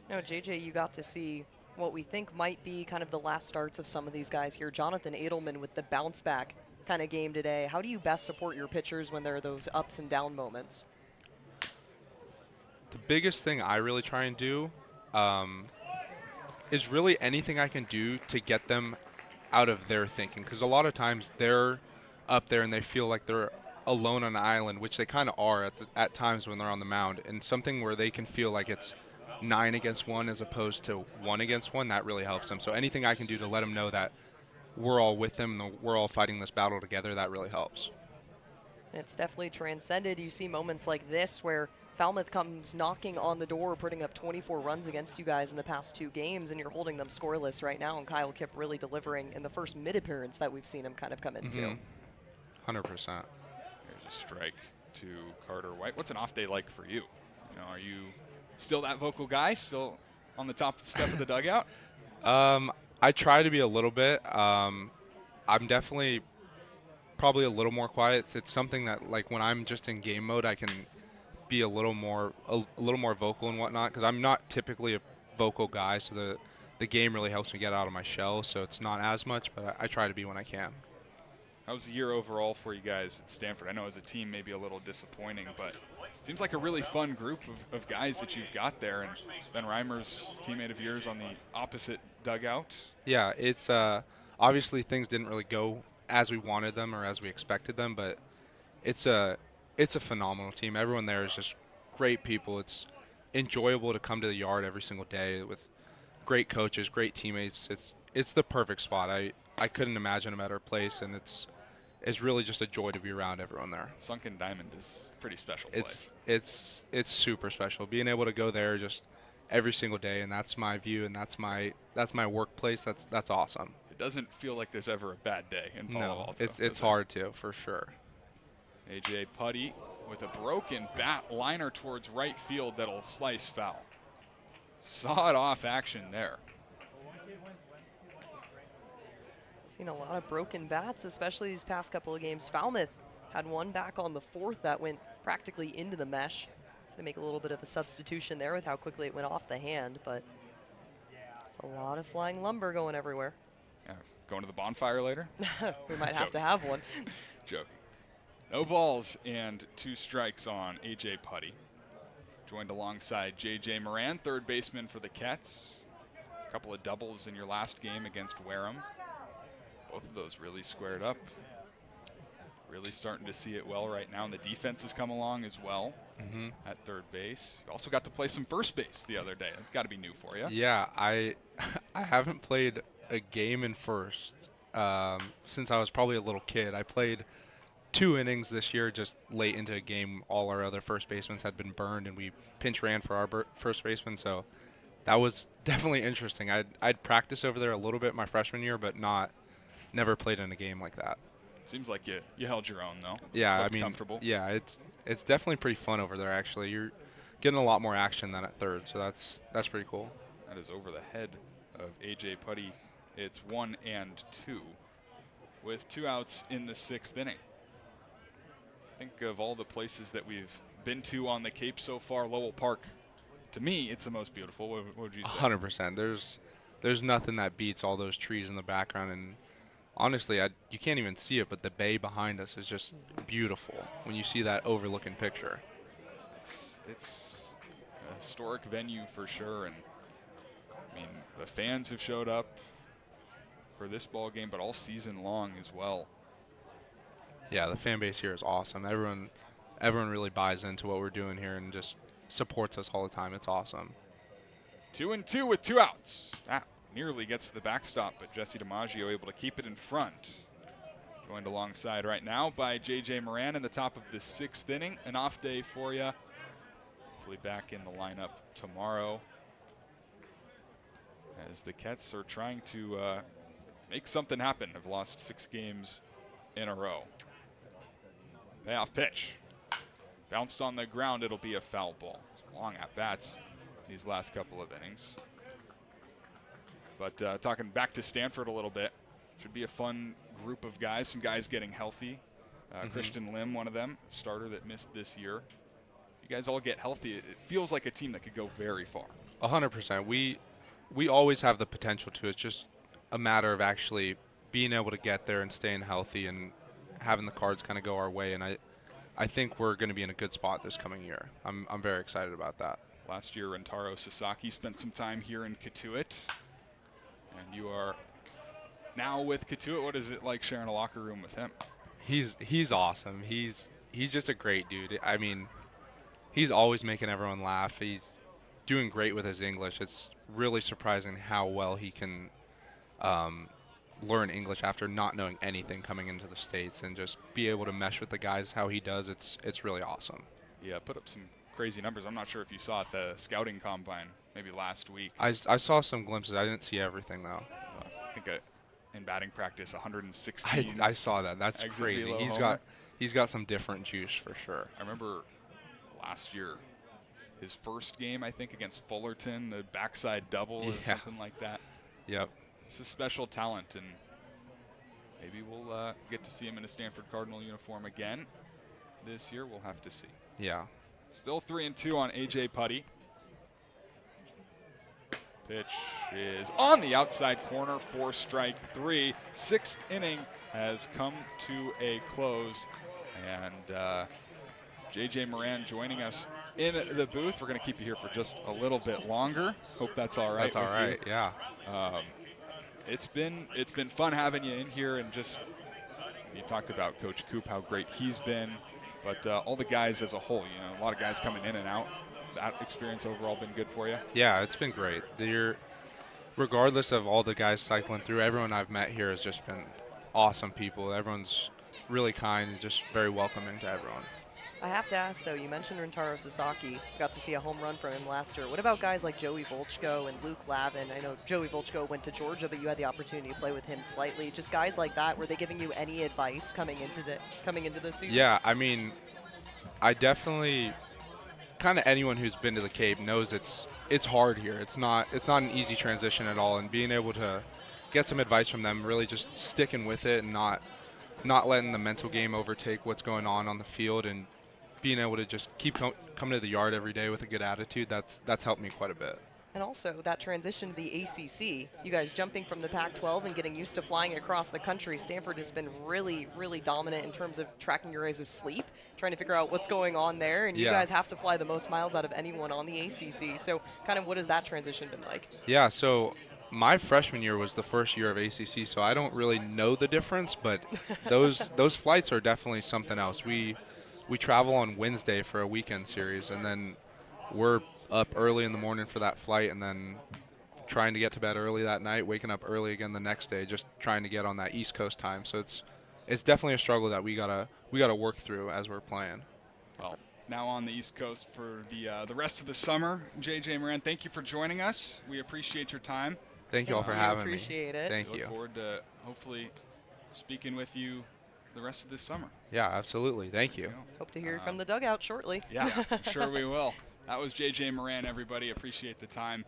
Now, JJ, you got to see what we think might be kind of the last starts of some of these guys here. Jonathan Edelman with the bounce back kind of game today. How do you best support your pitchers when there are those ups and down moments? The biggest thing I really try and do is really anything I can do to get them out of their thinking, because a lot of times they're up there and they feel like they're alone on an island, which they kind of are at times when they're on the mound, and something where they can feel like it's 9 against 1 as opposed to 1 against 1, that really helps them. So anything I can do to let them know that we're all with them, we're all fighting this battle together, that really helps. It's definitely transcended. You see moments like this where Falmouth comes knocking on the door, putting up 24 runs against you guys in the past 2 games, and you're holding them scoreless right now, and Kyle Kip really delivering in the first mid-appearance that we've seen him kind of come into. 100%. Here's a strike to Carter White. What's an off day like for you? Are you still that vocal guy, still on the top step of the dugout? I try to be a little bit. I'm definitely probably a little more quiet. It's something that, like, when I'm just in game mode, I can be a little more vocal and whatnot, because I'm not typically a vocal guy, so the game really helps me get out of my shell, so it's not as much, but I try to be when I can. How was the year overall for you guys at Stanford? I know as a team maybe a little disappointing, but seems like a really fun group of guys that you've got there. And Ben Reimer's teammate of yours on the opposite dugout. Yeah, it's obviously things didn't really go as we wanted them or as we expected them, but it's a phenomenal team. Everyone there is just great people. It's enjoyable to come to the yard every single day with great coaches, great teammates. It's the perfect spot. I couldn't imagine a better place, and it's really just a joy to be around everyone there. Sunken Diamond is a pretty special place. It's super special. Being able to go there just every single day, and that's my view, and that's my workplace. That's awesome. It doesn't feel like there's ever a bad day in Palo No, Alto. it's hard to, for sure. AJ Putty with a broken bat liner towards right field that'll slice foul. Sawed-off action there. Seen a lot of broken bats, especially these past couple of games. Falmouth had one back on the 4th that went practically into the mesh. To make a little bit of a substitution there with how quickly it went off the hand, but it's a lot of flying lumber going everywhere. Yeah, going to the bonfire later? We might have to have one. Joking. No balls and 2 strikes on AJ Putty. Joined alongside JJ Moran, third baseman for the Ketts. A couple of doubles in your last game against Wareham. Both of those really squared up. Really starting to see it well right now, and the defense has come along as well at third base. You also got to play some first base the other day. That's got to be new for you. Yeah, I haven't played a game in first since I was probably a little kid. I played 2 innings this year, just late into a game. All our other first basemen had been burned, and we pinch ran for our first baseman, so that was definitely interesting. I'd practice over there a little bit my freshman year, but never played in a game like that. Seems like you held your own, though. Yeah, Looked I mean, comfortable. Yeah, it's definitely pretty fun over there, actually. You're getting a lot more action than at third, so that's pretty cool. That is over the head of AJ Putty. It's 1 and 2 with 2 outs in the 6th inning. Think of all the places that we've been to on the Cape so far. Lowell Park, to me, it's the most beautiful. What would you say? 100%. There's nothing that beats all those trees in the background, and honestly, you can't even see it, but the bay behind us is just beautiful when you see that overlooking picture. It's a historic venue for sure, and I mean the fans have showed up for this ball game, but all season long as well. Yeah, the fan base here is awesome. Everyone really buys into what we're doing here and just supports us all the time. It's awesome. 2 and 2 with 2 outs. That nearly gets the backstop, but Jesse DiMaggio able to keep it in front. Joined alongside right now by J.J. Moran in the top of the 6th inning. An off day for you. Hopefully back in the lineup tomorrow, as the Ketts are trying to make something happen. Have lost 6 games in a row. Payoff pitch. Bounced on the ground. It'll be a foul ball. Some long at-bats these last couple of innings. But talking back to Stanford a little bit, should be a fun group of guys. Some guys getting healthy. Christian Lim, one of them, starter that missed this year. You guys all get healthy. It feels like a team that could go very far. 100%. We always have the potential to. It's just a matter of actually being able to get there and staying healthy and having the cards kind of go our way. And I think we're going to be in a good spot this coming year. I'm very excited about that. Last year, Rentaro Sasaki spent some time here in Cotuit. And you are now with Cotuit. What is it like sharing a locker room with him? He's awesome. He's just a great dude. I mean, he's always making everyone laugh. He's doing great with his English. It's really surprising how well he can learn English after not knowing anything coming into the States, and just be able to mesh with the guys how he does. It's really awesome. Yeah, put up some crazy numbers. I'm not sure if you saw at the scouting combine maybe last week. I saw some glimpses. I didn't see everything, though. I think in batting practice, 116. I saw that. That's crazy. He's got some different juice for sure. I remember last year, his first game, I think, against Fullerton, the backside double or something like that. Yep. It's a special talent, and maybe we'll get to see him in a Stanford Cardinal uniform again this year. We'll have to see. Yeah. Still 3 and 2 on AJ Putty. Pitch is on the outside corner for strike 3. 6th inning has come to a close, and J.J. Moran joining us in the booth. We're going to keep you here for just a little bit longer. Hope that's all right. That's all with right, you. yeah. It's been fun having you in here, and just you talked about Coach Coop, how great he's been, but all the guys as a whole, a lot of guys coming in and out. That experience overall been good for you? Yeah, it's been great. Regardless of all the guys cycling through, everyone I've met here has just been awesome people. Everyone's really kind and just very welcoming to everyone. I have to ask, though, you mentioned Rintaro Sasaki. Got to see a home run from him last year. What about guys like Joey Volchko and Luke Lavin? I know Joey Volchko went to Georgia, but you had the opportunity to play with him slightly. Just guys like that, were they giving you any advice coming into this season? Yeah, I mean, I definitely, kind of anyone who's been to the Cape knows it's hard here. It's not an easy transition at all, and being able to get some advice from them, really just sticking with it and not letting the mental game overtake what's going on the field, and being able to just keep coming to the yard every day with a good attitude, that's helped me quite a bit. And also that transition to the ACC, you guys jumping from the Pac-12 and getting used to flying across the country. Stanford has been really, really dominant in terms of tracking your guys' sleep, trying to figure out what's going on there. And you guys have to fly the most miles out of anyone on the ACC. So kind of what has that transition been like? Yeah, so my freshman year was the first year of ACC, so I don't really know the difference, but those flights are definitely something else. We travel on Wednesday for a weekend series, and then we're up early in the morning for that flight, and then trying to get to bed early that night, waking up early again the next day, just trying to get on that East Coast time. So it's definitely a struggle that we gotta work through as we're playing. Well, now on the East Coast for the rest of the summer. J.J. Moran, thank you for joining us. We appreciate your time. Thank you all for having me. Appreciate it. Thank you. Look forward to hopefully speaking with you the rest of this summer. Yeah, absolutely. Thank you. Hope to hear from the dugout shortly. Yeah, I'm sure we will. That was J.J. Moran, everybody. Appreciate the time.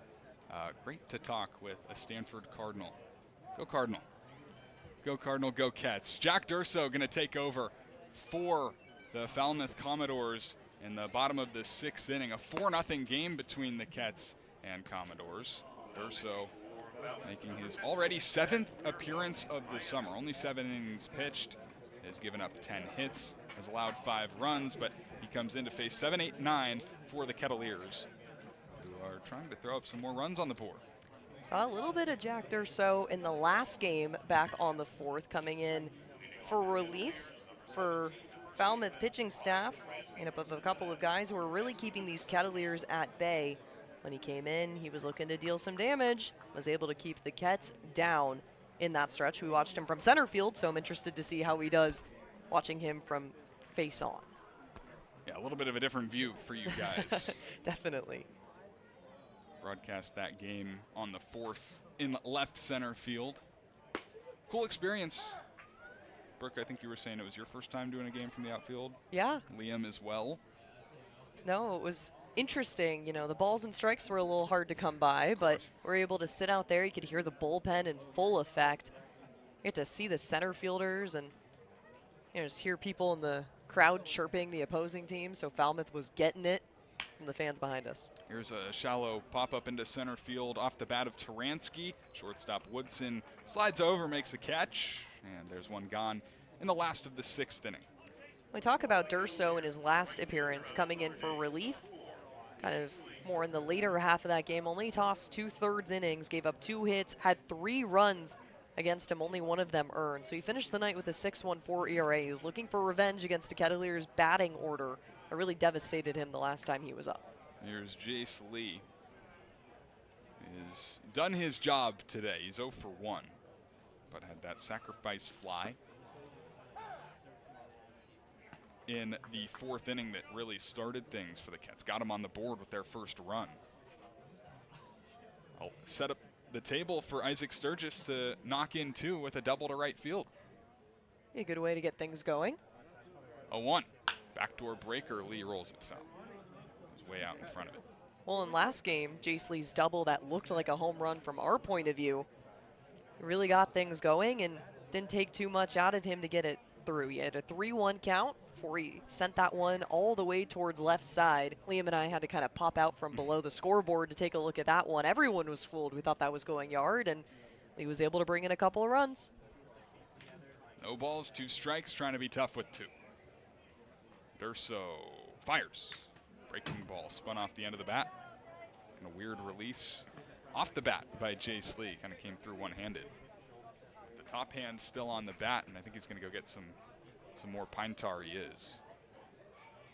Great to talk with a Stanford Cardinal. Go Cardinal. Go Cardinal, go Ketts. Jack Durso going to take over for the Falmouth Commodores in the bottom of the 6th inning. A 4-0 game between the Ketts and Commodores. Durso making his already 7th appearance of the summer. Only 7 innings pitched. Has given up 10 hits, has allowed 5 runs, but he comes in to face 7, 8, 9 for the Kettleers, who are trying to throw up some more runs on the board. Saw a little bit of Jack Durso in the last game back on the 4th, coming in for relief for Falmouth pitching staff, made up of a couple of guys who are really keeping these Kettleers at bay. When he came in, he was looking to deal some damage, was able to keep the Ketts down in that stretch. We watched him from center field, so I'm interested to see how he does watching him from face on. Yeah, a little bit of a different view for you guys. Definitely. Broadcast that game on the 4th in left center field. Cool experience. Brooke, I think you were saying it was your first time doing a game from the outfield. Yeah. Liam as well. No, it was interesting. The balls and strikes were a little hard to come by, but we're able to sit out there. You could hear the bullpen in full effect. You get to see the center fielders and just hear people in the crowd chirping the opposing team. So Falmouth was getting it from the fans behind us. Here's a shallow pop-up into center field off the bat of Taransky. Shortstop Woodson slides over, makes the catch, and there's one gone in the last of the 6th inning. We talk about Durso in his last appearance coming in for relief. Kind of more in the later half of that game. Only tossed 2/3 innings, gave up 2 hits, had 3 runs against him, only 1 of them earned. So he finished the night with a 6.14 ERA. He was looking for revenge against the Kettleers' batting order that really devastated him the last time he was up. Here's Jace Lee. He's done his job today. He's 0 for 1, but had that sacrifice fly in the 4th inning that really started things for the Ketts. Got them on the board with their first run. I'll set up the table for Isaac Sturgis to knock in 2 with a double to right field. A good way to get things going. A 1. Backdoor breaker. Lee rolls it foul. He's way out in front of it. Well, in last game, Jace Lee's double that looked like a home run from our point of view really got things going and didn't take too much out of him to get it through. He had a 3-1 count before he sent that one all the way towards left side. Liam and I had to kind of pop out from below the scoreboard to take a look at that one. Everyone was fooled. We thought that was going yard, and Lee was able to bring in a couple of runs. No balls, 2 strikes, trying to be tough with 2. Durso Fires. Breaking ball spun off the end of the bat. And a weird release off the bat by Jace Lee. Kind of came through one-handed. The top hand still on the bat, and I think he's going to go get some more pine tar. He is.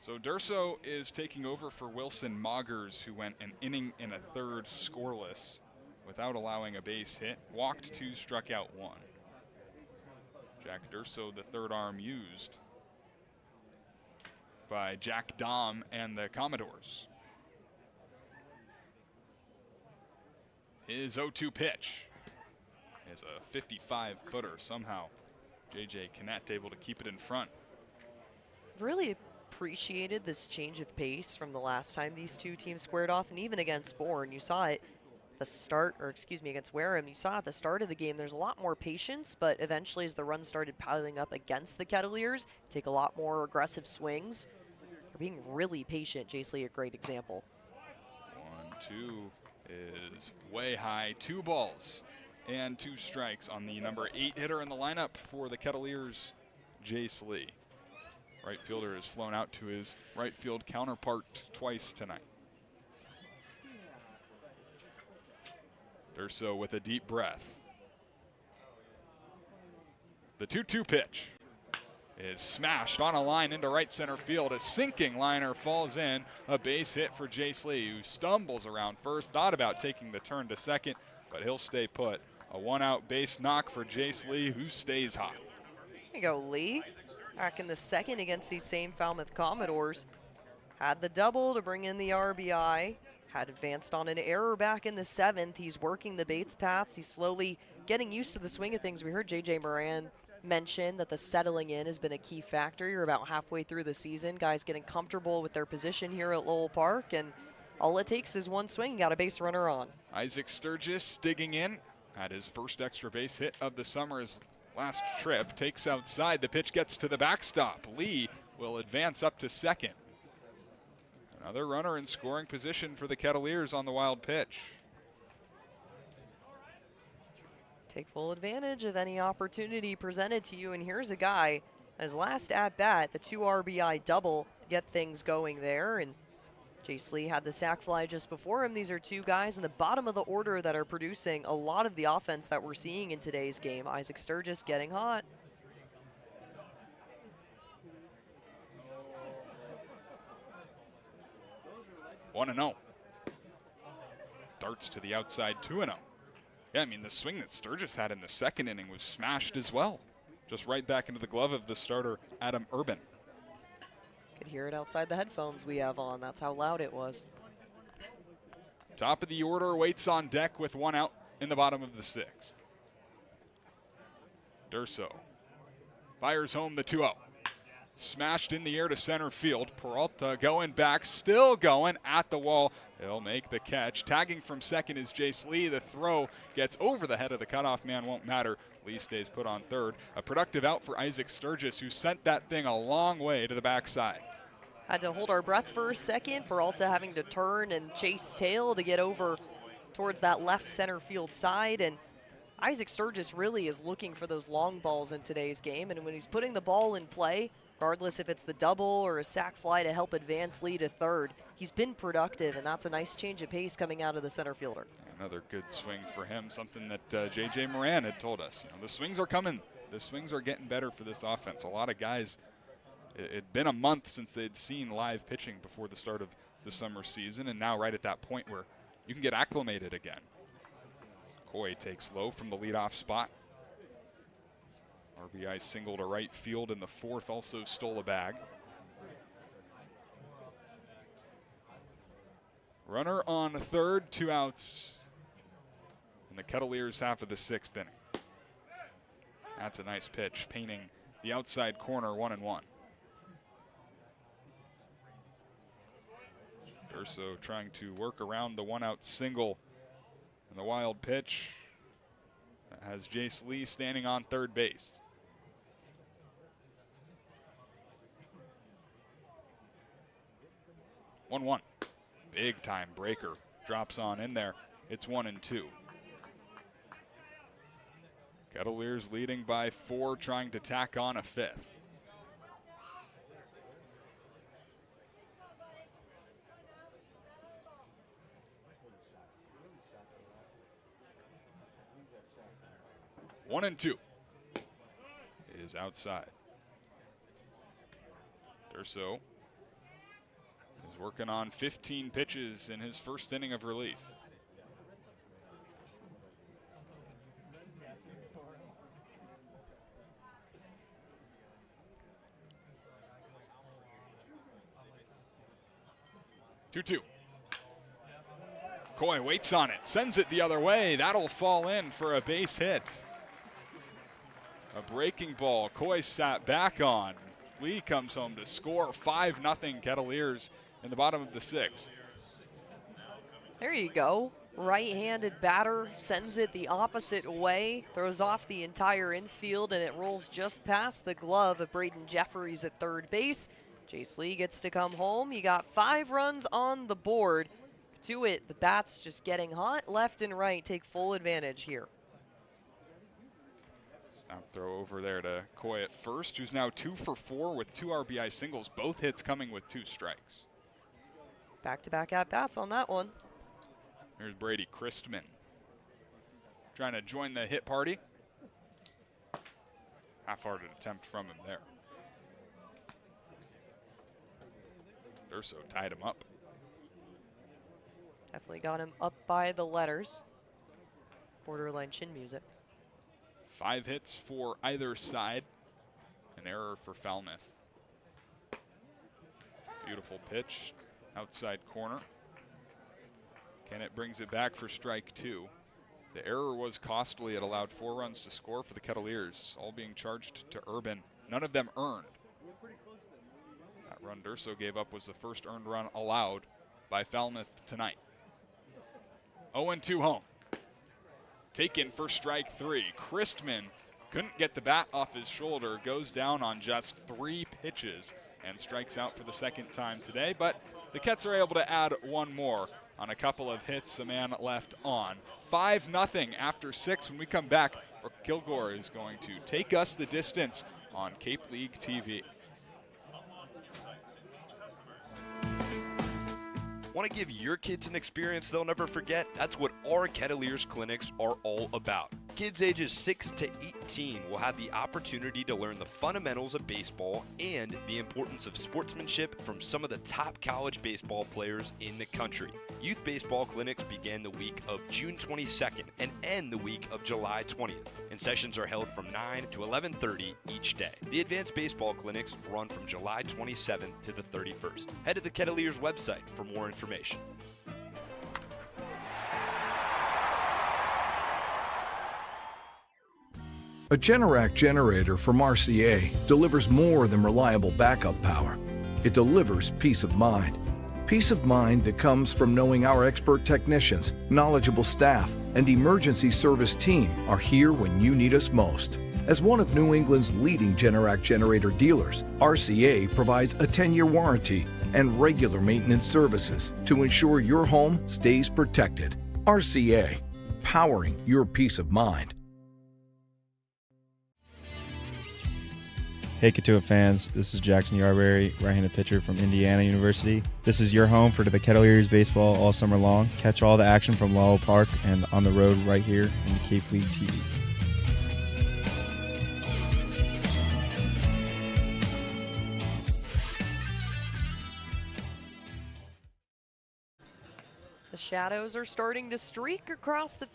So Durso is taking over for Wilson Moggers, who went an inning and a third scoreless without allowing a base hit. Walked 2, struck out 1. Jack Durso, the third arm used by Jack Dom and the Commodores. His 0-2 pitch is a 55-footer. Somehow J.J. Kennett able to keep it in front. Really appreciated this change of pace from the last time these two teams squared off, and even against Bourne, you saw it the start, or excuse me, against Wareham, you saw at the start of the game there's a lot more patience, but eventually as the runs started piling up against the Kettleers, take a lot more aggressive swings. They're being really patient. Jace Lee, a great example. 1-2 is way high. 2 balls and 2 strikes on the number 8 hitter in the lineup for the Kettleers, Jace Lee. Right fielder has flown out to his right field counterpart twice tonight. Durso with a deep breath. The 2-2 pitch is smashed on a line into right center field. A sinking liner falls in. A base hit for Jace Lee, who stumbles around first. Thought about taking the turn to second, but he'll stay put. A 1-out base knock for Jace Lee, who stays hot. There you go, Lee. Back in the second against these same Falmouth Commodores. Had the double to bring in the RBI. Had advanced on an error back in the 7th. He's working the base paths. He's slowly getting used to the swing of things. We heard J.J. Moran mention that the settling in has been a key factor. You're about halfway through the season. Guys getting comfortable with their position here at Lowell Park, and all it takes is one swing. Got a base runner on. Isaac Sturgis digging in. Had his first extra base hit of the summer's last trip. Takes outside. The pitch gets to the backstop. Lee will advance up to second. Another runner in scoring position for the Kettleers on the wild pitch. Take full advantage of any opportunity presented to you, and here's a guy, his last at-bat, the 2 RBI double, get things going there, and Jace Lee had the sac fly just before him. These are 2 guys in the bottom of the order that are producing a lot of the offense that we're seeing in today's game. Isaac Sturgis getting hot. One and 0. Darts to the outside, 2-0. Yeah, I mean, the swing that Sturgis had in the second inning was smashed as well. Just right back into the glove of the starter, Adam Ervin. Could hear it outside the headphones we have on. That's how loud it was. Top of the order waits on deck with 1 out in the bottom of the 6th. Durso fires home the 2-0. Smashed in the air to center field. Peralta going back, still going at the wall. He'll make the catch. Tagging from second is Jace Lee. The throw gets over the head of the cutoff man, won't matter. Lee stays put on third. A productive out for Isaac Sturgis, who sent that thing a long way to the backside. Had to hold our breath for a second. Peralta having to turn and chase tail to get over towards that left center field side. And Isaac Sturgis really is looking for those long balls in today's game. And when he's putting the ball in play, regardless if it's the double or a sac fly to help advance Lee to third, he's been productive, and that's a nice change of pace coming out of the center fielder. Another good swing for him, something that J.J. Moran had told us. You know, the swings are coming. The swings are getting better for this offense. A lot of guys, it'd been a month since they'd seen live pitching before the start of the summer season, and now right at that point where you can get acclimated again. Coy takes low from the leadoff spot. RBI single to right field in the 4th, also stole a bag. Runner on third, 2 outs in the Kettleers half of the 6th inning. That's a nice pitch, painting the outside corner 1-1. Durso trying to work around the 1-out single and the wild pitch. That has Jace Lee standing on third base. 1-1. Big time breaker. Drops on in there. It's 1-2. Kettleers leading by 4, trying to tack on a 5th. 1-2 is outside. Durso is working on 15 pitches in his first inning of relief. Two. Coy waits on it, sends it the other way. That'll fall in for a base hit. A breaking ball. Coy sat back on. Lee comes home to score. 5-0 Kettleers in the bottom of the 6th. There you go. Right-handed batter sends it the opposite way, throws off the entire infield, and it rolls just past the glove of Braden Jeffries at third base. Jace Lee gets to come home. You got 5 runs on the board. To it, the bats just getting hot left and right. Take full advantage here. Snap throw over there to Coy at first, who's now 2 for 4 with 2 RBI singles. Both hits coming with 2 strikes. Back-to-back at-bats on that one. Here's Brady Christman trying to join the hit party. Half-hearted attempt from him there. Durso tied him up. Definitely got him up by the letters. Borderline chin music. 5 hits for either side. An error for Falmouth. Beautiful pitch. Outside corner. Kennett brings it back for strike 2. The error was costly. It allowed 4 runs to score for the Kettleers, all being charged to Ervin. None of them earned. That run Durso gave up was the first earned run allowed by Falmouth tonight. 0-2 home. Taken for strike 3. Christman couldn't get the bat off his shoulder, goes down on just 3 pitches and strikes out for the second time today, but the Ketts are able to add 1 more on a couple of hits, a man left on. 5-0 after 6. When we come back, Brooke Killgore is going to take us the distance on Cape League TV. Want to give your kids an experience they'll never forget? That's what our Kettleers clinics are all about. Kids ages 6 to 18 will have the opportunity to learn the fundamentals of baseball and the importance of sportsmanship from some of the top college baseball players in the country. Youth baseball clinics begin the week of June 22nd and end the week of July 20th, and sessions are held from 9 to 11:30 each day. The advanced baseball clinics run from July 27th to the 31st. Head to the Kettleers website for more information. A Generac generator from Mercier delivers more than reliable backup power. It delivers peace of mind. Peace of mind that comes from knowing our expert technicians, knowledgeable staff, and emergency service team are here when you need us most. As one of New England's leading Generac generator dealers, RCA provides a 10-year warranty and regular maintenance services to ensure your home stays protected. RCA, powering your peace of mind. Hey Cotuit fans, this is Jackson Yarberry, right-handed pitcher from Indiana University. This is your home for the Kettleers baseball all summer long. Catch all the action from Lowell Park and on the road right here in Cape League TV. The shadows are starting to streak across the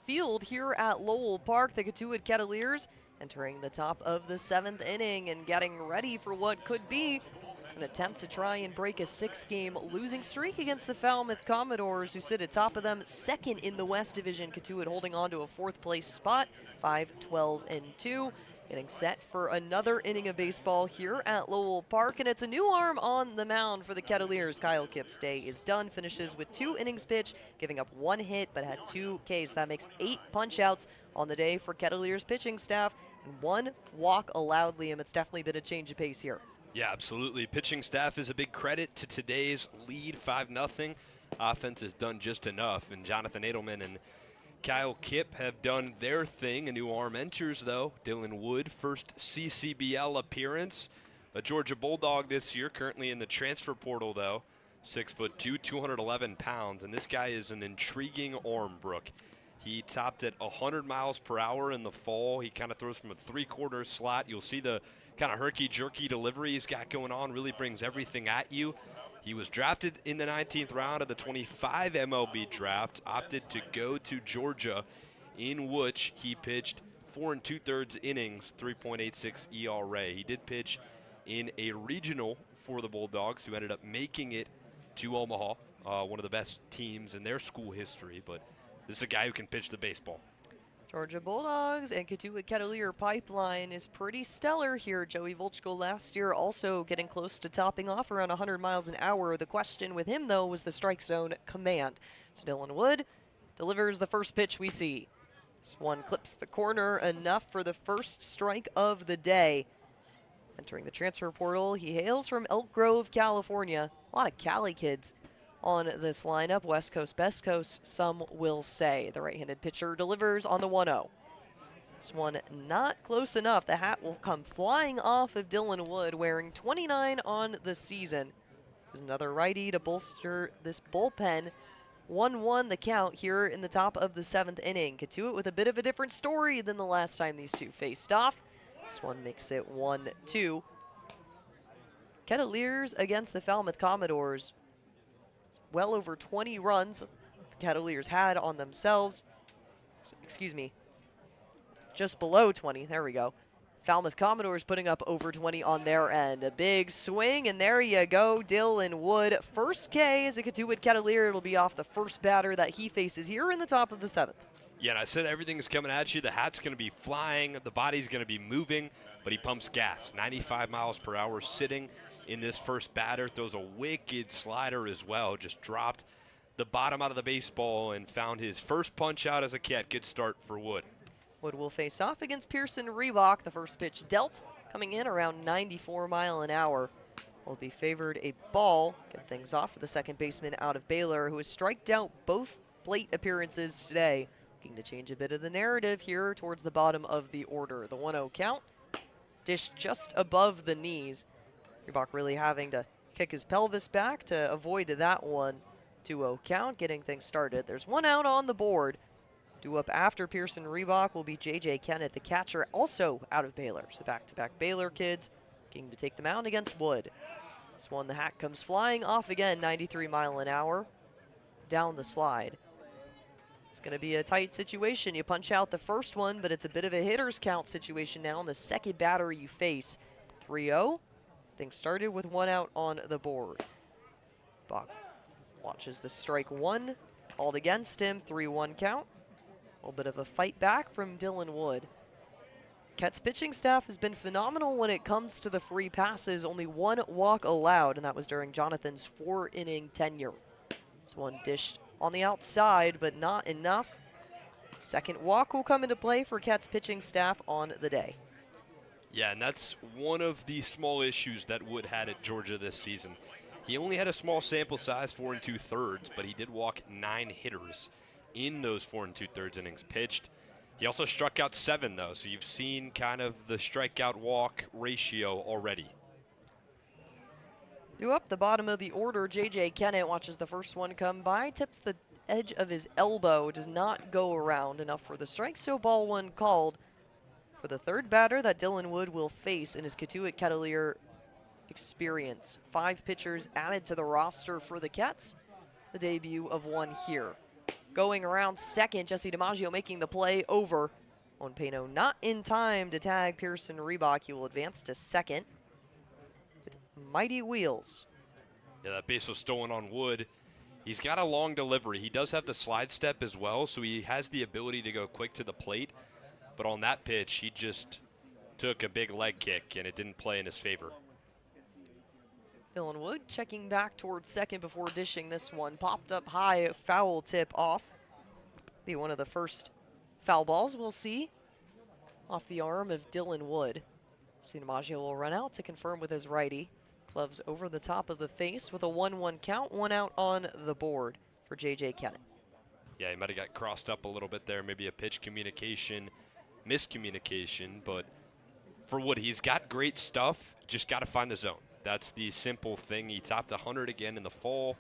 field here at Lowell Park. The Cotuit Kettleers entering the top of the 7th inning and getting ready for what could be an attempt to try and break a 6-game losing streak against the Falmouth Commodores, who sit atop of them, 2nd in the West Division. Cotuit holding on to a 4th place spot, 5-12-2. Getting set for another inning of baseball here at Lowell Park, and it's a new arm on the mound for the Kettleers. Kyle Kipp's day is done, finishes with 2 innings pitched, giving up 1 hit, but had 2 Ks. That makes 8 punch-outs on the day for Kettleers pitching staff, and 1 walk allowed, Liam. It's definitely been a change of pace here. Yeah, absolutely. Pitching staff is a big credit to today's lead, 5-0. Offense has done just enough, and Jonathan Edelman and Kyle Kipp have done their thing. A new arm enters, though. Dylan Wood, first CCBL appearance. A Georgia Bulldog this year, currently in the transfer portal, though. 6'2", 211 pounds, and this guy is an intriguing arm, Brooke. He topped at 100 miles per hour in the fall. He kind of throws from a three-quarter slot. You'll see the kind of herky-jerky delivery he's got going on, really brings everything at you. He was drafted in the 19th round of the 25 MLB draft, opted to go to Georgia, in which he pitched 4 2/3 innings, 3.86 ERA. He did pitch in a regional for the Bulldogs, who ended up making it to Omaha, one of the best teams in their school history. But this is a guy who can pitch the baseball. Georgia Bulldogs and Cotuit Kettleers pipeline is pretty stellar here. Joey Volchko last year also getting close to topping off around 100 miles an hour. The question with him, though, was the strike zone command. So Dylan Wood delivers the first pitch we see. This one clips the corner enough for the first strike of the day. Entering the transfer portal, he hails from Elk Grove, California. A lot of Cali kids on this lineup. West Coast, best coast, some will say. The right-handed pitcher delivers on the 1-0. This one not close enough. The hat will come flying off of Dylan Wood, wearing 29 on the season. There's another righty to bolster this bullpen. 1-1 the count here in the top of the 7th inning. Cotuit with a bit of a different story than the last time these two faced off. This one makes it 1-2. Kettleers against the Falmouth Commodores. Well over 20 runs the Kettleers had on themselves. Excuse me. Just below 20. There we go. Falmouth Commodores putting up over 20 on their end. A big swing, and there you go. Dylan Wood. First K as a Cotuit Kettleer. It'll be off the first batter that he faces here in the top of the 7th. Yeah, and I said everything's coming at you. The hat's going to be flying. The body's going to be moving, but he pumps gas. 95 miles per hour sitting in this first batter. Throws a wicked slider as well. Just dropped the bottom out of the baseball and found his first punch out as a Ket. Good start for Wood. Wood will face off against Pearson Reebok. The first pitch dealt, coming in around 94 mile an hour. Will be favored a ball. Get things off for the second baseman out of Baylor, who has striked out both plate appearances today. Looking to change a bit of the narrative here towards the bottom of the order. The 1-0 count. Dish just above the knees. Reebok really having to kick his pelvis back to avoid that one. 2-0 count, getting things started. There's one out on the board. Due up after Pearson Reebok will be J.J. Kennett, the catcher, also out of Baylor. So back-to-back Baylor kids looking to take the mound against Wood. This one, the hat comes flying off again, 93 mile an hour, down the slide. It's going to be a tight situation. You punch out the first one, but it's a bit of a hitter's count situation now on the second batter you face. 3-0. Things started with one out on the board. Bach watches the strike one. Called against him. 3-1 count. A little bit of a fight back from Dylan Wood. Ketts pitching staff has been phenomenal when it comes to the free passes. Only one walk allowed, and that was during Jonathan's 4-inning tenure. This one dished on the outside, but not enough. Second walk will come into play for Ketts pitching staff on the day. Yeah, and that's one of the small issues that Wood had at Georgia this season. He only had a small sample size, 4 2/3, but he did walk 9 hitters in those 4 2/3 innings pitched. He also struck out 7, though, so you've seen kind of the strikeout-walk ratio already. Due up the bottom of the order, J.J. Kennett watches the first one come by, tips the edge of his elbow, does not go around enough for the strike, so ball one called for the third batter that Dylan Wood will face in his Cotuit Kettleer experience. 5 pitchers added to the roster for the Ketts, the debut of one here. Going around second, Jesse DiMaggio making the play over. Onpeno not in time to tag Pearson Reebok. He will advance to second with mighty wheels. Yeah, that base was stolen on Wood. He's got a long delivery. He does have the slide step as well, so he has the ability to go quick to the plate. But on that pitch, he just took a big leg kick, and it didn't play in his favor. Dylan Wood checking back towards second before dishing this one. Popped up high, foul tip off. Be one of the first foul balls we'll see off the arm of Dylan Wood. DiMaggio will run out to confirm with his righty. Gloves over the top of the face with a 1-1 count. One out on the board for J.J. Kennett. Yeah, he might have got crossed up a little bit there. Maybe a pitch communication, miscommunication. But for Wood, he's got great stuff. Just got to find the zone. That's the simple thing. He topped 100 again in the fall.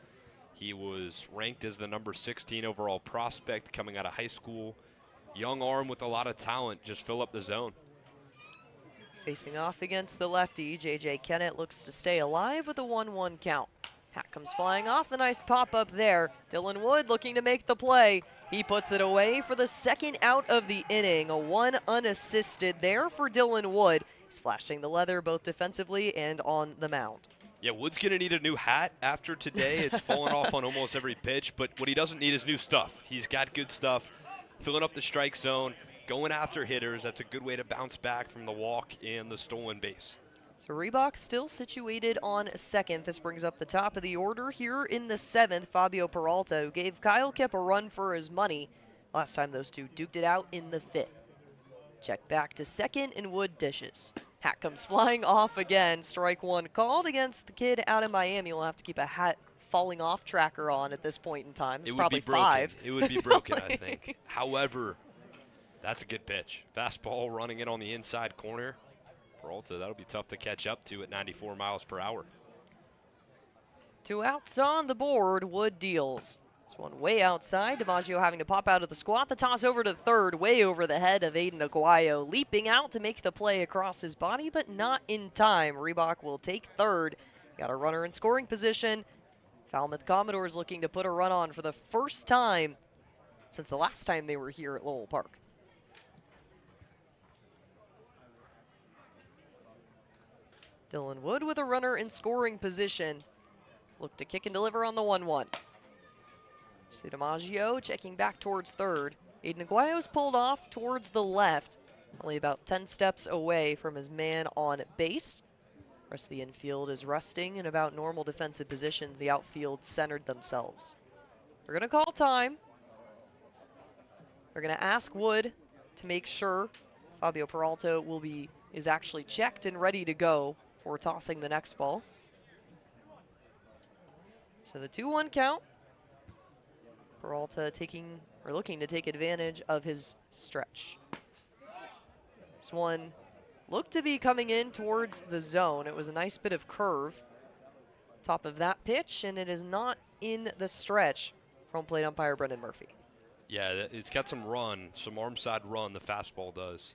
He was ranked as the number 16 overall prospect coming out of high school. Young arm with a lot of talent, just fill up the zone. Facing off against the lefty, J.J. Kennett looks to stay alive with a 1-1 count. Hat comes flying off, a nice pop-up there. Dylan Wood looking to make the play. He puts it away for the second out of the inning. A 1 unassisted there for Dylan Wood. He's flashing the leather both defensively and on the mound. Yeah, Wood's going to need a new hat after today. It's fallen off on almost every pitch, but what he doesn't need is new stuff. He's got good stuff, filling up the strike zone, going after hitters. That's a good way to bounce back from the walk and the stolen base. So Reebok still situated on second. This brings up the top of the order here in the 7th. Fabio Peralta, who gave Kyle Kipp a run for his money. Last time those two duked it out in the 5th. Check back to second, and Wood dishes. Hat comes flying off again. Strike 1 called against the kid out of Miami. We'll have to keep a hat falling off tracker on at this point in time. It's probably 5. It would be broken, I think. However, that's a good pitch. Fastball running in on the inside corner. Peralta, that'll be tough to catch up to at 94 miles per hour. 2 outs on the board. Wood deals. This one way outside. DiMaggio having to pop out of the squat. The toss over to third, way over the head of Aiden Aguayo. Leaping out to make the play across his body, but not in time. Reebok will take third. Got a runner in scoring position. Falmouth Commodores looking to put a run on for the first time since the last time they were here at Lowell Park. Dylan Wood with a runner in scoring position. Look to kick and deliver on the 1-1. See DiMaggio checking back towards third. Aiden Aguayo's pulled off towards the left, only about 10 steps away from his man on base. The rest of the infield is resting in about normal defensive positions. The outfield centered themselves. They're going to call time. They're going to ask Wood to make sure Fabio Peralta is actually checked and ready to go for tossing the next ball. So the 2-1 count. Peralta looking to take advantage of his stretch. This one looked to be coming in towards the zone. It was a nice bit of curve. Top of that pitch, and it is not in the stretch from plate umpire Brendan Murphy. Yeah, it's got some arm side run, the fastball does.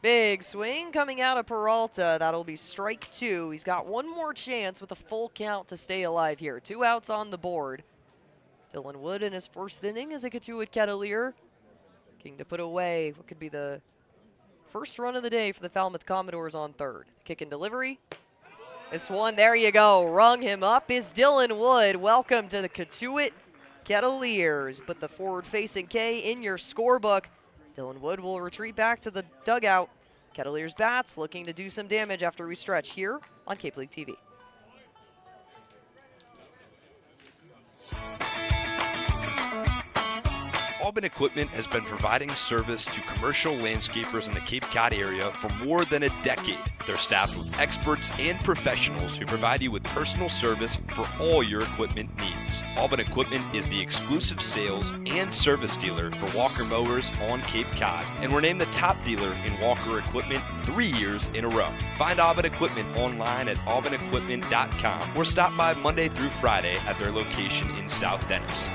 Big swing coming out of Peralta. That'll be strike 2. He's got one more chance with a full count to stay alive here. 2 outs on the board. Dylan Wood in his first inning as a Cotuit Kettleer, looking to put away what could be the first run of the day for the Falmouth Commodores on third. Kick and delivery. This one, there you go, rung him up is Dylan Wood. Welcome to the Cotuit Kettleers. Put the forward-facing K in your scorebook. Dylan Wood will retreat back to the dugout. Kettleers bats looking to do some damage after we stretch here on Cape League TV. Auburn Equipment has been providing service to commercial landscapers in the Cape Cod area for more than a decade. They're staffed with experts and professionals who provide you with personal service for all your equipment needs. Auburn Equipment is the exclusive sales and service dealer for Walker Mowers on Cape Cod, and we're named the top dealer in Walker Equipment 3 years in a row. Find Auburn Equipment online at auburnequipment.com or stop by Monday through Friday at their location in South Dennis.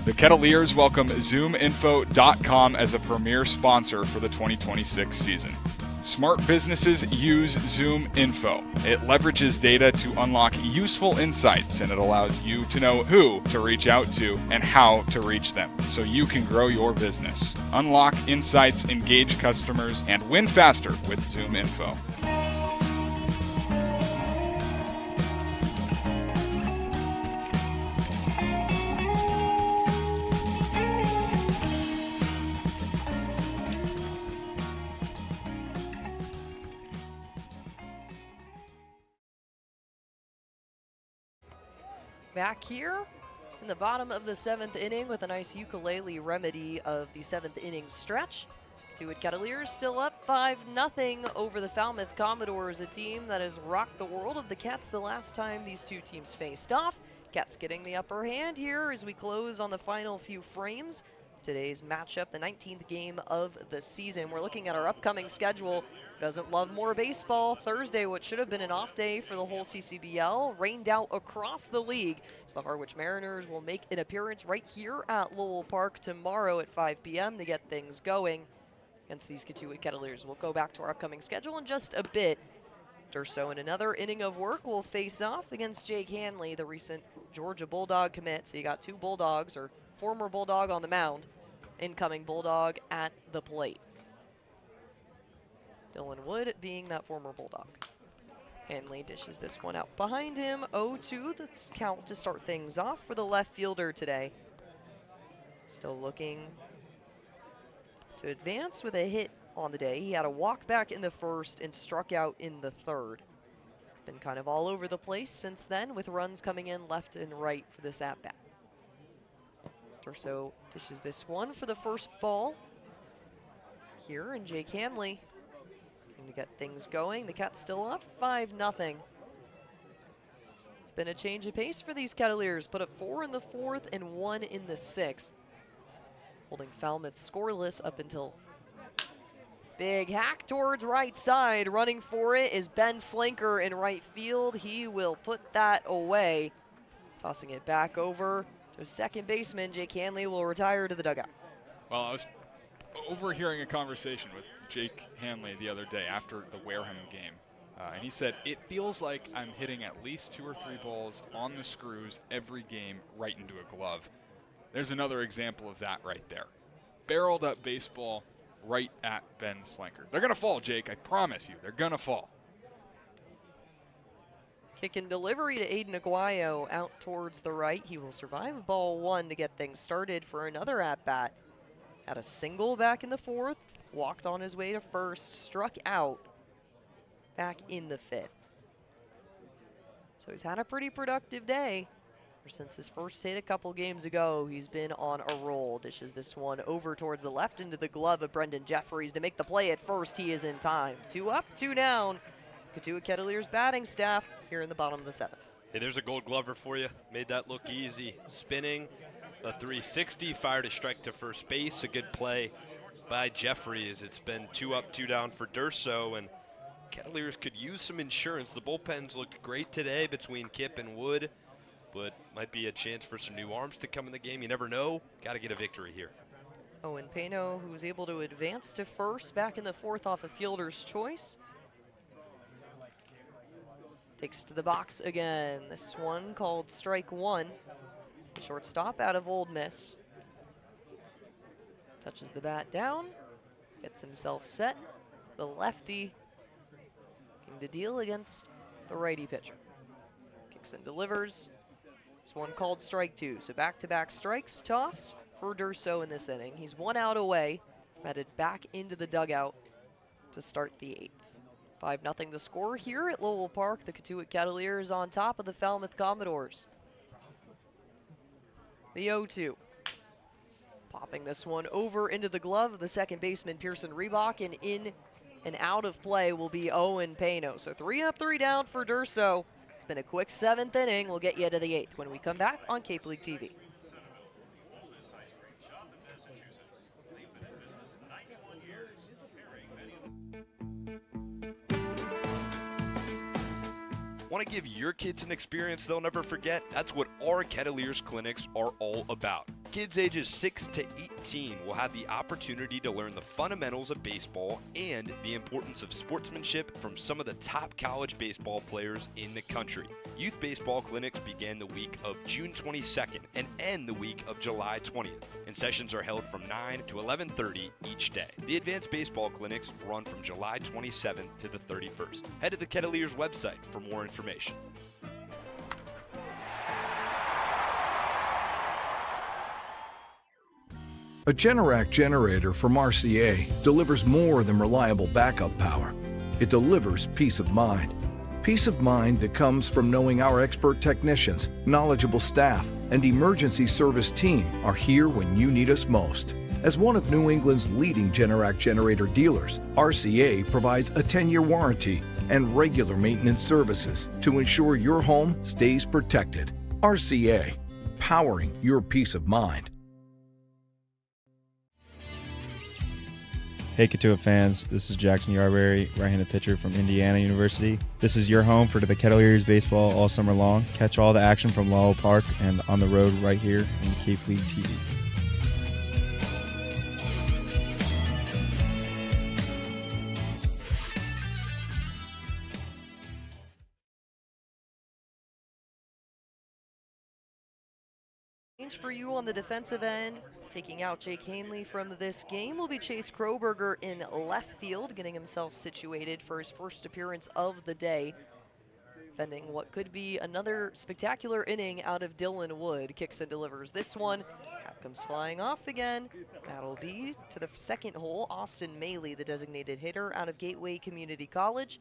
The Kettleers welcome ZoomInfo.com as a premier sponsor for the 2026 season. Smart businesses use ZoomInfo. It leverages data to unlock useful insights, and it allows you to know who to reach out to and how to reach them so you can grow your business. Unlock insights, engage customers, and win faster with ZoomInfo. Back here in the bottom of the 7th inning with a nice ukulele remedy of the 7th inning stretch. Cotuit Kettleers still up 5-0 over the Falmouth Commodores, a team that has rocked the world of the Ketts the last time these two teams faced off. Ketts getting the upper hand here as we close on the final few frames. Today's matchup, the 19th game of the season. We're looking at our upcoming schedule doesn't love more baseball? Thursday, what should have been an off day for the whole CCBL, rained out across the league. So the Harwich Mariners will make an appearance right here at Lowell Park tomorrow at 5 p.m. to get things going against these Cotuit Kettleers. We'll go back to our upcoming schedule in just a bit. Durso in another inning of work will face off against Jake Hanley, the recent Georgia Bulldog commit. So you got two Bulldogs, or former Bulldog on the mound, incoming Bulldog at the plate. Dylan Wood being that former Bulldog. Hanley dishes this one out behind him. 0-2, that's count to start things off for the left fielder today. Still looking to advance with a hit on the day. He had a walk back in the first and struck out in the third. It's been kind of all over the place since then, with runs coming in left and right for this at-bat. Durso dishes this one for the first ball here, and Jake Hanley to get things going. The Cats still up 5-0. It's been a change of pace for these Kettleers. Put up 4 in the fourth and 1 in the sixth, holding Falmouth scoreless up until big hack towards right side. Running for it is Ben Slinker in right field. He will put that away. Tossing it back over to second baseman. Jake Hanley will retire to the dugout. Well, I was overhearing a conversation with Jake Hanley the other day after the Wareham game. And he said, it feels like I'm hitting at least 2 or 3 balls on the screws every game right into a glove. There's another example of that right there. Barreled up baseball right at Ben Slinker. They're going to fall, Jake. I promise you. They're going to fall. Kick and delivery to Aiden Aguayo out towards the right. He will survive ball 1 to get things started for another at-bat. Had a single back in the fourth, walked on his way to first, struck out back in the fifth. So he's had a pretty productive day. Since his first hit a couple games ago, he's been on a roll. Dishes this one over towards the left into the glove of Brendan Jeffries to make the play at first. He is in time. 2 up, 2 down. Cotuit Kettleers batting staff here in the bottom of the 7th. Hey, there's a gold glover for you. Made that look easy. Spinning, a 360, fired a strike to first base. A good play by Jeffries. It's been 2 up, 2 down for Durso, and Kettleers could use some insurance. The bullpens looked great today between Kip and Wood, but might be a chance for some new arms to come in the game. You never know. Got to get a victory here. Owen Pano, who was able to advance to first back in the fourth off a fielder's choice. Takes to the box again. This one called strike 1. Shortstop out of Old Miss. Touches the bat down. Gets himself set. The lefty looking to deal against the righty pitcher. Kicks and delivers. This one called strike 2. So back-to-back strikes tossed for Durso in this inning. He's 1 out away. Headed back into the dugout to start the 8th. 5-0 the score here at Lowell Park. The Cotuit Kettleers on top of the Falmouth Commodores. The 0-2. Popping this one over into the glove of the second baseman, Pearson Reebok, and in and out of play will be Owen Pano. So 3 up, 3 down for Durso. It's been a quick 7th inning. We'll get you to the 8th when we come back on Cape League TV. Want to give your kids an experience they'll never forget? That's what our Kettleers clinics are all about. Kids ages 6 to 18 will have the opportunity to learn the fundamentals of baseball and the importance of sportsmanship from some of the top college baseball players in the country. Youth baseball clinics begin the week of June 22nd and end the week of July 20th, and sessions are held from 9 to 11:30 each day. The advanced baseball clinics run from July 27th to the 31st. Head to the Kettleers website for more information. A Generac generator from Mercier delivers more than reliable backup power. It delivers peace of mind. Peace of mind that comes from knowing our expert technicians, knowledgeable staff, and emergency service team are here when you need us most. As one of New England's leading Generac generator dealers, RCA provides a 10-year warranty and regular maintenance services to ensure your home stays protected. RCA, powering your peace of mind. Hey Cotuit fans, this is Jackson Yarberry, right-handed pitcher from Indiana University. This is your home for the Kettleers baseball all summer long. Catch all the action from Lowell Park and on the road right here in Cape League TV. For you on the defensive end, taking out Jake Hanley from this game will be Chase Kroberger in left field, getting himself situated for his first appearance of the day. Defending what could be another spectacular inning out of Dylan Wood. Kicks and delivers this one. Out comes flying off again. That'll be to the second hole. Austin Maley, the designated hitter out of Gateway Community College.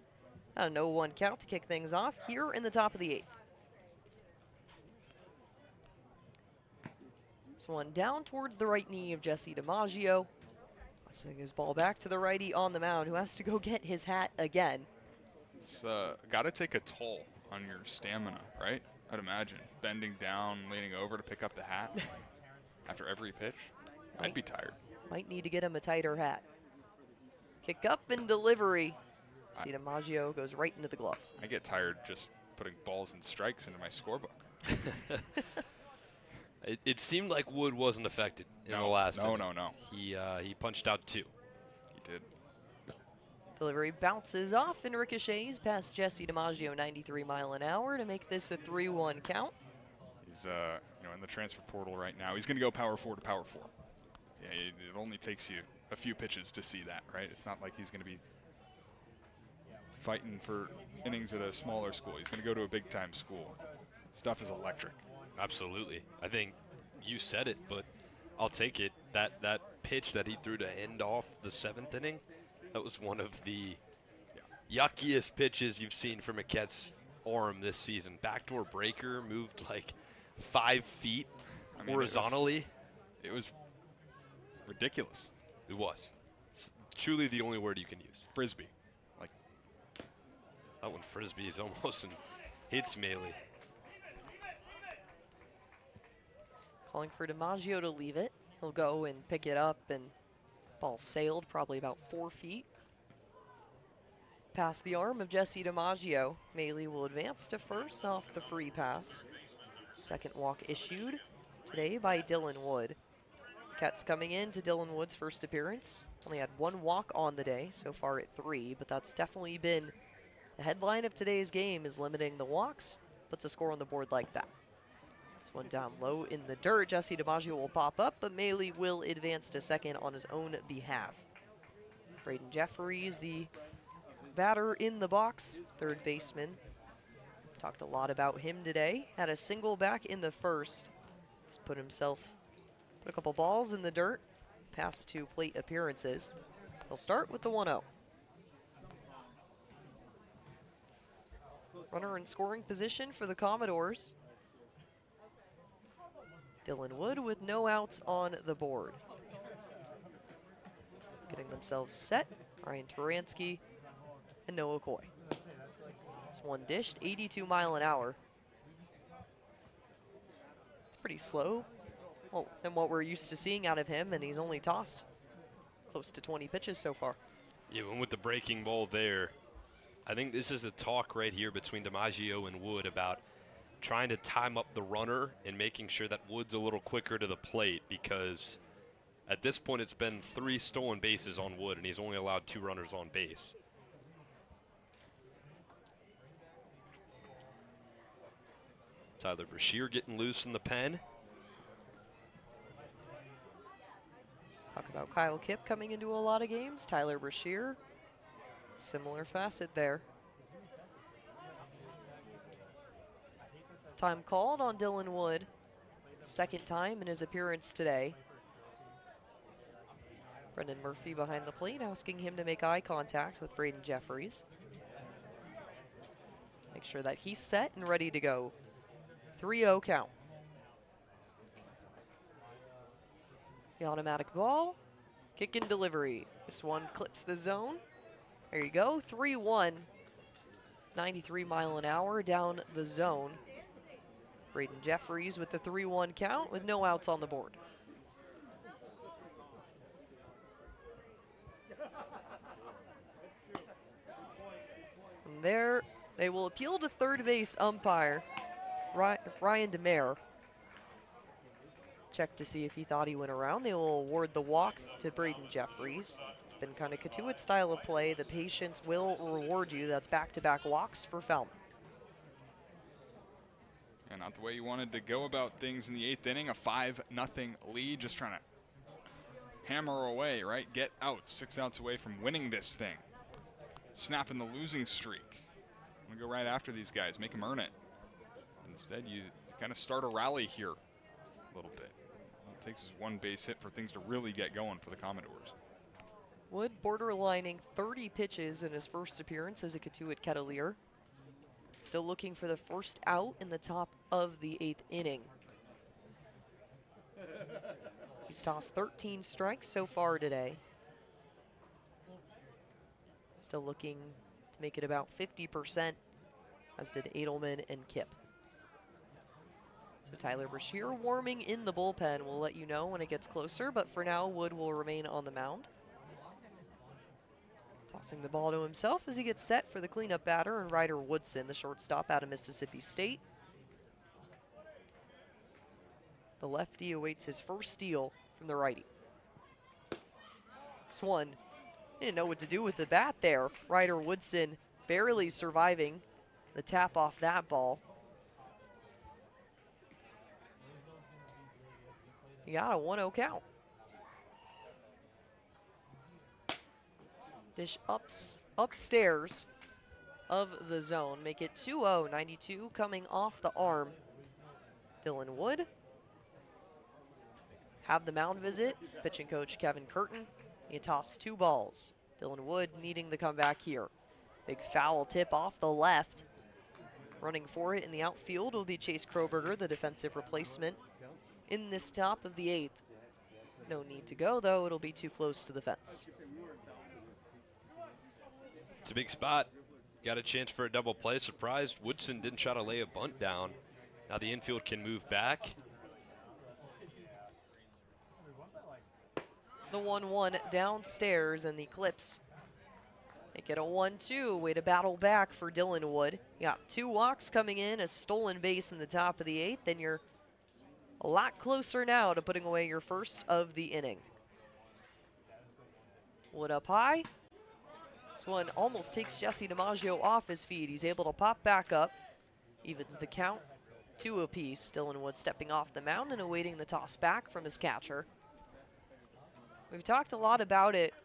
A 0-1 count to kick things off here in the top of the 8th. This one down towards the right knee of Jesse DiMaggio. Sending his ball back to the righty on the mound, who has to go get his hat again. It's got to take a toll on your stamina, right? I'd imagine. Bending down, leaning over to pick up the hat after every pitch. I'd be tired. Might need to get him a tighter hat. Kick up and delivery. Jesse DiMaggio goes right into the glove. I get tired just putting balls and strikes into my scorebook. It seemed like Wood wasn't affected in the last inning. No. He punched out 2. He did. Delivery bounces off and ricochets past Jesse DiMaggio, 93 mile an hour to make this a 3-1 count. He's in the transfer portal right now. He's going to go power 4 to power 4. Yeah, it only takes you a few pitches to see that, right? It's not like he's going to be fighting for innings at a smaller school. He's going to go to a big-time school. Stuff is electric. Absolutely. I think you said it, but I'll take it. That pitch that he threw to end off the 7th inning, that was one of the yuckiest pitches you've seen from a Ketts arm this season. Backdoor breaker, moved like 5 feet horizontally. It was ridiculous. It was. It's truly the only word you can use. Frisbee. That one Frisbee is almost and hits Maley. Calling for DiMaggio to leave it. He'll go and pick it up, and ball sailed probably about 4 feet past the arm of Jesse DiMaggio. Maley will advance to first off the free pass. Second walk issued today by Dylan Wood. Ketts coming in to Dylan Wood's first appearance. Only had 1 walk on the day, so far at 3, but that's definitely been the headline of today's game, is limiting the walks. Puts a score on the board like that. This one down low in the dirt. Jesse DiMaggio will pop up, but Maley will advance to second on his own behalf. Braden Jeffries, the batter in the box, third baseman. Talked a lot about him today. Had a single back in the first. He's put a couple balls in the dirt. Past 2 plate appearances. He'll start with the 1-0. Runner in scoring position for the Commodores. Dylan Wood with no outs on the board. Getting themselves set, Ryan Turansky and Noah Coy. This one dished 82 mile an hour. It's pretty slow than what we're used to seeing out of him, and he's only tossed close to 20 pitches so far. Yeah, and with the breaking ball there, I think this is the talk right here between DiMaggio and Wood about trying to time up the runner and making sure that Wood's a little quicker to the plate, because at this point it's been 3 stolen bases on Wood and he's only allowed 2 runners on base. Tyler Mercier getting loose in the pen. Talk about Kyle Kipp coming into a lot of games. Tyler Mercier, similar facet there. Time called on Dylan Wood. Second time in his appearance today. Brendan Murphy behind the plate, asking him to make eye contact with Braden Jeffries. Make sure that he's set and ready to go. 3-0 count. The automatic ball, kick and delivery. This one clips the zone. There you go, 3-1. 93 mile an hour down the zone. Braden Jeffries with the 3-1 count with no outs on the board. And there, they will appeal to third base umpire Ryan DeMare. Check to see if he thought he went around. They will award the walk to Braden Jeffries. It's been kind of Cotuit style of play. The patience will reward you. That's back-to-back walks for Falmouth. And not the way you wanted to go about things in the 8th inning. A 5-0 lead, just trying to hammer away, right? Get outs, 6 outs away from winning this thing. Snapping the losing streak. I'm gonna go right after these guys, make them earn it. Instead, you kind of start a rally here a little bit. All it takes is one base hit for things to really get going for the Commodores. Wood borderlining 30 pitches in his first appearance as a Cotuit Kettleer. Still looking for the first out in the top of the 8th inning. He's tossed 13 strikes so far today. Still looking to make it about 50%, as did Edelman and Kip. So Tyler Mercier warming in the bullpen. We'll let you know when it gets closer, but for now, Wood will remain on the mound. Tossing the ball to himself as he gets set for the cleanup batter, and Ryder Woodson, the shortstop out of Mississippi State. The lefty awaits his first steal from the righty. This one, didn't know what to do with the bat there. Ryder Woodson barely surviving the tap off that ball. He got a 1-0 count. Dish upstairs of the zone. Make it 2-0, 92 coming off the arm. Dylan Wood. Have the mound visit. Pitching coach Kevin Curtin. He tossed 2 balls. Dylan Wood needing the comeback here. Big foul tip off the left. Running for it in the outfield will be Chase Kroberger, the defensive replacement in this top of the 8th. No need to go, though. It'll be too close to the fence. It's a big spot. Got a chance for a double play. Surprised Woodson didn't try to lay a bunt down. Now the infield can move back. The 1-1 downstairs, and the Clips make it a 1-2. Way to battle back for Dylan Wood. You got 2 walks coming in, a stolen base in the top of the 8th, and you're a lot closer now to putting away your first of the inning. Wood up high. This one almost takes Jesse DiMaggio off his feet. He's able to pop back up. Evens the count, 2 apiece. Dylan Wood stepping off the mound and awaiting the toss back from his catcher. We've talked a lot about it.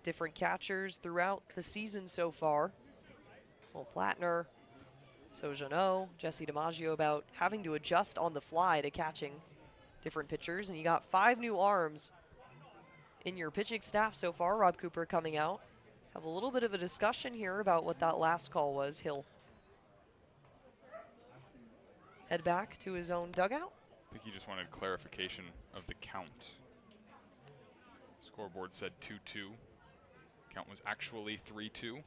Different catchers throughout the season so far. Will Plattner, Sojano, Jesse DiMaggio about having to adjust on the fly to catching different pitchers. And you got 5 new arms in your pitching staff so far. Rob Cooper coming out. Have a little bit of a discussion here about what that last call was. He'll head back to his own dugout. I think he just wanted clarification of the count. Scoreboard said 2-2. Count was actually 3-2.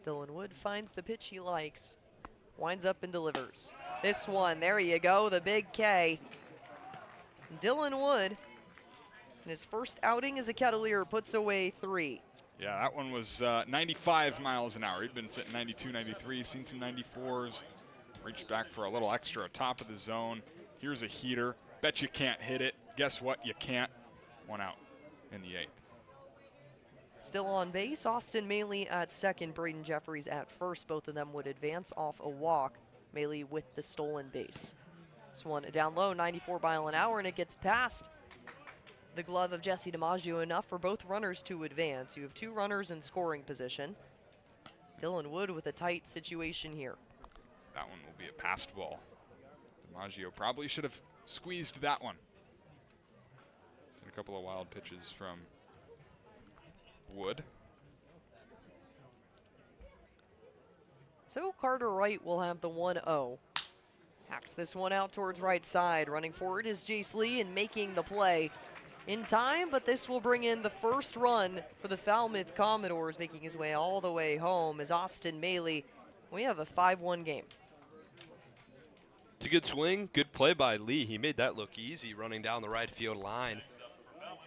Dylan Wood finds the pitch he likes. Winds up and delivers. This one, there you go, the big K. Dylan Wood, in his first outing as a Kettleer, puts away 3. Yeah, that one was 95 miles an hour. He'd been sitting 92, 93, seen some 94s. Reached back for a little extra top of the zone. Here's a heater. Bet you can't hit it. Guess what? You can't. 1 out in the 8th. Still on base, Austin Maley at second, Braden Jeffries at first. Both of them would advance off a walk. Maley with the stolen base. This one down low, 94 mile an hour, and it gets past the glove of Jesse DiMaggio, enough for both runners to advance. You have 2 runners in scoring position. Dylan Wood with a tight situation here. That one will be a passed ball. DiMaggio probably should have squeezed that one. And a couple of wild pitches from Wood. So Carter Wright will have the 1-0. Hacks this one out towards right side. Running forward is Jace Lee and making the play in time, but this will bring in the first run for the Falmouth Commodores, making his way all the way home as Austin Maley. We have a 5-1 game. It's a good swing, good play by Lee. He made that look easy running down the right field line.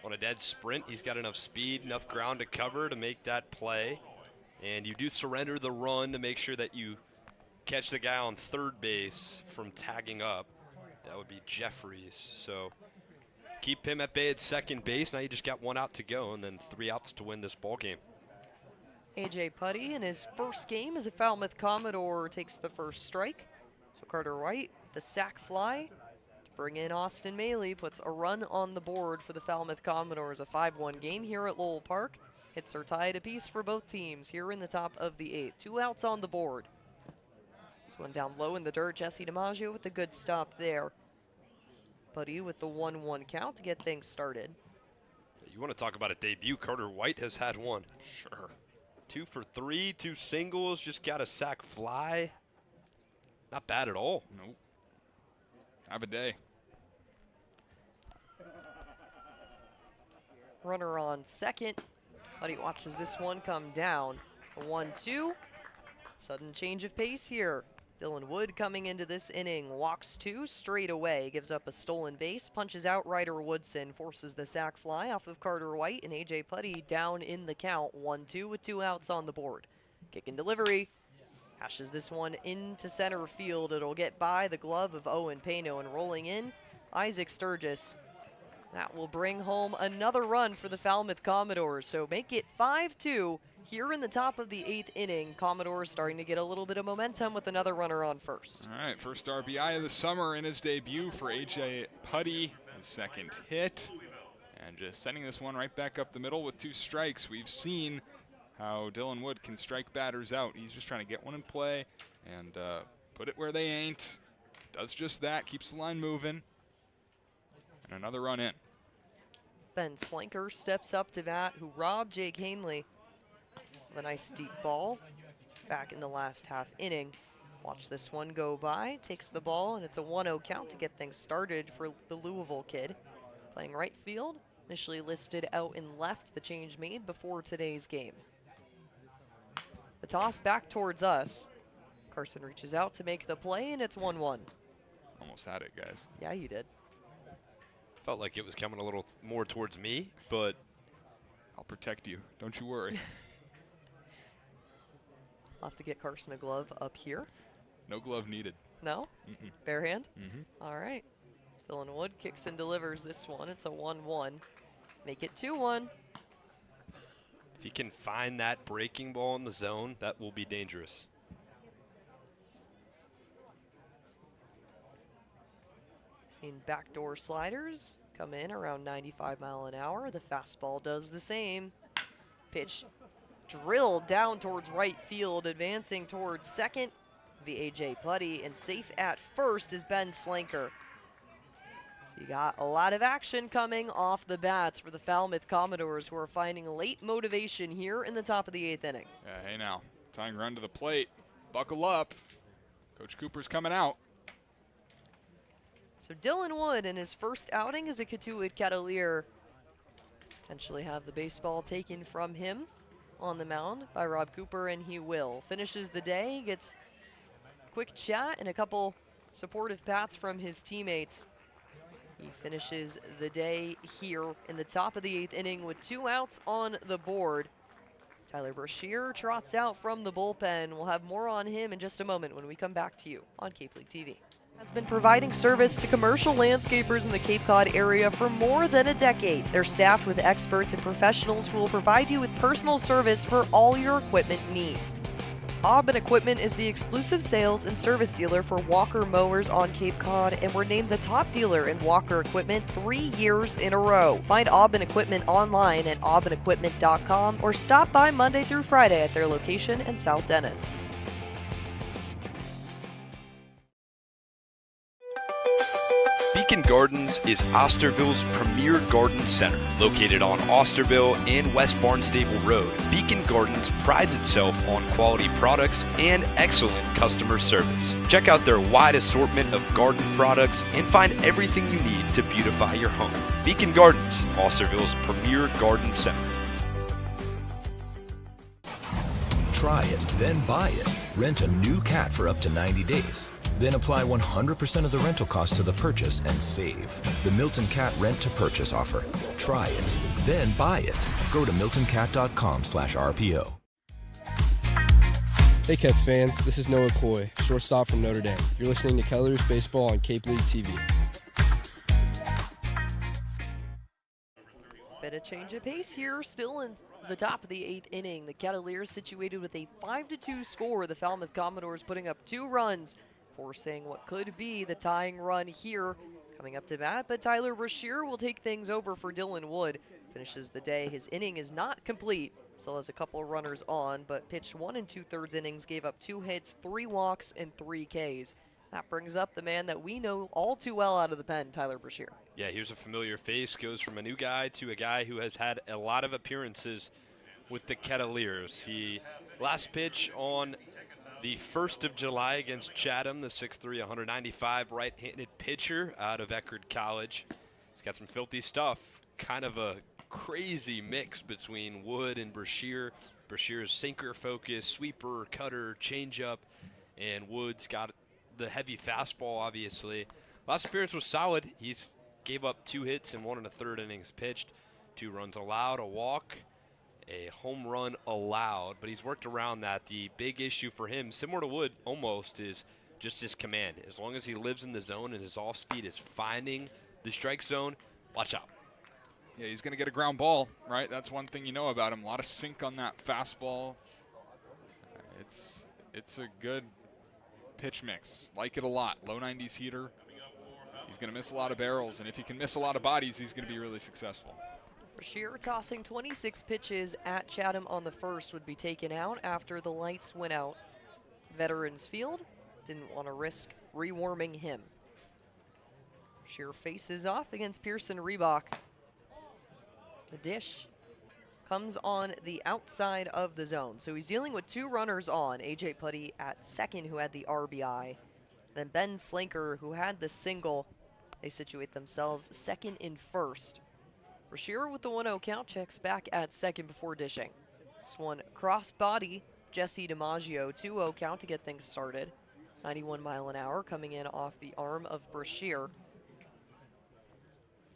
On a dead sprint, he's got enough speed, enough ground to cover to make that play. And you do surrender the run to make sure that you catch the guy on third base from tagging up. That would be Jeffries. So keep him at bay at second base. Now you just got 1 out to go and then 3 outs to win this ball game. A.J. Putty in his first game as a Falmouth Commodore takes the first strike. So Carter White, the sac fly to bring in Austin Maley, puts a run on the board for the Falmouth Commodores. A 5-1 game here at Lowell Park. Hits are tied apiece for both teams here in the top of the 8th. 2 outs on the board. This one down low in the dirt. Jesse DiMaggio with the good stop there. Putty with the 1-1 count to get things started. You want to talk about a debut? Carter White has had one. Sure. 2 for 3, 2 singles, just got a sac fly. Not bad at all. Nope. Have a day. Runner on second. Putty watches this one come down. A 1-2. Sudden change of pace here. Dylan Wood coming into this inning, walks 2 straight away, gives up a stolen base, punches out Ryder Woodson, forces the sac fly off of Carter White, and A.J. Putty down in the count, 1-2 with 2 outs on the board. Kick and delivery, hashes this one into center field. It'll get by the glove of Owen Pano, and rolling in, Isaac Sturgis. That will bring home another run for the Falmouth Commodores, so make it 5-2. Here in the top of the 8th inning, Commodores starting to get a little bit of momentum with another runner on first. All right, first RBI of the summer in his debut for A.J. Putty, his second hit. And just sending this one right back up the middle with 2 strikes. We've seen how Dylan Wood can strike batters out. He's just trying to get one in play and put it where they ain't. Does just that, keeps the line moving. And another run in. Ben Slinker steps up to bat, who robbed Jake Hanley of a nice deep ball back in the last half inning. Watch this one go by, takes the ball, and it's a 1-0 count to get things started for the Louisville kid. Playing right field, initially listed out in left, the change made before today's game. The toss back towards us. Carson reaches out to make the play, and it's 1-1. Almost had it, guys. Yeah, you did. Felt like it was coming a little more towards me, but I'll protect you. Don't you worry. I'll have to get Carson a glove up here. No glove needed. No? Mm-mm. Bare hand? Mm-hmm. All right. Dylan Wood kicks and delivers this one. It's a 1-1. Make it 2-1. if he can find that breaking ball in the zone, that will be dangerous. Seen backdoor sliders come in around 95 miles an hour. The fastball does the same. Pitch drilled down towards right field, advancing towards second. A.J. Putty, and safe at first is Ben Slinker. So you got a lot of action coming off the bats for the Falmouth Commodores, who are finding late motivation here in the top of the 8th inning. Yeah, hey now, tying run to the plate. Buckle up. Coach Cooper's coming out. So Dylan Wood, in his first outing as a Cotuit Kettleer, potentially have the baseball taken from him on the mound by Rob Cooper, and he will. Finishes the day, gets quick chat and a couple supportive pats from his teammates. He finishes the day here in the top of the 8th inning with 2 outs on the board. Tyler Mercier trots out from the bullpen. We'll have more on him in just a moment when we come back to you on Cape League TV. Has been providing service to commercial landscapers in the Cape Cod area for more than a decade. They're staffed with experts and professionals who will provide you with personal service for all your equipment needs. Aubin Equipment is the exclusive sales and service dealer for Walker mowers on Cape Cod, and we're named the top dealer in Walker equipment 3 years in a row. Find Aubin Equipment online at aubinequipment.com or stop by Monday through Friday at their location in South Dennis. Beacon Gardens is Osterville's premier garden center. Located on Osterville and West Barnstable Road, Beacon Gardens prides itself on quality products and excellent customer service. Check out their wide assortment of garden products and find everything you need to beautify your home. Beacon Gardens, Osterville's premier garden center. Try it, then buy it. Rent a new cat for up to 90 days. Then apply 100% of the rental cost to the purchase and save. The Milton Cat Rent to Purchase offer. Try it, then buy it. Go to miltoncat.com/RPO. Hey Ketts fans, this is Noah Coy, shortstop from Notre Dame. You're listening to Kettleers Baseball on Cape League TV. Bit of change of pace here, still in the top of the 8th inning. The Kettleers situated with a 5-2 score. The Falmouth Commodores putting up 2 runs, forcing what could be the tying run here. Coming up to bat, but Tyler Mercier will take things over for Dylan Wood. Finishes the day. His inning is not complete. Still has a couple of runners on, but pitched 1 2/3 innings, gave up 2 hits, 3 walks, and 3 Ks. That brings up the man that we know all too well out of the pen, Tyler Mercier. Yeah, here's a familiar face. Goes from a new guy to a guy who has had a lot of appearances with the Kettleers. He last pitch on the 1st of July against Chatham, the 6'3", 195 right-handed pitcher out of Eckerd College. He's got some filthy stuff. Kind of a crazy mix between Wood and Mercier. Mercier's sinker focus, sweeper, cutter, changeup, and Wood's got the heavy fastball, obviously. Last appearance was solid. He's gave up 2 hits in 1 1/3 innings pitched, 2 runs allowed, a walk, a home run allowed, but he's worked around that. The big issue for him, similar to Wood almost, is just his command. As long as he lives in the zone and his off speed is finding the strike zone, watch out. Yeah, he's going to get a ground ball, right? That's one thing you know about him. A lot of sink on that fastball. It's a good pitch mix. Like it a lot. Low 90s heater. He's going to miss a lot of barrels, and if he can miss a lot of bodies, he's going to be really successful. Mercier tossing 26 pitches at Chatham on the 1st would be taken out after the lights went out. Veterans Field didn't want to risk rewarming him. Mercier faces off against Pearson Reebok. The dish comes on the outside of the zone. So he's dealing with 2 runners on. A.J. Putty at second, who had the RBI. Then Ben Slinker, who had the single. They situate themselves second and first. Mercier with the 1-0 count, checks back at second before dishing. This one cross body, Jesse DiMaggio, 2-0 count to get things started. 91 mile an hour coming in off the arm of Mercier.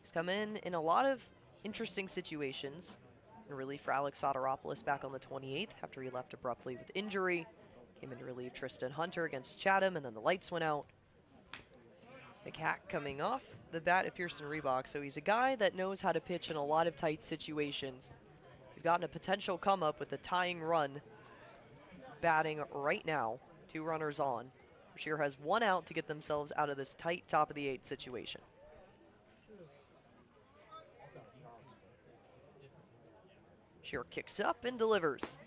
He's come in a lot of interesting situations. In relief for Alex Soteropoulos back on the 28th after he left abruptly with injury. Came in to relieve Tristan Hunter against Chatham, and then the lights went out. McHack coming off the bat at Pearson Reebok, so he's a guy that knows how to pitch in a lot of tight situations. We've gotten a potential come up with a tying run batting right now. 2 runners on. Mercier has 1 out to get themselves out of this tight top of the 8th situation. Mercier kicks up and delivers.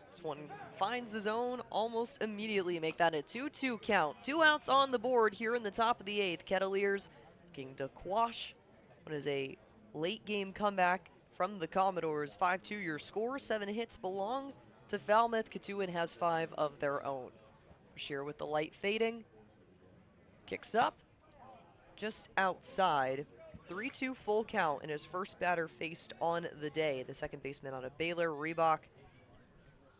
This one finds the zone almost immediately, make that a 2-2 count. 2 outs on the board here in the top of the 8th. Kettleers looking to quash what is a late game comeback from the Commodores. 5-2 your score. 7 hits belong to Falmouth. Cotuit has 5 of their own. Mercier with the light fading. Kicks up just outside. 3-2 full count, and his first batter faced on the day. The second baseman out of Baylor, Reebok.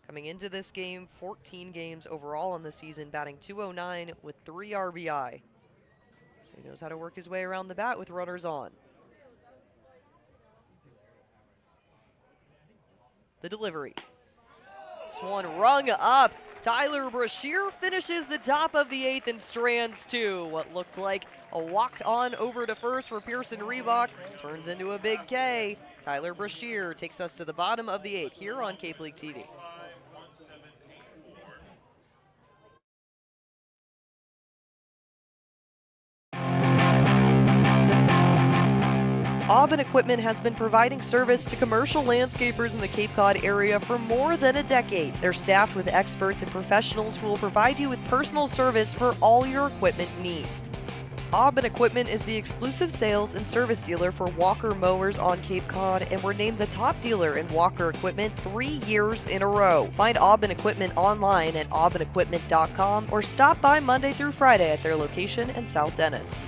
Coming into this game, 14 games overall in the season, batting .209 with 3 RBI. So he knows how to work his way around the bat with runners on. The delivery. This one rung up. Tyler Mercier finishes the top of the 8th and strands 2. What looked like a walk on over to first for Pearson Reebok turns into a big K. Tyler Mercier takes us to the bottom of the 8th here on Cape League TV. Aubin Equipment has been providing service to commercial landscapers in the Cape Cod area for more than a decade. They're staffed with experts and professionals who will provide you with personal service for all your equipment needs. Aubin Equipment is the exclusive sales and service dealer for Walker mowers on Cape Cod, and we're named the top dealer in Walker equipment 3 years in a row. Find Aubin Equipment online at aubinequipment.com or stop by Monday through Friday at their location in South Dennis.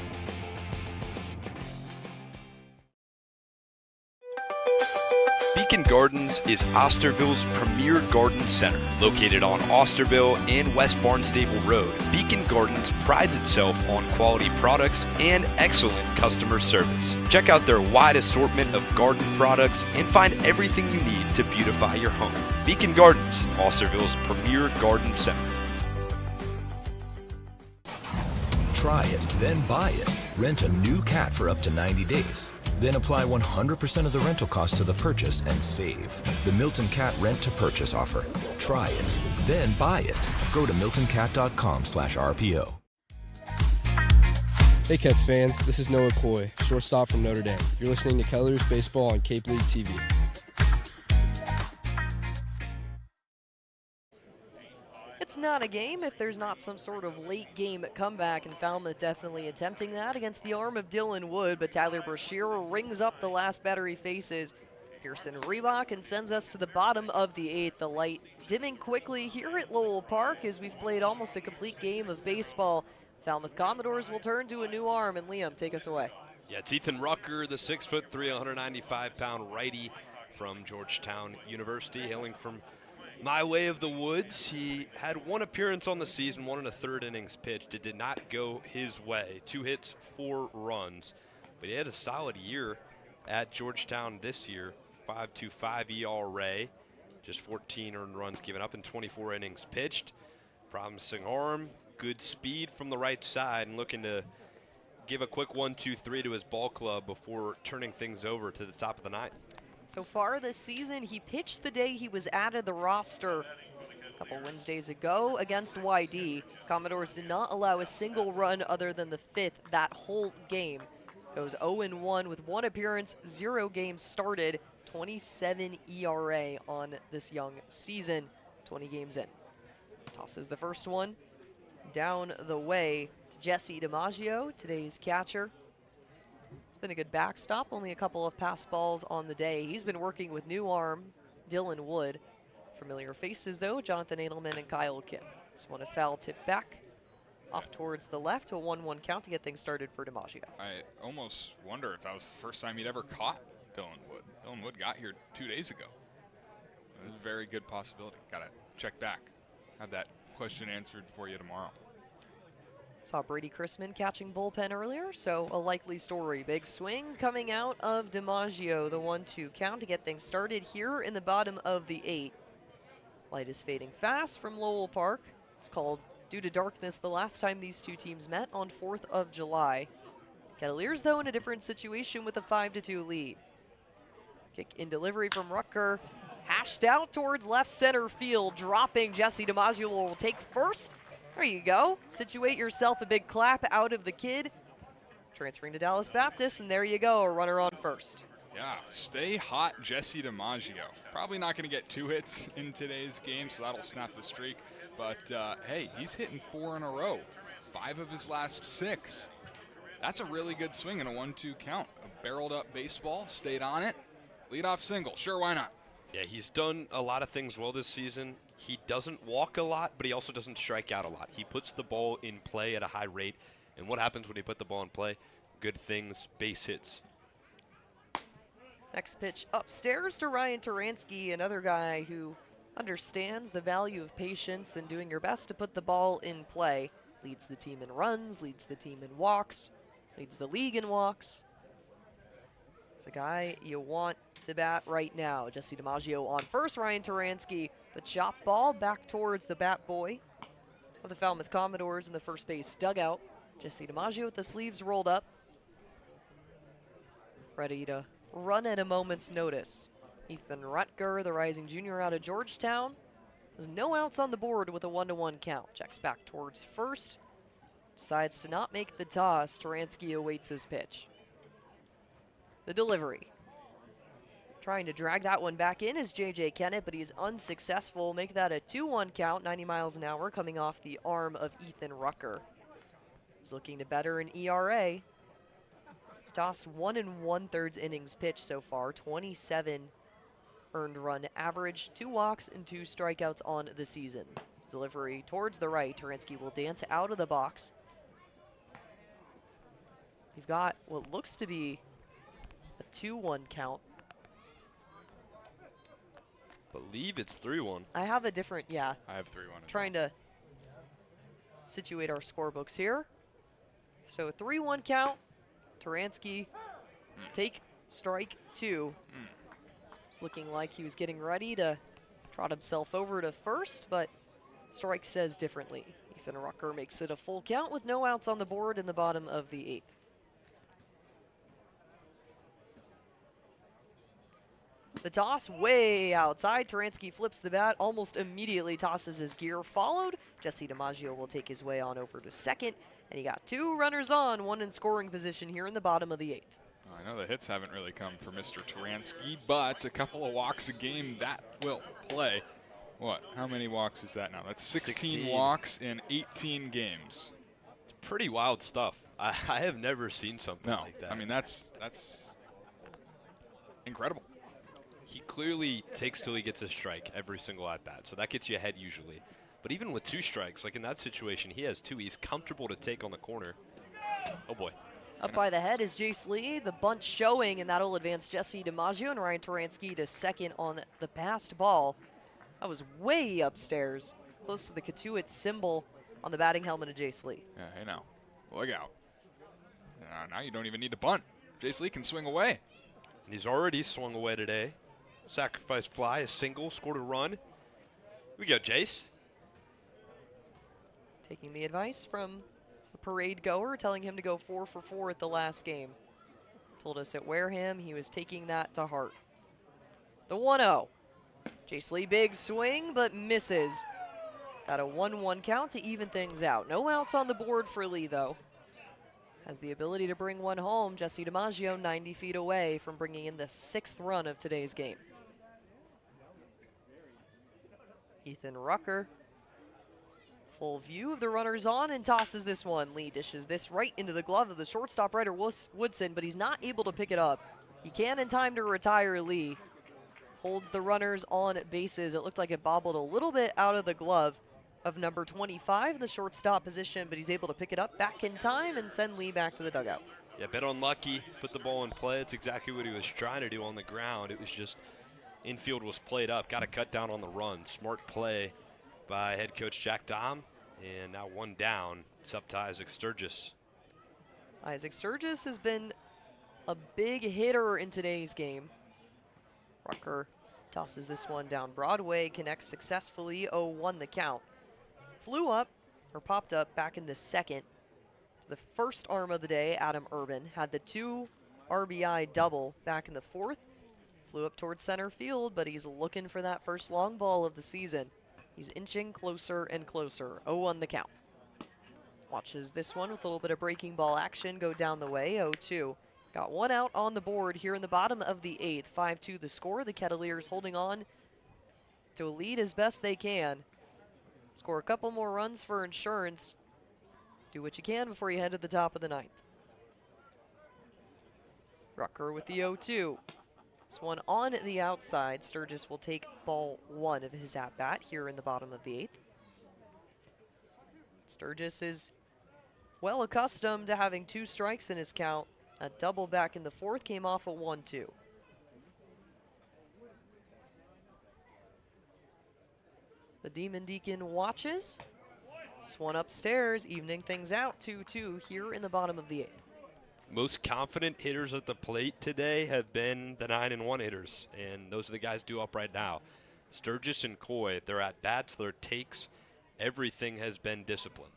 Beacon Gardens is Osterville's premier garden center. Located on Osterville and West Barnstable Road, Beacon Gardens prides itself on quality products and excellent customer service. Check out their wide assortment of garden products and find everything you need to beautify your home. Beacon Gardens, Osterville's premier garden center. Try it, then buy it. Rent a new cat for up to 90 days. Then apply 100% of the rental cost to the purchase and save. The Milton Cat Rent to Purchase offer. Try it, then buy it. Go to miltoncat.com/RPO. Hey Ketts fans, this is Noah Coy, shortstop from Notre Dame. You're listening to Kettleers Baseball on Cape League TV. It's not a game if there's not some sort of late game comeback, and Falmouth definitely attempting that against the arm of Dylan Wood, but Tyler Mercier rings up the last batter he faces. Pearson Reebok and sends us to the bottom of the 8th. The light dimming quickly here at Lowell Park as we've played almost a complete game of baseball. Falmouth Commodores will turn to a new arm, and Liam, take us away. Yeah, it's Ethan Rucker, the 6'3", 195-pound righty from Georgetown University, hailing from my way of the woods. He had one appearance on the season, 1 1/3 innings pitched. It did not go his way. 2 hits, 4 runs. But he had a solid year at Georgetown this year. 5.25 ERA, just 14 earned runs given up in 24 innings pitched. Promising arm, good speed from the right side, and looking to give a quick 1-2-3 to his ball club before turning things over to the top of the 9th. So far this season, he pitched the day he was added the roster a couple Wednesdays ago against YD. Commodores did not allow a single run other than the 5th that whole game. Goes 0-1 with 1 appearance, 0 games started, 27 ERA on this young season, 20 games in. Tosses the first one down the way to Jesse DiMaggio, today's catcher. It's been a good backstop, only a couple of pass balls on the day. He's been working with new arm Dylan Wood. Familiar faces, though, Jonathan Edelman and Kyle Kim. This one a foul tip back, off towards the left to a 1-1 count to get things started for DiMaggio. I almost wonder if that was the first time he'd ever caught Dylan Wood. Dylan Wood got here 2 days ago. It was a very good possibility. Got to check back. Have that question answered for you tomorrow. Saw Brady Chrisman catching bullpen earlier, so a likely story. Big swing coming out of DiMaggio, the 1-2 count to get things started here in the bottom of the 8th. Light is fading fast from Lowell Park. It's called due to darkness the last time these two teams met on 4th of July. Kettleers, though, in a different situation with a 5-2 lead. Kick in delivery from Rucker. Hashed out towards left center field, dropping. Jesse DiMaggio will take first. There you go. Situate yourself a big clap out of the kid. Transferring to Dallas Baptist, and there you go, a runner on first. Yeah, stay hot, Jesse DiMaggio. Probably not going to get 2 hits in today's game, so that'll snap the streak. But, hey, he's hitting 4 in a row. 5 of his last 6. That's a really good swing in a 1-2 count. A barreled-up baseball, stayed on it. Leadoff single, sure, why not? Yeah, he's done a lot of things well this season. He doesn't walk a lot, but he also doesn't strike out a lot. He puts the ball in play at a high rate. And what happens when you put the ball in play? Good things, base hits. Next pitch upstairs to Ryan Taransky, another guy who understands the value of patience and doing your best to put the ball in play. Leads the team in runs, leads the team in walks, leads the league in walks. It's a guy you want to bat right now. Jesse DiMaggio on first, Ryan Taransky, the chop ball back towards the bat boy of the Falmouth Commodores in the first base dugout. Jesse DiMaggio with the sleeves rolled up, ready to run at a moment's notice. Ethan Rutger, the rising junior out of Georgetown. There's no outs on the board with a 1-1 count. Checks back towards first. Decides to not make the toss. Taransky awaits his pitch. The delivery. Trying to drag that one back in is J.J. Kennett, but he's unsuccessful. Make that a 2-1 count, 90 miles an hour, coming off the arm of Ethan Rucker. He's looking to better an ERA. He's tossed 1 1/3 innings pitched so far, 27 earned run average, 2 walks and 2 strikeouts on the season. Delivery towards the right. Taransky will dance out of the box. You've got what looks to be a 2-1 count. believe it's 3-1. I have a different, yeah. I have 3-1. Trying to situate our scorebooks here. So 3-1 count. Taransky take strike 2. It's looking like he was getting ready to trot himself over to first, but strike says differently. Ethan Rucker makes it a full count with no outs on the board in the bottom of the 8th. The toss way outside. Taransky flips the bat, almost immediately tosses his gear, followed. Jesse DiMaggio will take his way on over to second, and he got 2 runners on, 1 in scoring position here in the bottom of the 8th. I know the hits haven't really come for Mr. Taransky, but a couple of walks a game, that will play. What? How many walks is that now? That's 16 walks in 18 games. It's pretty wild stuff. I have never seen something like that. I mean, that's incredible. He clearly takes till he gets a strike every single at-bat, so that gets you ahead usually. But even with 2 strikes, like in that situation, he has 2. He's comfortable to take on the corner. Oh, boy. Up by the head is Jace Lee. The bunt showing, and that'll advance Jesse DiMaggio and Ryan Taransky to second on the passed ball. That was way upstairs, close to the Cotuit symbol on the batting helmet of Jace Lee. Yeah, hey now, look out. Now you don't even need to bunt. Jace Lee can swing away. And he's already swung away today. Sacrifice fly, a single, scored a run. Here we go, Jace. Taking the advice from the parade goer, telling him to go 4 for 4 at the last game. Told us at Wareham he was taking that to heart. The 1-0. Jace Lee, big swing, but misses. Got a 1-1 count to even things out. No outs on the board for Lee, though. Has the ability to bring one home. Jesse DiMaggio 90 feet away from bringing in the 6th run of today's game. Ethan Rucker, full view of the runners on and tosses this one. Lee dishes this right into the glove of the shortstop Ryder Woodson, but he's not able to pick it up. He can in time to retire Lee. Holds the runners on bases. It looked like it bobbled a little bit out of the glove of number 25, the shortstop position, but he's able to pick it up back in time and send Lee back to the dugout. Yeah, a bit unlucky, put the ball in play. It's exactly what he was trying to do on the ground. It was just infield was played up, got to cut down on the run. Smart play by head coach Jack Dahm, and now 1 down. It's up to Isaac Sturgis. Isaac Sturgis has been a big hitter in today's game. Rucker tosses this one down Broadway, connects successfully, 0-1 the count. Flew up, or popped up back in the second. The first arm of the day, Adam Ervin, had the 2 RBI double back in the 4th. Flew up towards center field, but he's looking for that first long ball of the season. He's inching closer and closer, 0-1 the count. Watches this one with a little bit of breaking ball action go down the way, 0-2. Got 1 out on the board here in the bottom of the 8th. 5-2 the score. The Kettleers holding on to a lead as best they can. Score a couple more runs for insurance. Do what you can before you head to the top of the 9th. Rucker with the 0-2. This one on the outside. Sturgis will take ball 1 of his at-bat here in the bottom of the 8th. Sturgis is well accustomed to having 2 strikes in his count. A double back in the 4th came off a 1-2. The Demon Deacon watches. This one upstairs, evening things out, 2-2 here in the bottom of the 8th. Most confident hitters at the plate today have been the 9-1 hitters, and those are the guys due up right now. Sturgis and Coy, their at-bats, their takes, everything has been disciplined.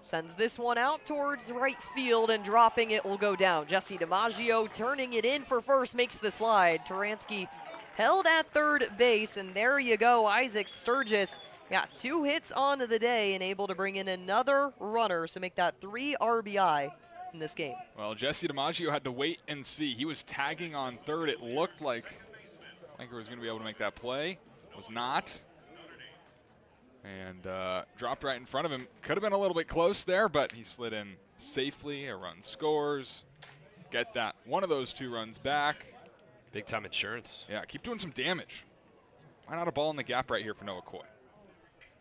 Sends this one out towards right field, and dropping it will go down. Jesse DiMaggio turning it in for first, makes the slide. Taransky held at third base, and there you go. Isaac Sturgis got 2 hits on the day and able to bring in another runner, so make that 3 RBI in this game. Well, Jesse DiMaggio had to wait and see. He was tagging on third. It looked like Slanker was going to be able to make that play. Was not. And dropped right in front of him. Could have been a little bit close there, but he slid in safely. A run scores. Get that one of those 2 runs back. Big time insurance. Yeah, keep doing some damage. Why not a ball in the gap right here for Noah Coy?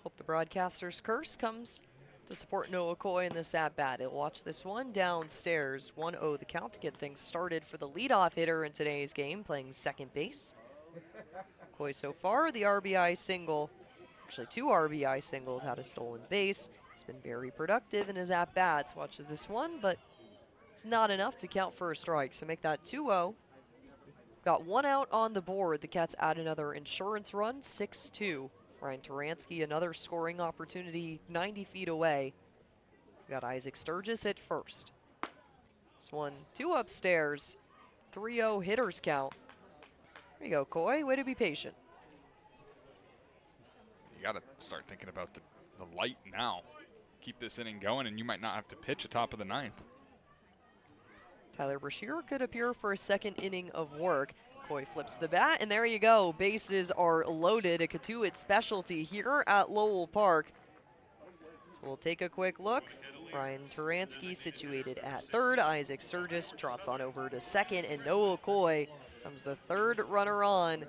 Hope the broadcaster's curse comes to support Noah Coy in this at-bat. He'll watch this one downstairs. 1-0 the count to get things started for the leadoff hitter in today's game, playing second base. Coy so far, the RBI single, actually 2 RBI singles, had a stolen base. He's been very productive in his at-bats. Watches this one, but it's not enough to count for a strike, so make that 2-0. Got 1 out on the board. The Cats add another insurance run, 6-2. Ryan Taransky, another scoring opportunity 90 feet away. We got Isaac Sturgis at first. This one, 2 upstairs, 3-0 hitters count. There you go, Coy. Way to be patient. You got to start thinking about the light now. Keep this inning going, and you might not have to pitch atop of the 9th. Tyler Mercier could appear for a second inning of work. Coy flips the bat, and there you go. Bases are loaded. A Cotuit specialty here at Lowell Park. So we'll take a quick look. Ryan Taransky situated at third. Isaac Sturgis trots on over to second, and Noah Coy comes the third runner on.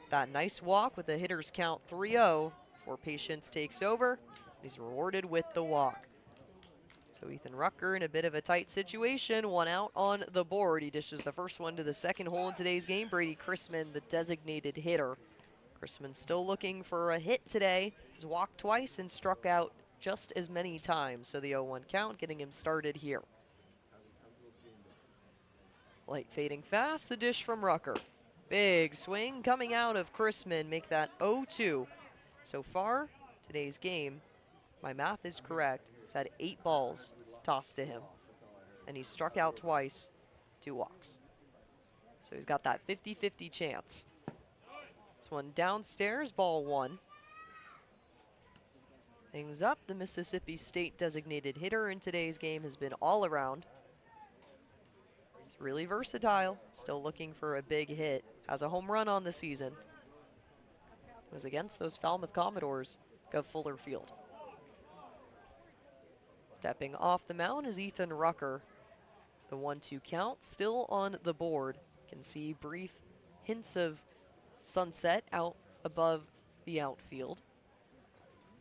That nice walk with the hitter's count 3-0 before Patience takes over. He's rewarded with the walk. So Ethan Rucker in a bit of a tight situation, 1 out on the board. He dishes the first one to the second hole in today's game. Brady Chrisman, the designated hitter. Chrisman still looking for a hit today. He's walked twice and struck out just as many times. So the 0-1 count getting him started here. Light fading fast, the dish from Rucker. Big swing coming out of Chrisman, make that 0-2. So far, today's game, my math is correct. He's had 8 balls tossed to him, and he's struck out twice, 2 walks. So he's got that 50-50 chance. This one downstairs, ball 1. Things up, the Mississippi State designated hitter in today's game has been all around. He's really versatile, still looking for a big hit. Has a home run on the season. It was against those Falmouth Commodores, Guv Fuller Field. Stepping off the mound is Ethan Rucker. The 1-2 count still on the board. Can see brief hints of sunset out above the outfield.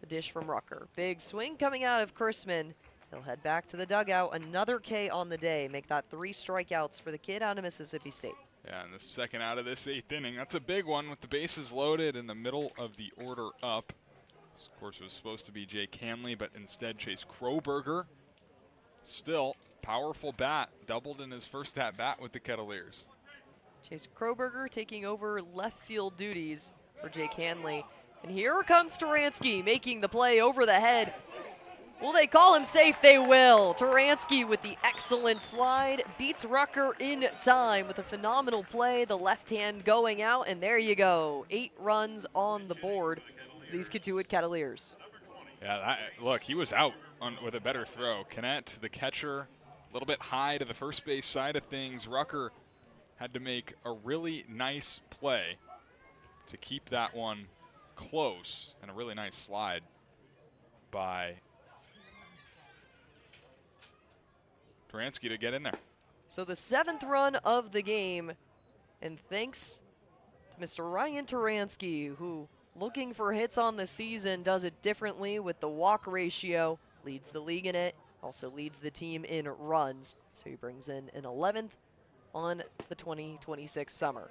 The dish from Rucker. Big swing coming out of Chrisman. He'll head back to the dugout. Another K on the day. Make that 3 strikeouts for the kid out of Mississippi State. Yeah, and the second out of this 8th inning. That's a big one with the bases loaded in the middle of the order up. This, of course, was supposed to be Jake Hanley, but instead Chase Kroberger. Still, powerful bat. Doubled in his first at-bat with the Kettleers. Chase Kroberger taking over left field duties for Jake Hanley. And here comes Taransky making the play over the head. Will they call him safe? They will. Taransky with the excellent slide beats Rucker in time with a phenomenal play. The left hand going out, and there you go. 8 runs on the board for these Cotuit Kettleers. Yeah, look, he was out with a better throw. Kennett, the catcher, a little bit high to the first base side of things. Rucker had to make a really nice play to keep that one close, and a really nice slide by Taransky to get in there. So the 7th run of the game, and thanks to Mr. Ryan Taransky, who looking for hits on the season, does it differently with the walk ratio, leads the league in it, also leads the team in runs. So he brings in an 11th on the 2026 summer.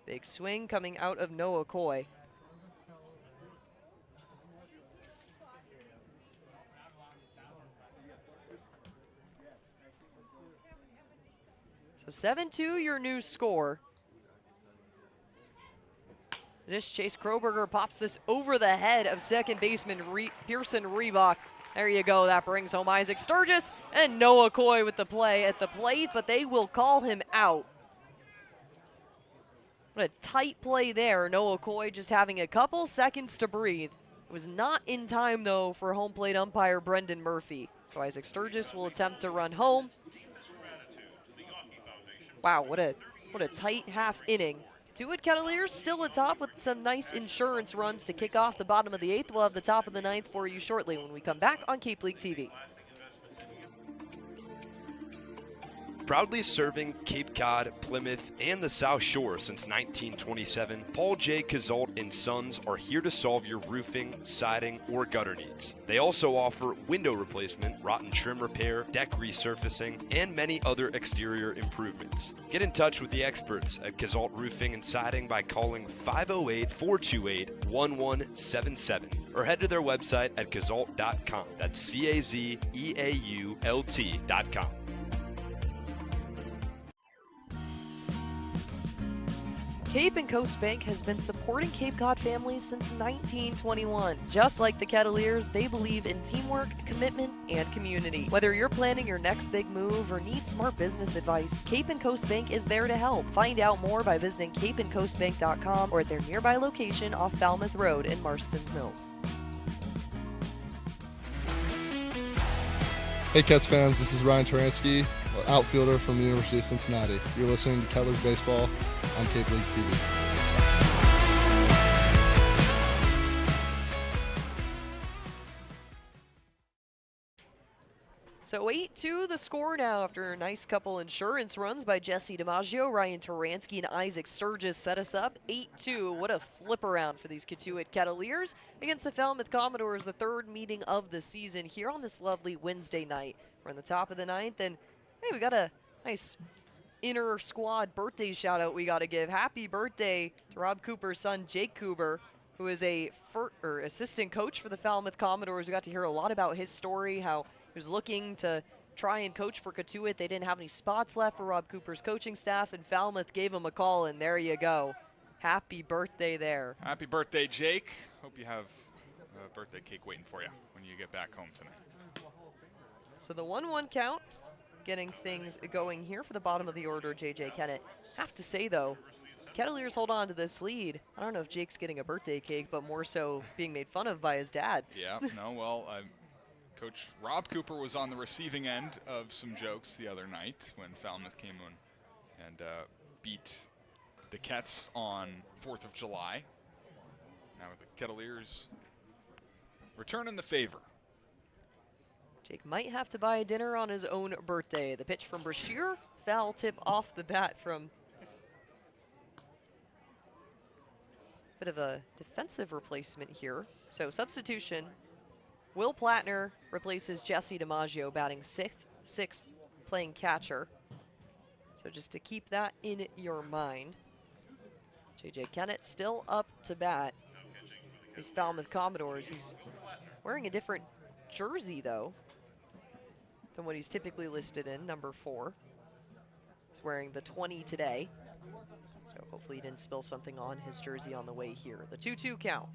Big swing coming out of Noah Coy. So 7-2 your new score. This Chase Kroberger pops this over the head of second baseman Pearson Reebok. There you go, that brings home Isaac Sturgis and Noah Coy with the play at the plate, but they will call him out. What a tight play there. Noah Coy just having a couple seconds to breathe. It was not in time, though, for home plate umpire Brendan Murphy. So Isaac Sturgis will attempt to run home. Wow, what a tight half inning. Cotuit Kettleers still atop with some nice insurance runs to kick off the bottom of the 8th. We'll have the top of the 9th for you shortly when we come back on Cape League TV. Proudly serving Cape Cod, Plymouth, and the South Shore since 1927, Paul J. Cazault & Sons are here to solve your roofing, siding, or gutter needs. They also offer window replacement, rotten trim repair, deck resurfacing, and many other exterior improvements. Get in touch with the experts at Cazault Roofing and Siding by calling 508-428-1177 or head to their website at cazault.com. That's CAZEAULT.com. Cape and Coast Bank has been supporting Cape Cod families since 1921. Just like the Kettleers, they believe in teamwork, commitment, and community. Whether you're planning your next big move or need smart business advice, Cape and Coast Bank is there to help. Find out more by visiting capeandcoastbank.com or at their nearby location off Falmouth Road in Marston's Mills. Hey Ketts fans, this is Ryan Taransky, outfielder from the University of Cincinnati. You're listening to Kettleers Baseball on Cape League TV. So 8-2 the score now after a nice couple insurance runs by Jesse DiMaggio, Ryan Taransky, and Isaac Sturgis set us up. 8-2. What a flip around for these Cotuit Kettleers against the Falmouth Commodores, the third meeting of the season here on this lovely Wednesday night. We're in the top of the ninth, and hey, we got a nice inner squad birthday shout out we got to give. Happy birthday to Rob Cooper's son, Jake Cooper, who is a assistant coach for the Falmouth Commodores. We got to hear a lot about his story, how he was looking to try and coach for Cotuit. They didn't have any spots left for Rob Cooper's coaching staff, and Falmouth gave him a call, and there you go. Happy birthday there. Happy birthday, Jake. Hope you have a birthday cake waiting for you when you get back home tonight. So the 1-1 count, getting things going here for the bottom of the order, J.J. Kennett. Have to say, though, Kettleers hold on to this lead. I don't know if Jake's getting a birthday cake, but more so being made fun of by his dad. Yeah, no, well, Coach Rob Cooper was on the receiving end of some jokes the other night when Falmouth came in and beat the Ketts on 4th of July. Now the Kettleers returning the favor. Jake might have to buy a dinner on his own birthday. The pitch from Mercier, foul tip off the bat from bit of a defensive replacement here. So substitution, Will Plattner replaces Jesse DiMaggio, batting sixth, playing catcher. So just to keep that in your mind. J.J. Kennett still up to bat. These Falmouth Commodores. He's wearing a different jersey, though, than what he's typically listed in, number 4. He's wearing the 20 today. So hopefully he didn't spill something on his jersey on the way here. The 2-2 count.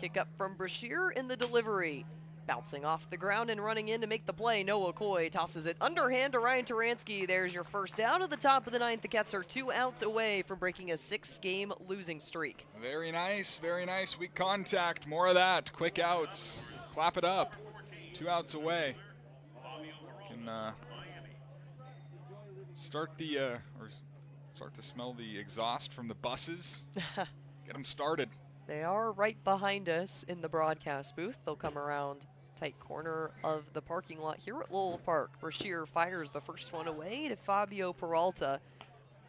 Kick up from Brashear in the delivery. Bouncing off the ground and running in to make the play. Noah Coy tosses it underhand to Ryan Taransky. There's your first down at the top of the ninth. The Ketts are 2 outs away from breaking a 6-game losing streak. Very nice, very nice. Weak contact, more of that. Quick outs, clap it up. 2 outs away. Can start to smell the exhaust from the buses. Get them started. They are right behind us in the broadcast booth. They'll come around tight corner of the parking lot here at Lowell Park. Mercier fires the first one away to Fabio Peralta.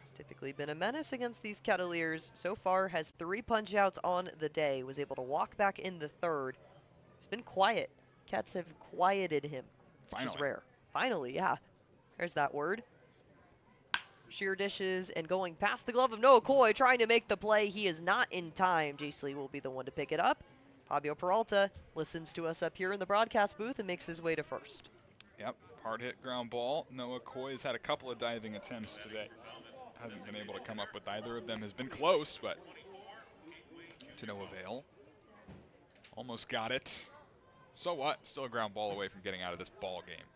He's typically been a menace against these Kettleers. So far has 3 punch-outs on the day. Was able to walk back in the third. He's been quiet. Ketts have quieted him, which is rare. Finally, yeah. There's that word. Sheer dishes and going past the glove of Noah Coy, trying to make the play. He is not in time. Jace Lee will be the one to pick it up. Fabio Peralta listens to us up here in the broadcast booth and makes his way to first. Yep, hard hit ground ball. Noah Coy has had a couple of diving attempts today. Hasn't been able to come up with either of them. Has been close, but to no avail. Almost got it. So what? Still a ground ball away from getting out of this ball game.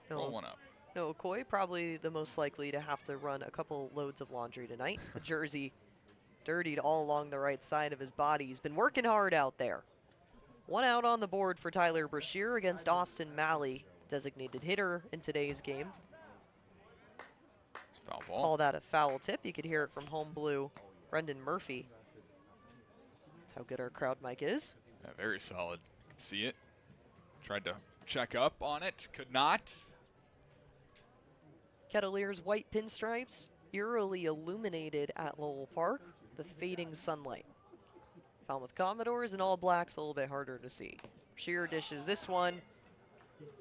Roll one up. No, Coy probably the most likely to have to run a couple loads of laundry tonight. The jersey dirtied all along the right side of his body. He's been working hard out there. 1 out on the board for Tyler Brashear against Austin Malley, designated hitter in today's game. Foul ball. Call that a foul tip. You could hear it from home blue Brendan Murphy. That's how good our crowd mic is. Yeah, very solid. You can see it. Tried to check up on it. Could not. Kettleers white pinstripes eerily illuminated at Lowell Park, the fading sunlight. Falmouth Commodores in all blacks, a little bit harder to see. Mercier dishes this one.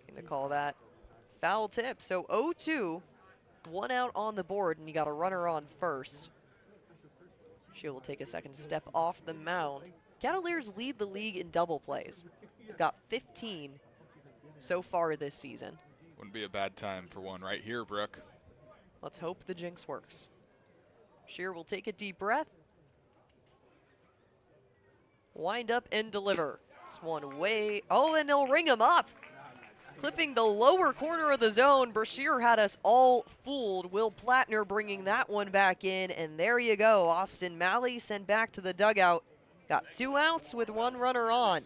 Going to call that foul tip. So 0-2, 1 out on the board, and you got a runner on first. She will take a second step off the mound. Kettleers lead the league in double plays. They've got 15 so far this season. Wouldn't be a bad time for one right here, Brooke. Let's hope the jinx works. Shear will take a deep breath. Wind up and deliver. This one way, oh, and they'll ring him up. Clipping the lower corner of the zone. Mercier had us all fooled. Will Plattner bringing that one back in, and there you go. Austin Malley sent back to the dugout. Got 2 outs with 1 runner on.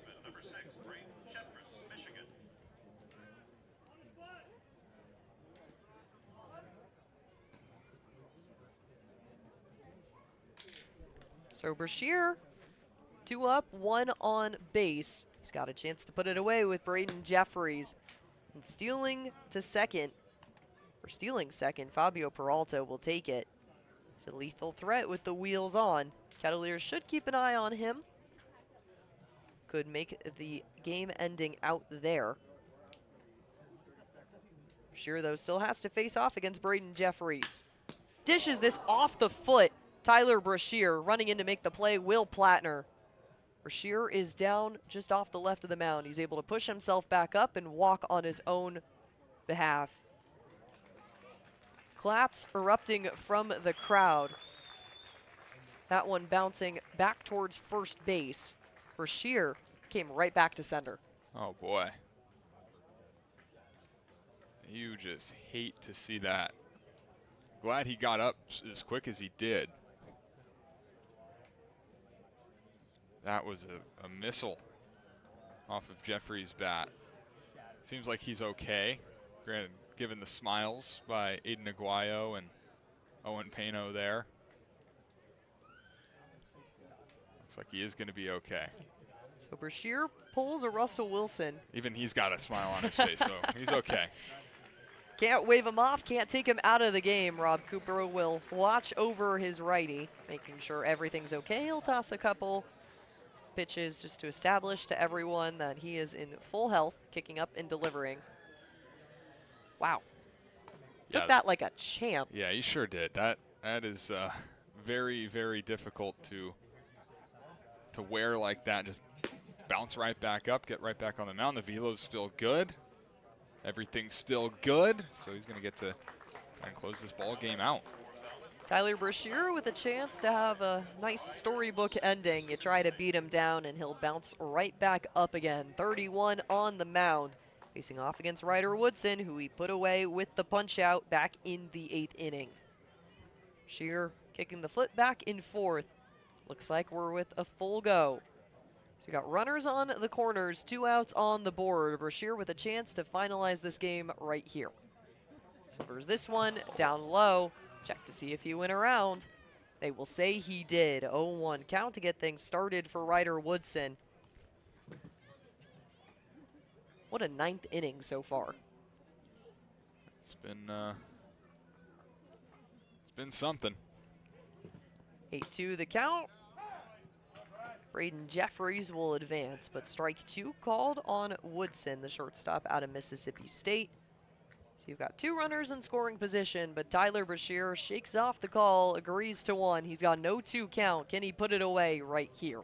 So Mercier, 2 up, 1 on base. He's got a chance to put it away with Braden Jeffries. And stealing second, Fabio Peralta will take it. He's a lethal threat with the wheels on. Kettleers should keep an eye on him. Could make the game ending out there. Mercier, though, still has to face off against Braden Jeffries. Dishes this off the foot. Tyler Brashear running in to make the play. Will Plattner. Mercier is down just off the left of the mound. He's able to push himself back up and walk on his own behalf. Claps erupting from the crowd. That one bouncing back towards first base. Mercier came right back to center. Oh, boy. You just hate to see that. Glad he got up as quick as he did. That was a missile off of Jeffrey's bat. Seems like he's okay. Granted, given the smiles by Aiden Aguayo and Owen Pano there. Looks like he is going to be okay. So Mercier pulls a Russell Wilson. Even he's got a smile on his face, so he's okay. Can't wave him off, can't take him out of the game. Rob Cooper will watch over his righty, making sure everything's okay. He'll toss a couple pitches just to establish to everyone that he is in full health, kicking up and delivering. Wow. Took that like a champ. Yeah, he sure did. That is very, very difficult to wear like that. Just bounce right back up, get right back on the mound. The velo's still good. Everything's still good. So he's going to get to kind of close this ball game out. Tyler Brashear with a chance to have a nice storybook ending. You try to beat him down, and he'll bounce right back up again. 31 on the mound, facing off against Ryder Woodson, who he put away with the punch-out back in the 8th inning. Shear kicking the foot back in 4th. Looks like we're with a full go. So you got runners on the corners, 2 outs on the board. Brashear with a chance to finalize this game right here. Delivers this one down low. Check to see if he went around. They will say he did. 0-1 count to get things started for Ryder Woodson. What a 9th inning so far. It's been something. 8-2 the count. Braden Jeffries will advance, but strike 2 called on Woodson, the shortstop out of Mississippi State. So you've got 2 runners in scoring position, but Tyler Brashear shakes off the call, agrees to 1. He's got no 2 count. Can he put it away right here?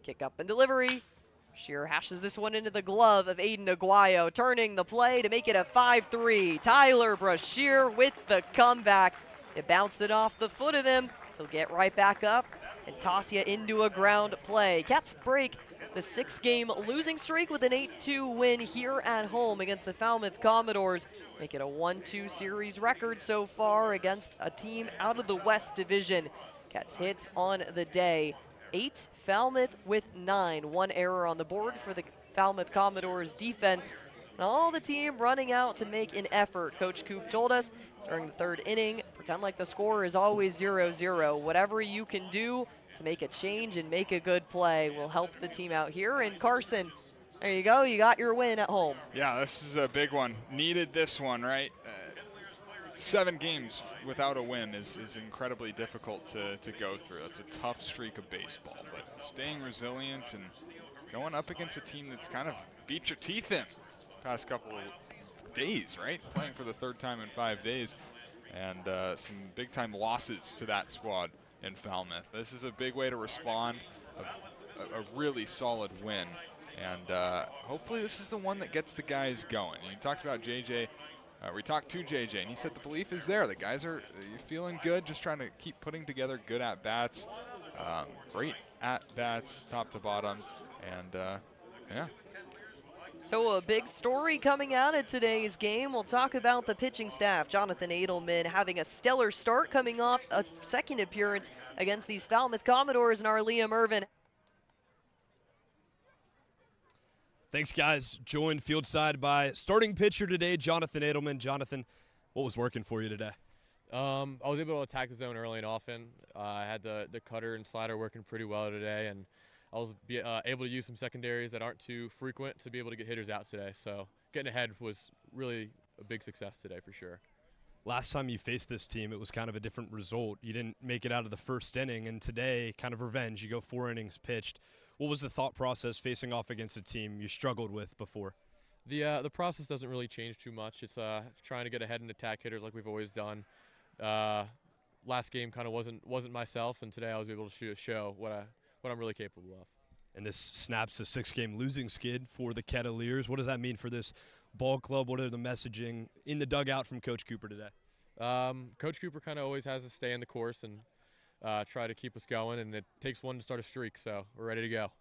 Kick up and delivery. Brashear hashes this one into the glove of Aiden Aguayo, turning the play to make it a 5-3. Tyler Brashear with the comeback. It bounced it off the foot of him. He'll get right back up and toss you into a ground play. Ketts break the 6-game losing streak with an 8-2 win here at home against the Falmouth Commodores. Make it a 1-2 series record so far against a team out of the West Division. Ketts hits on the day. 8, Falmouth with 9. 1 error on the board for the Falmouth Commodores defense. And all the team running out to make an effort. Coach Coop told us during the 3rd inning, pretend like the score is always 0-0. Whatever you can do to make a change and make a good play will help the team out here. And Carson, there you go. You got your win at home. Yeah, this is a big one. Needed this one, right? 7 games without a win is incredibly difficult to go through. That's a tough streak of baseball, but staying resilient and going up against a team that's kind of beat your teeth in past couple of days, right? Playing for the 3rd time in 5 days, and some big-time losses to that squad in Falmouth. This is a big way to respond, a really solid win, and hopefully this is the one that gets the guys going. And you talked about JJ. We talked to JJ, and he said the belief is there. The guys are feeling good, just trying to keep putting together good at-bats, great at-bats top to bottom, and yeah. So a big story coming out of today's game. We'll talk about the pitching staff. Jonathan Edelman having a stellar start, coming off a 2nd appearance against these Falmouth Commodores, and our Liam Ervin. Thanks, guys. Joined fieldside by starting pitcher today, Jonathan Edelman. Jonathan, what was working for you today? I was able to attack the zone early and often. I had the cutter and slider working pretty well today, and I was able to use some secondaries that aren't too frequent to be able to get hitters out today. So getting ahead was really a big success today for sure. Last time you faced this team, it was kind of a different result. You didn't make it out of the 1st inning, and today, kind of revenge. You go 4 innings pitched. What was the thought process facing off against a team you struggled with before? The process doesn't really change too much. It's trying to get ahead and attack hitters like we've always done. Last game kind of wasn't myself, and today I was able to show what I'm really capable of. And this snaps a 6-game losing skid for the Kettleers. What does that mean for this ball club? What are the messaging in the dugout from Coach Cooper today? Coach Cooper kind of always has us stay in the course and try to keep us going, and it takes one to start a streak, so we're ready to go.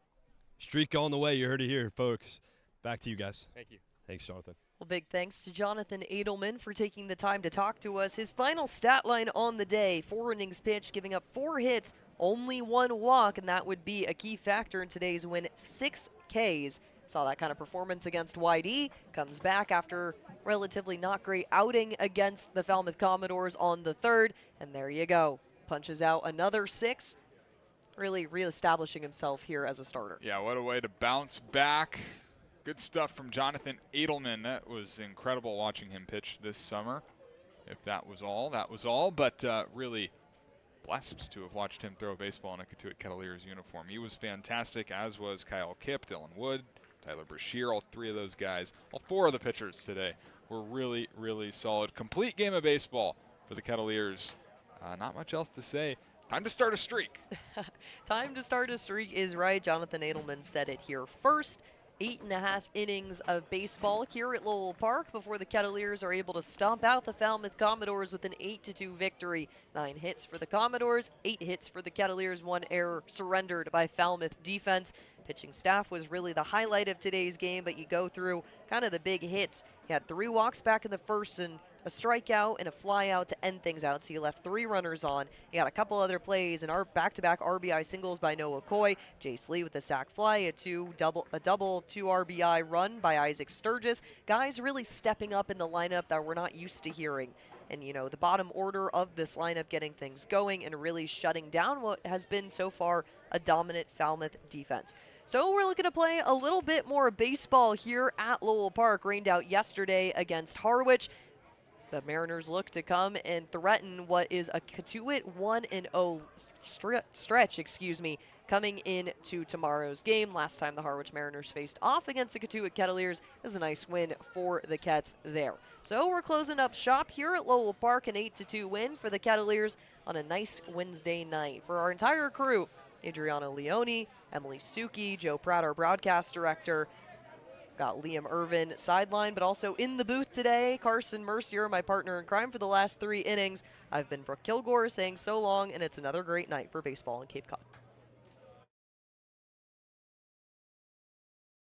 Streak on the way. You heard it here, folks. Back to you guys. Thank you. Thanks, Jonathan. Well, big thanks to Jonathan Edelman for taking the time to talk to us. His final stat line on the day, 4 innings pitched, giving up 4 hits, only 1 walk, and that would be a key factor in today's win. 6 Ks. Saw that kind of performance against YD. Comes back after relatively not great outing against the Falmouth Commodores on the 3rd, and there you go. Punches out another 6, really reestablishing himself here as a starter. Yeah, what a way to bounce back. Good stuff from Jonathan Edelman. That was incredible watching him pitch this summer. If that was all, that was all. But really blessed to have watched him throw a baseball in a Cotuit Kettleers uniform. He was fantastic, as was Kyle Kipp, Dylan Wood, Tyler Mercier, all 3 of those guys. All 4 of the pitchers today were really, really solid. Complete game of baseball for the Kettleers. Not much else to say. Time to start a streak. Time to start a streak is right. Jonathan Edelman said it here first. 8.5 innings of baseball here at Lowell Park before the Kettleers are able to stomp out the Falmouth Commodores with an 8-2 victory. 9 hits for the Commodores, 8 hits for the Kettleers, 1 error surrendered by Falmouth defense. Pitching staff was really the highlight of today's game, but you go through kind of the big hits. He had 3 walks back in the 1st and a strikeout and a flyout to end things out, so you left 3 runners on. You got a couple other plays, and our back-to-back RBI singles by Noah Coy, Jace Lee with a sac fly, a double 2 RBI run by Isaac Sturgis. Guys really stepping up in the lineup that we're not used to hearing. And, you know, the bottom order of this lineup getting things going and really shutting down what has been so far a dominant Falmouth defense. So we're looking to play a little bit more baseball here at Lowell Park. Rained out yesterday against Harwich. The Mariners look to come and threaten what is a Cotuit 1-0 stretch, coming into tomorrow's game. Last time the Harwich Mariners faced off against the Cotuit Kettleers is a nice win for the Ketts there. So we're closing up shop here at Lowell Park, an 8-2 win for the Kettleers on a nice Wednesday night. For our entire crew, Adriana Leone, Emily Suki, Joe Pratt, our broadcast director, got Liam Ervin sideline, but also in the booth today, Carson Mercier, my partner in crime for the last 3 innings. I've been Brooke Killgore saying so long, and it's another great night for baseball in Cape Cod.